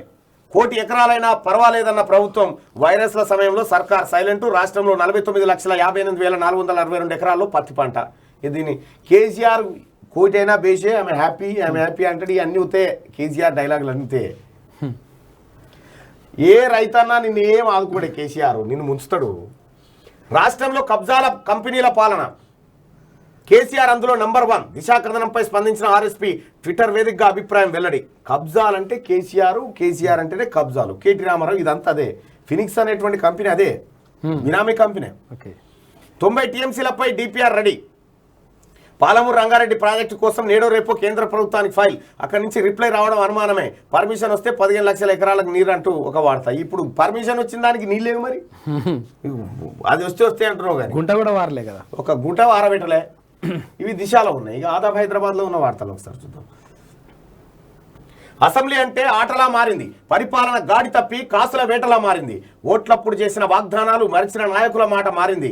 1,00,00,000 ఎకరాలైనా పర్వాలేదన్న ప్రభుత్వం. వైరస్ల సమయంలో సర్కార్ సైలెంట్. రాష్ట్రంలో 49,58,462 ఎకరాల్లో పత్తి పంట. దీన్ని కేసీఆర్ కోటైనా బేసే ఆమె హ్యాపీ అంటే అన్నీ అవుతాయి. కేసీఆర్ డైలాగులు అన్నీ. ఏ రైతన్నా నిన్ను ఏం ఆదుకోడే కేసీఆర్, నిన్ను ముంచుతాడు. రాష్ట్రంలో కబ్జాల కంపెనీల పాలన, కేసీఆర్ అందులో నంబర్ 1. దిశ కథనంపై స్పందించిన ఆర్ఎస్పీ ట్విట్టర్ వేదికగా అభిప్రాయం వెల్లడి. కబ్జాలంటే కేసీఆర్ అంటేనే కబ్జాలు. కేటీ రామారావు ఇదంతా అదే. ఫినిక్స్ అనేటువంటి కంపెనీ అదే, బినామీ కంపెనీ. 90 టీఎంసీలపై DPR ready. Palamuru Rangareddy project కోసం నేడో రేపో కేంద్ర ప్రభుత్వానికి ఫైల్. అక్కడి నుంచి రిప్లై రావడం అనుమానమే. పర్మిషన్ వస్తే 15 లక్షల ఎకరాలకు నీరు అంటూ ఒక వార్త. ఇప్పుడు పర్మిషన్ వచ్చిన దానికి నీళ్ళేవు మరి, అది వస్తే అంటున్నావు కానీ గుంట కూడా వారలే కదా, ఒక గుంట వారబెట్టలే. ఇవి దిశలో ఉన్నాయి. ఇక ఆదాబ్ హైదరాబాద్లో ఉన్న వార్తలు ఒకసారి చూద్దాం. అసెంబ్లీ అంటే ఆటలా మారింది, పరిపాలన గాడి తప్పి కాసుల వేటలా మారింది. ఓట్లప్పుడు చేసిన వాగ్దానాలు మరిచిన నాయకుల మాట మారింది.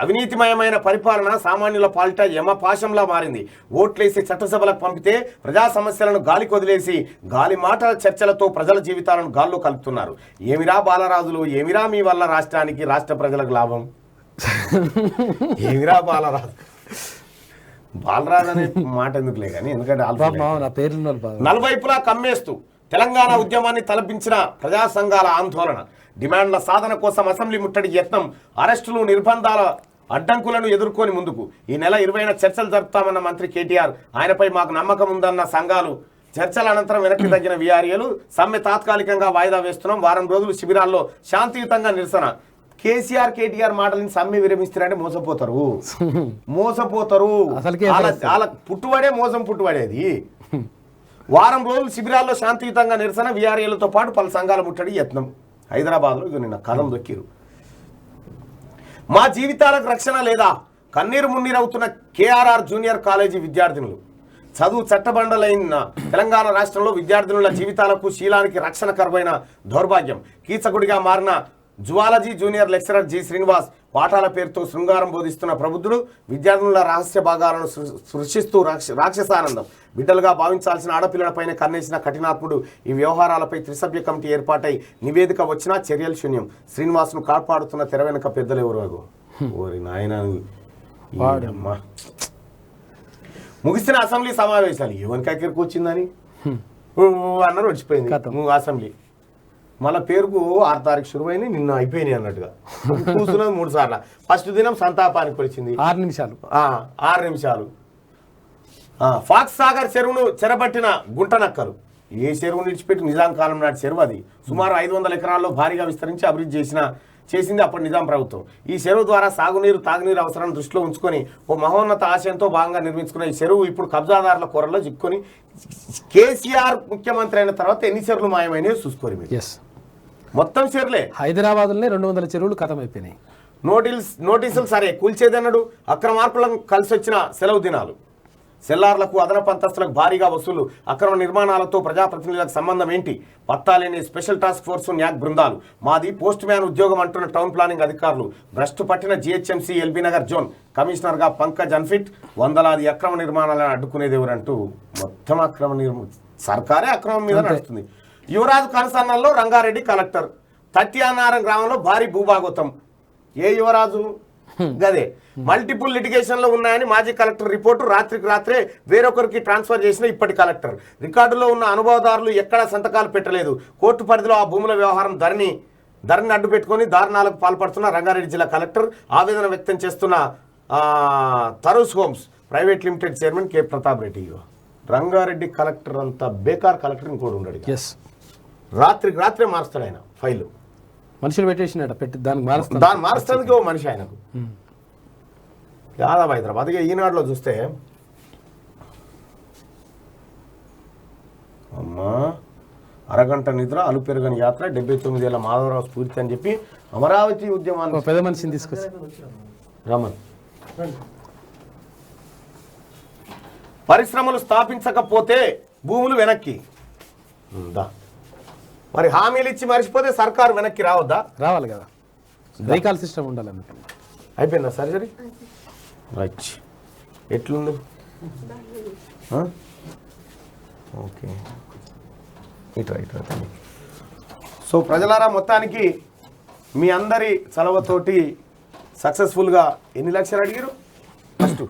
అవినీతిమయమైన పరిపాలన సామాన్యుల పాలిట యమపాశంలా మారింది. ఓట్లేసి చట్టసభలకు పంపితే ప్రజా సమస్యలను గాలి కొదిలేసి గాలి మాటల చర్చలతో ప్రజల జీవితాలను గాల్లో కలుపుతున్నారు. ఏమిరా బాలరాజులు, ఏమిరా మీ వల్ల రాష్ట్రానికి రాష్ట్ర ప్రజలకు లాభం? ఏమిరా బాలరాజు, బాలరాజు అనే మాట ఎందుకులే కానీ, ఎందుకంటే నలువైపులా కమ్మేస్తూ తెలంగాణ ఉద్యమాన్ని తలపించిన ప్రజా సంఘాల ఆందోళన, డిమాండ్ల సాధన కోసం అసెంబ్లీ ముట్టడి యత్నం, అరెస్టులు, నిర్బంధాల అడ్డంకులను ఎదుర్కొని ముందుకు. ఈ నెల 20న చర్చలు జరుపుతామన్న మంత్రి కేటీఆర్. ఆయనపై మాకు నమ్మకం ఉందన్న సంఘాలు. చర్చల అనంతరం వెనక్కి తగ్గిన వీఆర్ఏలు. సమ్మె తాత్కాలికంగా వాయిదా వేస్తున్నాం. వారం రోజులు శిబిరాల్లో శాంతియుతంగా నిరసన. కేసీఆర్ కేటీఆర్ మాటలని సమ్మె విరమిస్తారంటే మోసపోతారు. వాళ్ళ పుట్టుబడే మోసం పుట్టుబడేది. వారం రోజులు శిబిరాల్లో శాంతియుతంగా నిరసన, వీఆర్ఏలతో పాటు పలు సంఘాల ముట్టడి యత్నం. హైదరాబాద్లో ఇక నిన్న కథం దొక్కిరు. మా జీవితాలకు రక్షణ లేదా? కన్నీరు మున్నీరవుతున్న కేఆర్ఆర్ జూనియర్ కాలేజీ విద్యార్థినులు. చదువు చట్టబండలైన తెలంగాణ రాష్ట్రంలో విద్యార్థినుల జీవితాలకు శీలానికి రక్షణ కరువైన దౌర్భాగ్యం. కీచకుడిగా మారిన zoology junior lecturer G Srinivas పాఠాల పేరుతో శృంగారం బోధిస్తున్న ప్రబుద్ధుడు విద్యార్థుల రహస్య భాగాలను సృష్టిస్తూ రాక్షసానందం. బిడ్డలుగా భావించాల్సిన ఆడపిల్లలపైన కన్నేసిన కఠినాత్ముడు. ఈ వ్యవహారాలపై త్రిసభ్య కమిటీ ఏర్పాటై నివేదిక వచ్చినా చర్యలు శూన్యం. శ్రీనివాస్ను కాపాడుతున్న తెర వెనుక పెద్దలు ఎవరు? ఓరి నాయన. ముగిసిన అసెంబ్లీ సమావేశాలు ఎవరికి ఎక్కడికి వచ్చిందని అన్నారు, వచ్చిపోయింది అసెంబ్లీ. మళ్ళీ పేరుకు 6 తారీఖు శురువైంది, నిన్న అయిపోయినాయి అన్నట్టుగా. కూర్చున్నది 3 సార్లు. ఫస్ట్ దినం సంతాపానికి వచ్చింది 6 నిమిషాలు. ఫాక్స్ సాగర్ చెరువును చెరబట్టిన గుంటనక్కలు. ఏ చెరువును విడిచిపెట్టి నిజాం కాలం నాటి చెరువు అది. సుమారు 500 ఎకరాల్లో భారీగా విస్తరించి అభివృద్ధి చేసింది అప్పటి నిజాం ప్రభుత్వం. ఈ చెరువు ద్వారా సాగునీరు, తాగునీరు అవసరాన్ని దృష్టిలో ఉంచుకొని ఓ మహోన్నత ఆశయంతో భాగంగా నిర్మించుకున్న ఈ చెరువు ఇప్పుడు కబ్జాదారుల కూరల్లో చిక్కుకొని కేసీఆర్ ముఖ్యమంత్రి అయిన తర్వాత ఎన్ని చెరువులు మాయమైనవి చూసుకోరు మీరు. మొత్తం చెరువులే. హైదరాబాద్లోనే 200 చెరువులు ఖతం అయిపోయినాయి. నోటీసులు సరే కూల్చేదన్నాడు. అక్రమార్కులను కలిసి వచ్చిన సెలవు దినాలు. సెల్లార్లకు, అదనపు అంతస్తులకు భారీగా వసూలు. అక్రమ నిర్మాణాలతో ప్రజాప్రతినిధులకు సంబంధం ఏంటి? పత్తాలేని స్పెషల్ టాస్క్ ఫోర్స్, న్యాక్ బృందాలు. మాది పోస్ట్ మ్యాన్ ఉద్యోగం అంటున్న టౌన్ ప్లానింగ్ అధికారులు. భ్రష్టు పట్టిన జీహెచ్ఎంసీ ఎల్బీ నగర్ జోన్ కమిషనర్గా పంకజ్ అన్ఫిట్. వందలాది అక్రమ నిర్మాణాలను అడ్డుకునేది ఎవరంటూ మొత్తం సర్కారే అక్రమం మీద నడుస్తుంది. యువరాజు కనసన్నల్లో రంగారెడ్డి కలెక్టర్. తత్యానారం గ్రామంలో భారీ భూభాగోతం. ఏ యువరాజు గదే. మల్టిపుల్ లిటిగేషన్ లో ఉన్నాయని మాజీ కలెక్టర్ రిపోర్టు. రాత్రికి రాత్రే వేరొకరికి ట్రాన్స్ఫర్ చేసిన ఇప్పటి కలెక్టర్. రికార్డులో ఉన్న అనుభవదారులు ఎక్కడా సంతకాలు పెట్టలేదు. కోర్టు పరిధిలో ఆ భూముల వ్యవహారం ధరణి అడ్డు పెట్టుకుని దారుణాలకు పాల్పడుతున్న రంగారెడ్డి జిల్లా కలెక్టర్. ఆవేదన వ్యక్తం చేస్తున్న తరూస్ homes private limited chairman K Pratap Reddy. Rangareddy collector అంత బేకార్ కలెక్టర్ ఇంకోటి ఉన్నాడు. రాత్రికి రాత్రే మారుస్తాడు ఆయన ఫైలు. మనుషులు పెట్టేసినట్ట పెట్టి దాన్ని మారుస్తానికి ఓ మనిషి ఆయనకు. యాదవ్ హైదరాబాద్. ఇక ఈనాడులో చూస్తే అమ్మా అరగంట నిద్ర అలుపెరుగని యాత్ర 79 ఏళ్ల మాధవరావు స్ఫూర్తి అని చెప్పి అమరావతి ఉద్యమాన్ని పెద్ద మనిషిని తీసుకొచ్చి రమన్. పరిశ్రమలు స్థాపించకపోతే భూములు వెనక్కి. మరి హామీలు ఇచ్చి మర్చిపోతే సర్కారు వెనక్కి రావాలి కదా. రీకాల్ సిస్టమ్ ఉండాలి. అయిపోయిందా సర్జరీ? రైట్. ఎట్లుంది? ఓకే. ఇట్రా. సో ప్రజలారా, మొత్తానికి మీ అందరి చలవతోటి సక్సెస్ఫుల్గా ఎన్ని లక్షలు అడిగారు? ఫస్ట్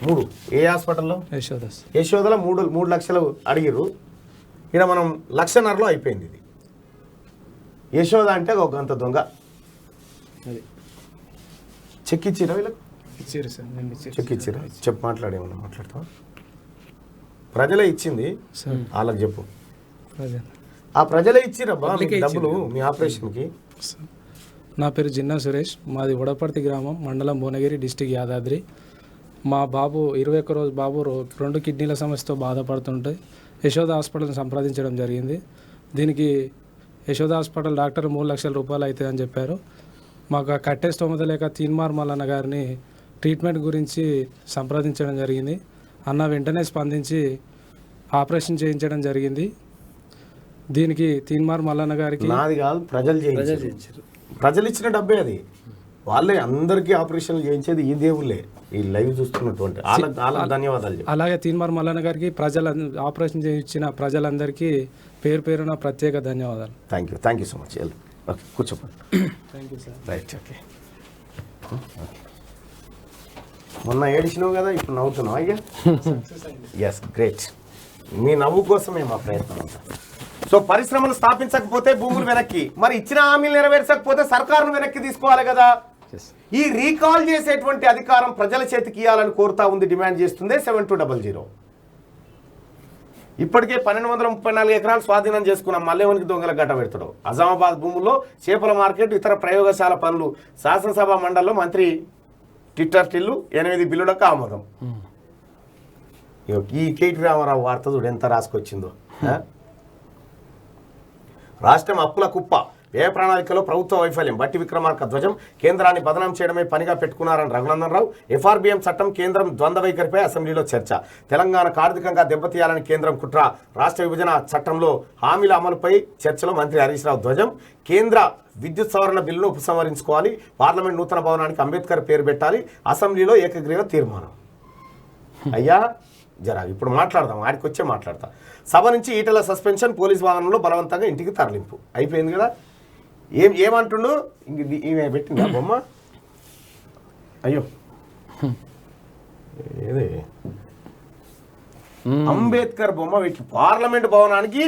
3. ఏ హాస్పిటల్లో? యశోదలో 3 లక్షలు అడిగారు. ఇక్కడ మనం 1,50,000లో అయిపోయింది ఇది. యశోద అంటే ఒక అంత దొంగ. అది చెక్ ఇచ్చిరా వీళ్ళకి? ఇచ్చారు సార్, నేను ఇచ్చారు. చెక్ ఇచ్చిరా? చెప్పు, మాట్లాడేమన్నా మాట్లాడతావా? ప్రజలే ఇచ్చింది వాళ్ళకి చెప్పు. ఆ ప్రజలే ఇచ్చిరబ్బా మీకు డబ్బులు మీ ఆపరేషన్కి. నా పేరు జిన్నా సురేష్, మాది వడపర్తి గ్రామం, మండలం భువనగిరి, డిస్టిక్ యాదాద్రి. మా బాబు 21 రోజు బాబు 2 కిడ్నీల సమస్యతో బాధపడుతుంటే యశోద హాస్పిటల్ని సంప్రదించడం జరిగింది. దీనికి యశోద హాస్పిటల్ డాక్టర్ 3 లక్షల రూపాయలు అవుతాయని చెప్పారు. మాకు ఆ కట్టే స్తోమత లేక తీన్మార్ మల్లన్న గారిని ట్రీట్మెంట్ గురించి సంప్రదించడం జరిగింది. అన్న వెంటనే స్పందించి ఆపరేషన్ చేయించడం జరిగింది. దీనికి తీన్మార్ మల్లన్న గారికి నాది కాదు, ప్రజలు చేయించారు. ప్రజలు ఇచ్చిన డబ్బే అది. వాళ్ళే అందరికీ ఆపరేషన్లు చేయించేది ఈ దేవుళ్ళే. ఈ లైవ్ చూస్తున్నటువంటి వాళ్ళకి ధన్యవాదాలు చెప్పు. అలాగే తీన్మార్ మల్లన్న గారికి ఆపరేషన్ చేయించిన ప్రజలందరికీ పేరు పేరున ప్రత్యేక ధన్యవాదాలు. Thank you so much. Okay, కూర్చోపండి. Thank you sir. Right, okay. మొన్న ఏడిచినావు కదా, ఇప్పుడు నవ్వుతున్నావు అయ్యా. Yes, great. మీ నవ్వు కోసమే మా ప్రయత్నం అంతా. సో పరిశ్రమలు స్థాపించకపోతే భూములు వెనక్కి, మరి ఇచ్చిన హామీలు నెరవేర్చకపోతే సర్కారును వెనక్కి తీసుకోవాలి కదా. ఈ రీకాల్ చేసేటువంటి అధికారం ప్రజల చేతికి ఇవ్వాలని కోరుతా ఉంది, డిమాండ్ చేస్తుంది 7200. ఇప్పటికే 1234 ఎకరాలు స్వాధీనం చేసుకున్నాం. మల్లెవనికి దొంగల గడ్డ పెడతాడు. అజామాబాద్ భూముల్లో చేపల మార్కెట్, ఇతర ప్రయోగశాల పనులు. శాసనసభ మండలిలో మంత్రి ట్విట్టర్ టిల్లు 8 బిల్లులకు ఆమోదం. ఈ కేటీ రామారావు వార్త చూడు ఎంత రాసుకొచ్చిందో. రాష్ట్రం అప్పుల కుప్ప, వ్యయ ప్రణాళికలో ప్రభుత్వ వైఫల్యం. బట్టి విక్రమార్క ధ్వజం. కేంద్రాన్ని బదనాం చేయడమే పనిగా పెట్టుకున్నారని రఘునందన్ రావు. FRBM చట్టం కేంద్రం ద్వంద్వ వైఖరిపై అసెంబ్లీలో చర్చ. తెలంగాణకు ఆర్థికంగా దెబ్బతీయాలని కేంద్రం కుట్ర. రాష్ట్ర విభజన చట్టంలో హామీల అమలుపై చర్చలో మంత్రి హరీష్ రావు ధ్వజం. కేంద్ర విద్యుత్ సవరణ బిల్లును ఉపసంహరించుకోవాలి. పార్లమెంట్ నూతన భవనానికి అంబేద్కర్ పేరు పెట్టాలి. అసెంబ్లీలో ఏకగ్రీవ తీర్మానం. అయ్యా జరా ఇప్పుడు మాట్లాడదాం, ఆడికి వచ్చే మాట్లాడతా. సభ నుంచి ఈటల సస్పెన్షన్, పోలీస్ వాహనంలో బలవంతంగా ఇంటికి తరలింపు. అయిపోయింది కదా. ఏమంటుండు ఈమె పెట్టిందా బొమ్మ? అయ్యో ఏదే అంబేద్కర్ బొమ్మ పెట్టి పార్లమెంట్ భవనానికి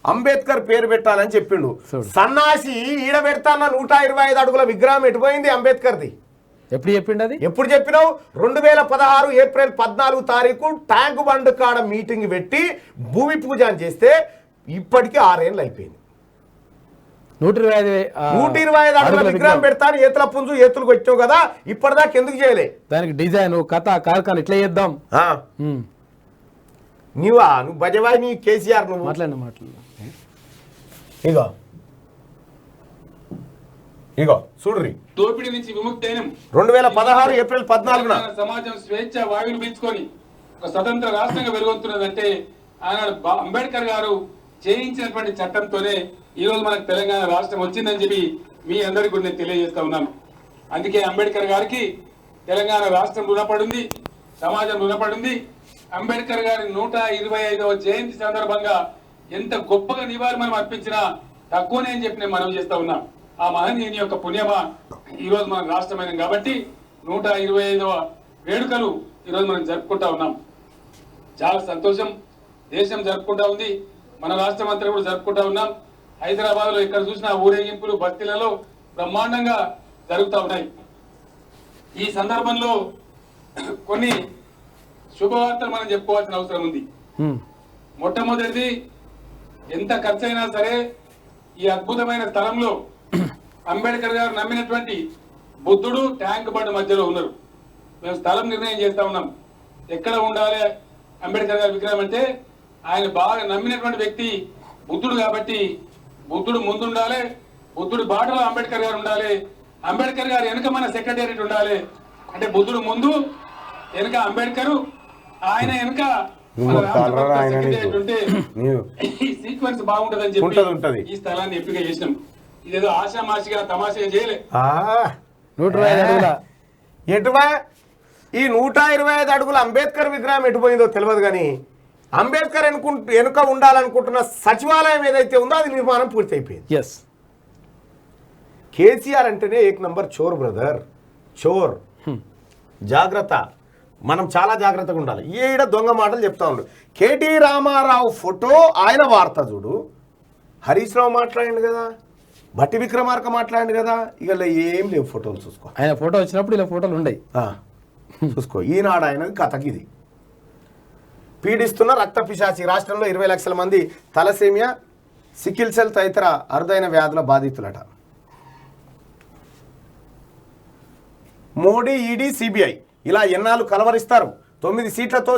అంబేద్కర్ పేరు పెట్టాలని చెప్పిండు. సన్నాసి ఈడ పెడతాన్న 125 అడుగుల విగ్రహం ఎటుపోయింది అంబేద్కర్ది? ఎప్పుడు చెప్పిండు అది? ఎప్పుడు చెప్పినావు? 2016 ఏప్రిల్ 14 తారీఖు ట్యాంక్ బండ్ కాడ మీటింగ్ పెట్టి భూమి పూజ చేస్తే ఇప్పటికీ 6 ఏళ్ళు అయిపోయింది. 125 అడుగుల విగ్రహం పెడతాను ఏతుల పుంజు ఏతులు కొట్టావు కదా, ఇప్పటిదాకా ఎందుకు చేయలే? దానికి డిజైన్, కథ, కార్ఖాన ఇట్లా చేద్దాం. నువ్వు బజవాయి నీ కేసీఆర్ నువ్వు మాట్లాడు. ఇగో చూడ్రి. దోపిడీ నుంచి విముక్తి అయిన 2016 ఏప్రిల్ 14న సమాజం స్వేచ్ఛ వాయువులు పీల్చుకొని ఒక స్వతంత్ర రాష్ట్రంగా వెలుగొంతున్నదంటే ఆనాడు అంబేద్కర్ గారు చేయించినటువంటి చట్టంతోనే ఈ రోజు మనకు తెలంగాణ రాష్ట్రం వచ్చిందని చెప్పి మీ అందరికీ కూడా నేను తెలియజేస్తా ఉన్నాను. అందుకే అంబేద్కర్ గారికి తెలంగాణ రాష్ట్రం రుణపడింది, సమాజం రుణపడింది. అంబేద్కర్ గారి 125వ జయంతి సందర్భంగా ఎంత గొప్పగా నివాళి మనం అర్పించినా తక్కువనే అని చెప్పి నేను మనవి చేస్తా ఉన్నాం. ఆ మహనీయుని యొక్క పుణ్యమా ఈ రోజు మనం రాష్ట్రమైన కాబట్టి 125వ వేడుకలు ఈ రోజు మనం జరుపుకుంటా ఉన్నాం. చాలా సంతోషం. దేశం జరుపుకుంటా ఉంది, మన రాష్ట్రం అంతా కూడా జరుపుకుంటా ఉన్నాం. హైదరాబాద్ లో ఎక్కడ చూసినా ఊరేగింపులు బస్తీలలో బ్రహ్మాండంగా జరుగుతూ ఉన్నాయి. ఈ సందర్భంలో కొన్ని శుభవార్తలు మనం చెప్పుకోవాల్సిన అవసరం ఉంది. మొట్టమొదటిది, ఎంత ఖర్చైనా సరే ఈ అద్భుతమైన స్థలంలో అంబేద్కర్ గారు నమ్మినటువంటి బుద్ధుడు ట్యాంక్ బండ్ మధ్యలో ఉన్నారు. మేము స్థలం నిర్ణయం చేస్తా ఉన్నాం ఎక్కడ ఉండాలి అంబేద్కర్ గారి విగ్రహం అంటే. ఆయన బాగా నమ్మినటువంటి వ్యక్తి బుద్ధుడు కాబట్టి బుద్ధుడు ముందు ఉండాలి, బుద్ధుడు బాటలో అంబేద్కర్ గారు ఉండాలి, అంబేద్కర్ గారు వెనుక మన సెక్రటేరియట్ ఉండాలి. అంటే బుద్ధుడు ముందు, వెనుక అంబేద్కర్, ఆయన వెనుక సెక్రటేరియట్ ఉంటే ఈ సీక్వెన్స్ బాగుంటదని చెప్పి ఈ స్థలాన్ని ఎంపిక చేసినాం. ఇదేదో ఆశామాషిగా తమాషగా చేయలే. 125 అడుగుల ఎటువా ఈ 125 అడుగుల అంబేద్కర్ విగ్రహం ఎటుపోయిందో తెలియదు కానీ అంబేద్కర్ వెనుక ఉండాలనుకుంటున్న సచివాలయం ఏదైతే ఉందో అది నిర్మాణం పూర్తి అయిపోయింది. ఎస్, కేసీఆర్ అంటేనే ఏక్ నంబర్ చోర్ బ్రదర్, చోర్. జాగ్రత్త. మనం చాలా జాగ్రత్తగా ఉండాలి. ఈడ దొంగ మాటలు చెప్తా ఉండు. కేటీ రామారావు ఫోటో ఆయన వార్త చూడు, హరీష్ రావు మాట్లాడిండు కదా, భట్టి విక్రమార్క మాట్లాడిండు కదా, ఇక ఏం లేవు ఫోటోలు. చూసుకో, ఆయన ఫోటో వచ్చినప్పుడు ఇలా ఫోటోలు ఉండయి. చూసుకో, ఈనాడు ఆయన కథకిది. పీడిస్తున్న రక్త పిశాచి. రాష్ట్రంలో 20 లక్షల మంది తలసేమియా, సికిల్ సెల్ తదితర అరుదైన వ్యాధుల బాధితులట. మోడీ, ఈడీ, సిబిఐ ఇలా ఎన్నాళ్ళు కలవరిస్తారు? 9 సీట్లతో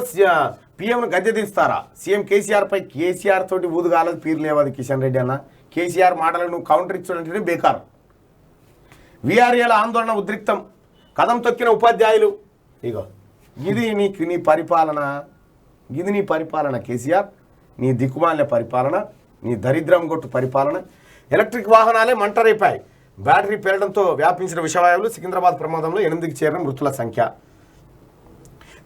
పీఎంను గద్దెదిస్తారా? సీఎం కేసీఆర్ పై కేసీఆర్ తోటి ఊదుగాలదు పీర్లేవది కిషన్ రెడ్డి అన్న. కేసీఆర్ మాటలు నువ్వు కౌంటర్ ఇచ్చాడంటేనే బేకారు. వీఆర్ఏల ఆందోళన ఉద్రిక్తం, కదం తొక్కిన ఉపాధ్యాయులు. ఇగో ఇది నీ పరిపాలన, ఇది నీ పరిపాలన కేసీఆర్, నీ దిక్కుమాలిన పరిపాలన, నీ దరిద్రం కొట్టు పరిపాలన. ఎలక్ట్రిక్ వాహనాలే మంట రేపాయి. బ్యాటరీ పేలడంతో వ్యాపించిన విషవాయువులు. సికింద్రాబాద్ ప్రమాదంలో 8కి చేరిన మృతుల సంఖ్య.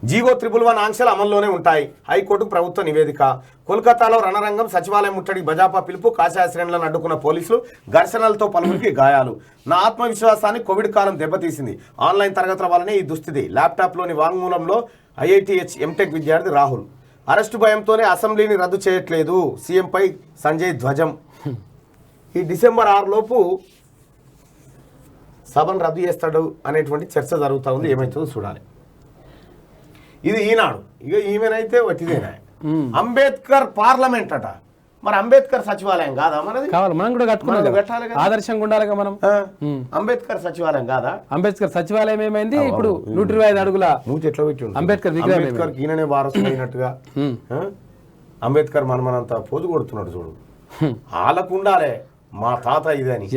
జీవో 111 ఆంక్షలు అమల్లోనే ఉంటాయి. హైకోర్టుకు ప్రభుత్వ నివేదిక. కోల్కతాలో రణరంగం, సచివాలయం ముట్టడికి భాజపా పిలుపు. కాషాయ శ్రేణులను అడ్డుకున్న పోలీసులు, ఘర్షణలతో పలువురికి గాయాలు. నా ఆత్మవిశ్వాసాన్ని కోవిడ్ కాలం దెబ్బతీసింది. ఆన్లైన్ తరగతుల వల్లనే ఈ దుస్థితి. ల్యాప్టాప్లోని వాంగ్మూలంలో ఐఐటిహెచ్ ఎంటెక్ విద్యార్థి రాహుల్. అరెస్టు భయంతోనే అసెంబ్లీని రద్దు చేయట్లేదు సీఎంపై సంజయ్ ధ్వజం. ఈ డిసెంబర్ 6 లోపు సభను రద్దు చేస్తాడు అనేటువంటి చర్చ జరుగుతూ ఉంది. ఏమైతుందో చూడాలి. ఇది ఈనాడు. ఇక ఈమెనైతే వట్టిదేనా. అంబేద్కర్ పార్లమెంట్ అట. మరి అంబేద్కర్ సచివాలయం కాదా మనది? కావాలి, మనం కూడా కట్టుకున్నాం, కట్టాలి కదా, ఆదర్శంగా ఉండాలిగా మనం. అంబేద్కర్ సచివాలయం కాదా? అంబేద్కర్ సచివాలయం ఏమైంది? ఇప్పుడు 125 అడుగుల మూతి ఎట్లా పెట్టి అంబేద్కర్ అంబేద్కర్ ఈయననే వారసులైనట్టుగా అంబేద్కర్ మనమనంతా పోజు కొడుతున్నాడు చూడు. వాళ్ళకు ఉండాలి మా తాత ఇదని.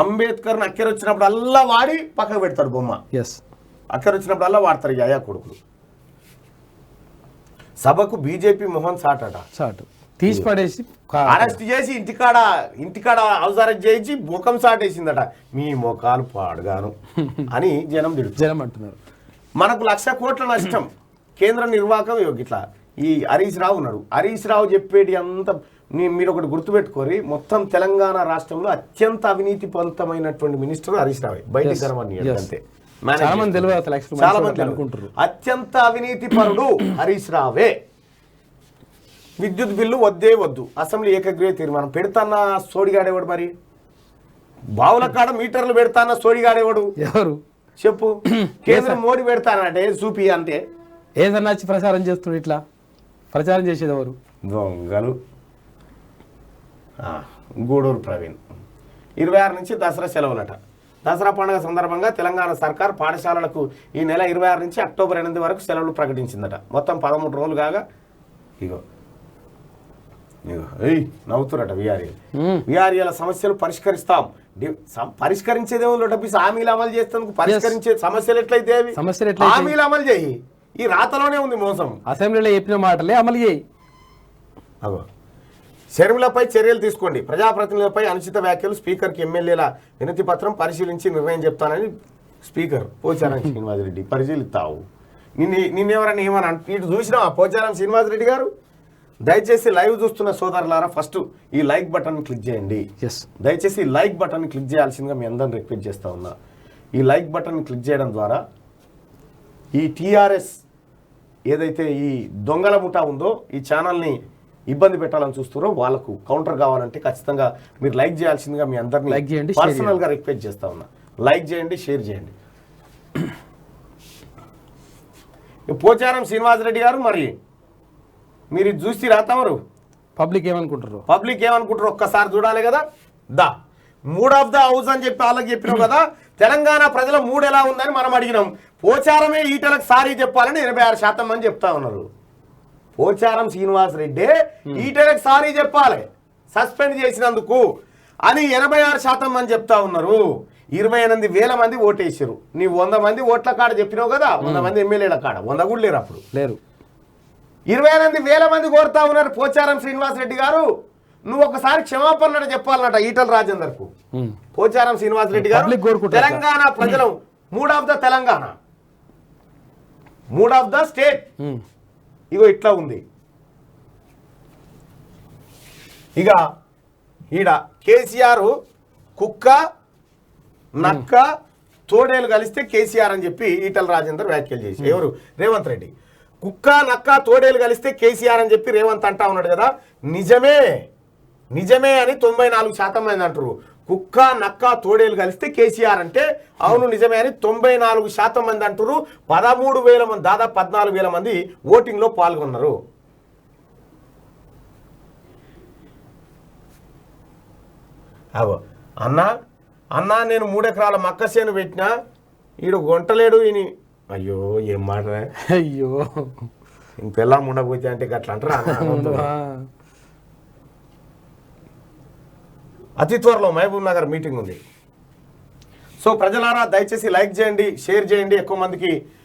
అంబేద్కర్ అక్కర వచ్చినప్పుడు అల్లా వాడి పక్కకు పెడతాడు బొమ్మ. అక్కర వచ్చినప్పుడు అల్లా వాడతారు ఈ అయ్యా కొడుకులు. సభకు బీజేపీ మోహన్ చాటు తీసి పడేసి అరెస్ట్ చేసి ఇంటికాడ హౌస్ అరెస్ట్ చేయించి ముఖం సాటేసిందట. మీ ముఖాలు పాడుగాను అని జనం అంటున్నారు. మనకు 1,00,000 కోట్ల నష్టం. కేంద్ర నిర్వాహకం ఇట్లా ఈ హరీష్ రావు ఉన్నాడు. హరీష్ రావు చెప్పేటి అంత మీరు ఒకటి గుర్తుపెట్టుకోరి, మొత్తం తెలంగాణ రాష్ట్రంలో అత్యంత అవినీతిపంతమైనటువంటి మినిస్టర్ హరీష్ రావే. బయటికి కనబడి అంతే. చాలా మంది అనుకుంటారు అత్యంత అవినీతి పరుడు హరీష్ రావే. విద్యుత్ బిల్లు వద్దే వద్దు, అసెంబ్లీ ఏకగ్రీవ తీర్మానం. పెడతాన్న సోడిగాడేవాడు. మరి బావుల కాడ మీటర్లు పెడతాన్న సోడిగాడేవాడు ఎవరు చెప్పు? కేంద్రం మోడీ పెడతానంటే చూపి అంతే. ఏదన్నా వచ్చి ప్రచారం చేస్తుడు, ఇట్లా ప్రచారం చేసేది ఎవరు? దొంగలు. గూడూరు ప్రవీణ్. 26 నుంచి దసరా సెలవులట. దసరా పండుగ సందర్భంగా తెలంగాణ సర్కార్ పాఠశాలలకు ఈ నెల 26 నుంచి అక్టోబర్ 8 వరకు సెలవులు ప్రకటించిందట. మొత్తం 13 రోజులు కాగా ఇగో నవ్వుతురట విఆర్ఏల సమస్యలు పరిష్కరిస్తాం. పరిష్కరించేదేమో డబ్బు హామీలు అమలు చేస్తేందుకు పరిష్కరించే సమస్యలు ఎట్లయితే అవి హామీలు అమలు చేయి. ఈ రాతలోనే ఉంది మోసం. అసెంబ్లీలో చెప్పిన మాటలే అమలు చేయి. అగో షర్మిలపై చర్యలు తీసుకోండి. ప్రజాప్రతినిధులపై అనుచిత వ్యాఖ్యలు. స్పీకర్కి ఎమ్మెల్యేల వినతి పత్రం పరిశీలించి నిర్ణయం చెప్తానని స్పీకర్ పోచారం శ్రీనివాసరెడ్డి. పరిశీలిస్తావు నిన్నెవరని ఏమని ఇటు చూసినా పోచారం శ్రీనివాసరెడ్డి గారు. దయచేసి లైవ్ చూస్తున్న సోదరులారా ఫస్ట్ ఈ లైక్ బటన్ క్లిక్ చేయండి. దయచేసి ఈ లైక్ బటన్ క్లిక్ చేయాల్సిందిగా మీ అందరిని రిక్వెస్ట్ చేస్తా ఉన్నా. ఈ లైక్ బటన్ క్లిక్ చేయడం ద్వారా ఈ టీఆర్ఎస్ ఏదైతే ఈ దొంగల ముఠా ఉందో ఈ ఛానల్ని ఇబ్బంది పెట్టాలని చూస్తారో వాళ్ళకు కౌంటర్ కావాలంటే ఖచ్చితంగా మీరు లైక్ చేయాల్సిందిగా మీ అందరినీ పర్సనల్గా రిక్వెస్ట్ చేస్తా ఉన్నా. లైక్ చేయండి, షేర్ చేయండి. పోచారం శ్రీనివాసరెడ్డి గారు, మరి మీరు చూసి రాతామరు పబ్లిక్ ఏమనుకుంటారు ఒక్కసారి చూడాలి కదా. మూడ్ ఆఫ్ ద హౌస్ అని చెప్పి వాళ్ళకి చెప్పినాం కదా. తెలంగాణ ప్రజల మూడు ఎలా ఉందని మనం అడిగినాం. పోచారమే ఈటలకు సారీ చెప్పాలని 86% మంది చెప్తా ఉన్నారు. పోచారం శ్రీనివాసరెడ్డి ఈటలకు సారీ చెప్పాలి సస్పెండ్ చేసినందుకు అని 86% మంది చెప్తా ఉన్నారు. 28,000 మంది ఓటేసారు. నీ 100 మంది ఓట్ల కాడ చెప్పినావు కదా, 100 మంది ఎమ్మెల్యేల కాడ 100 కూడా లేరు. అప్పుడు లేరు. 28,000 మంది కోరుతా ఉన్నారు. పోచారం శ్రీనివాసరెడ్డి గారు నువ్వు ఒకసారి క్షమాపణ చెప్పాలన్నట ఈటల రాజేందర్కు. పోచారం శ్రీనివాసరెడ్డి గారు తెలంగాణ ప్రజలు mood of the Telangana, mood of the state ఇగో ఇట్లా ఉంది. ఇక ఈడ కేసీఆర్ కుక్క, నక్క, తోడేలు కలిస్తే కేసీఆర్ అని చెప్పి ఈటల రాజేందర్ వ్యాఖ్యలు చేసి ఎవరు రేవంత్ రెడ్డి. కుక్క నక్క తోడేలు కలిస్తే కేసీఆర్ అని చెప్పి రేవంత్ అంటా ఉన్నాడు కదా, నిజమే అని 94% మంది అంటారు. కుక్క నక్క తోడేలు కలిస్తే కేసీఆర్ అంటే అవును నిజమే అని 94% మంది అంటారు. 13,000 మంది, దాదాపు 14,000 మంది ఓటింగ్లో పాల్గొన్నారు. అవో అన్నా నేను 3 ఎకరాల మక్క చేను పెట్టినా ఈడు గొంటలేడు ఈయన. అయ్యో ఏం మాట, అయ్యో ఇంక పిల్లం ఉండబోతే అంటే గట్లా అంటారా. అతి త్వరలో మహబూబ్ నగర్ మీటింగ్ ఉంది. సో ప్రజలారా దయచేసి లైక్ చేయండి, షేర్ చేయండి, ఎక్కువ మందికి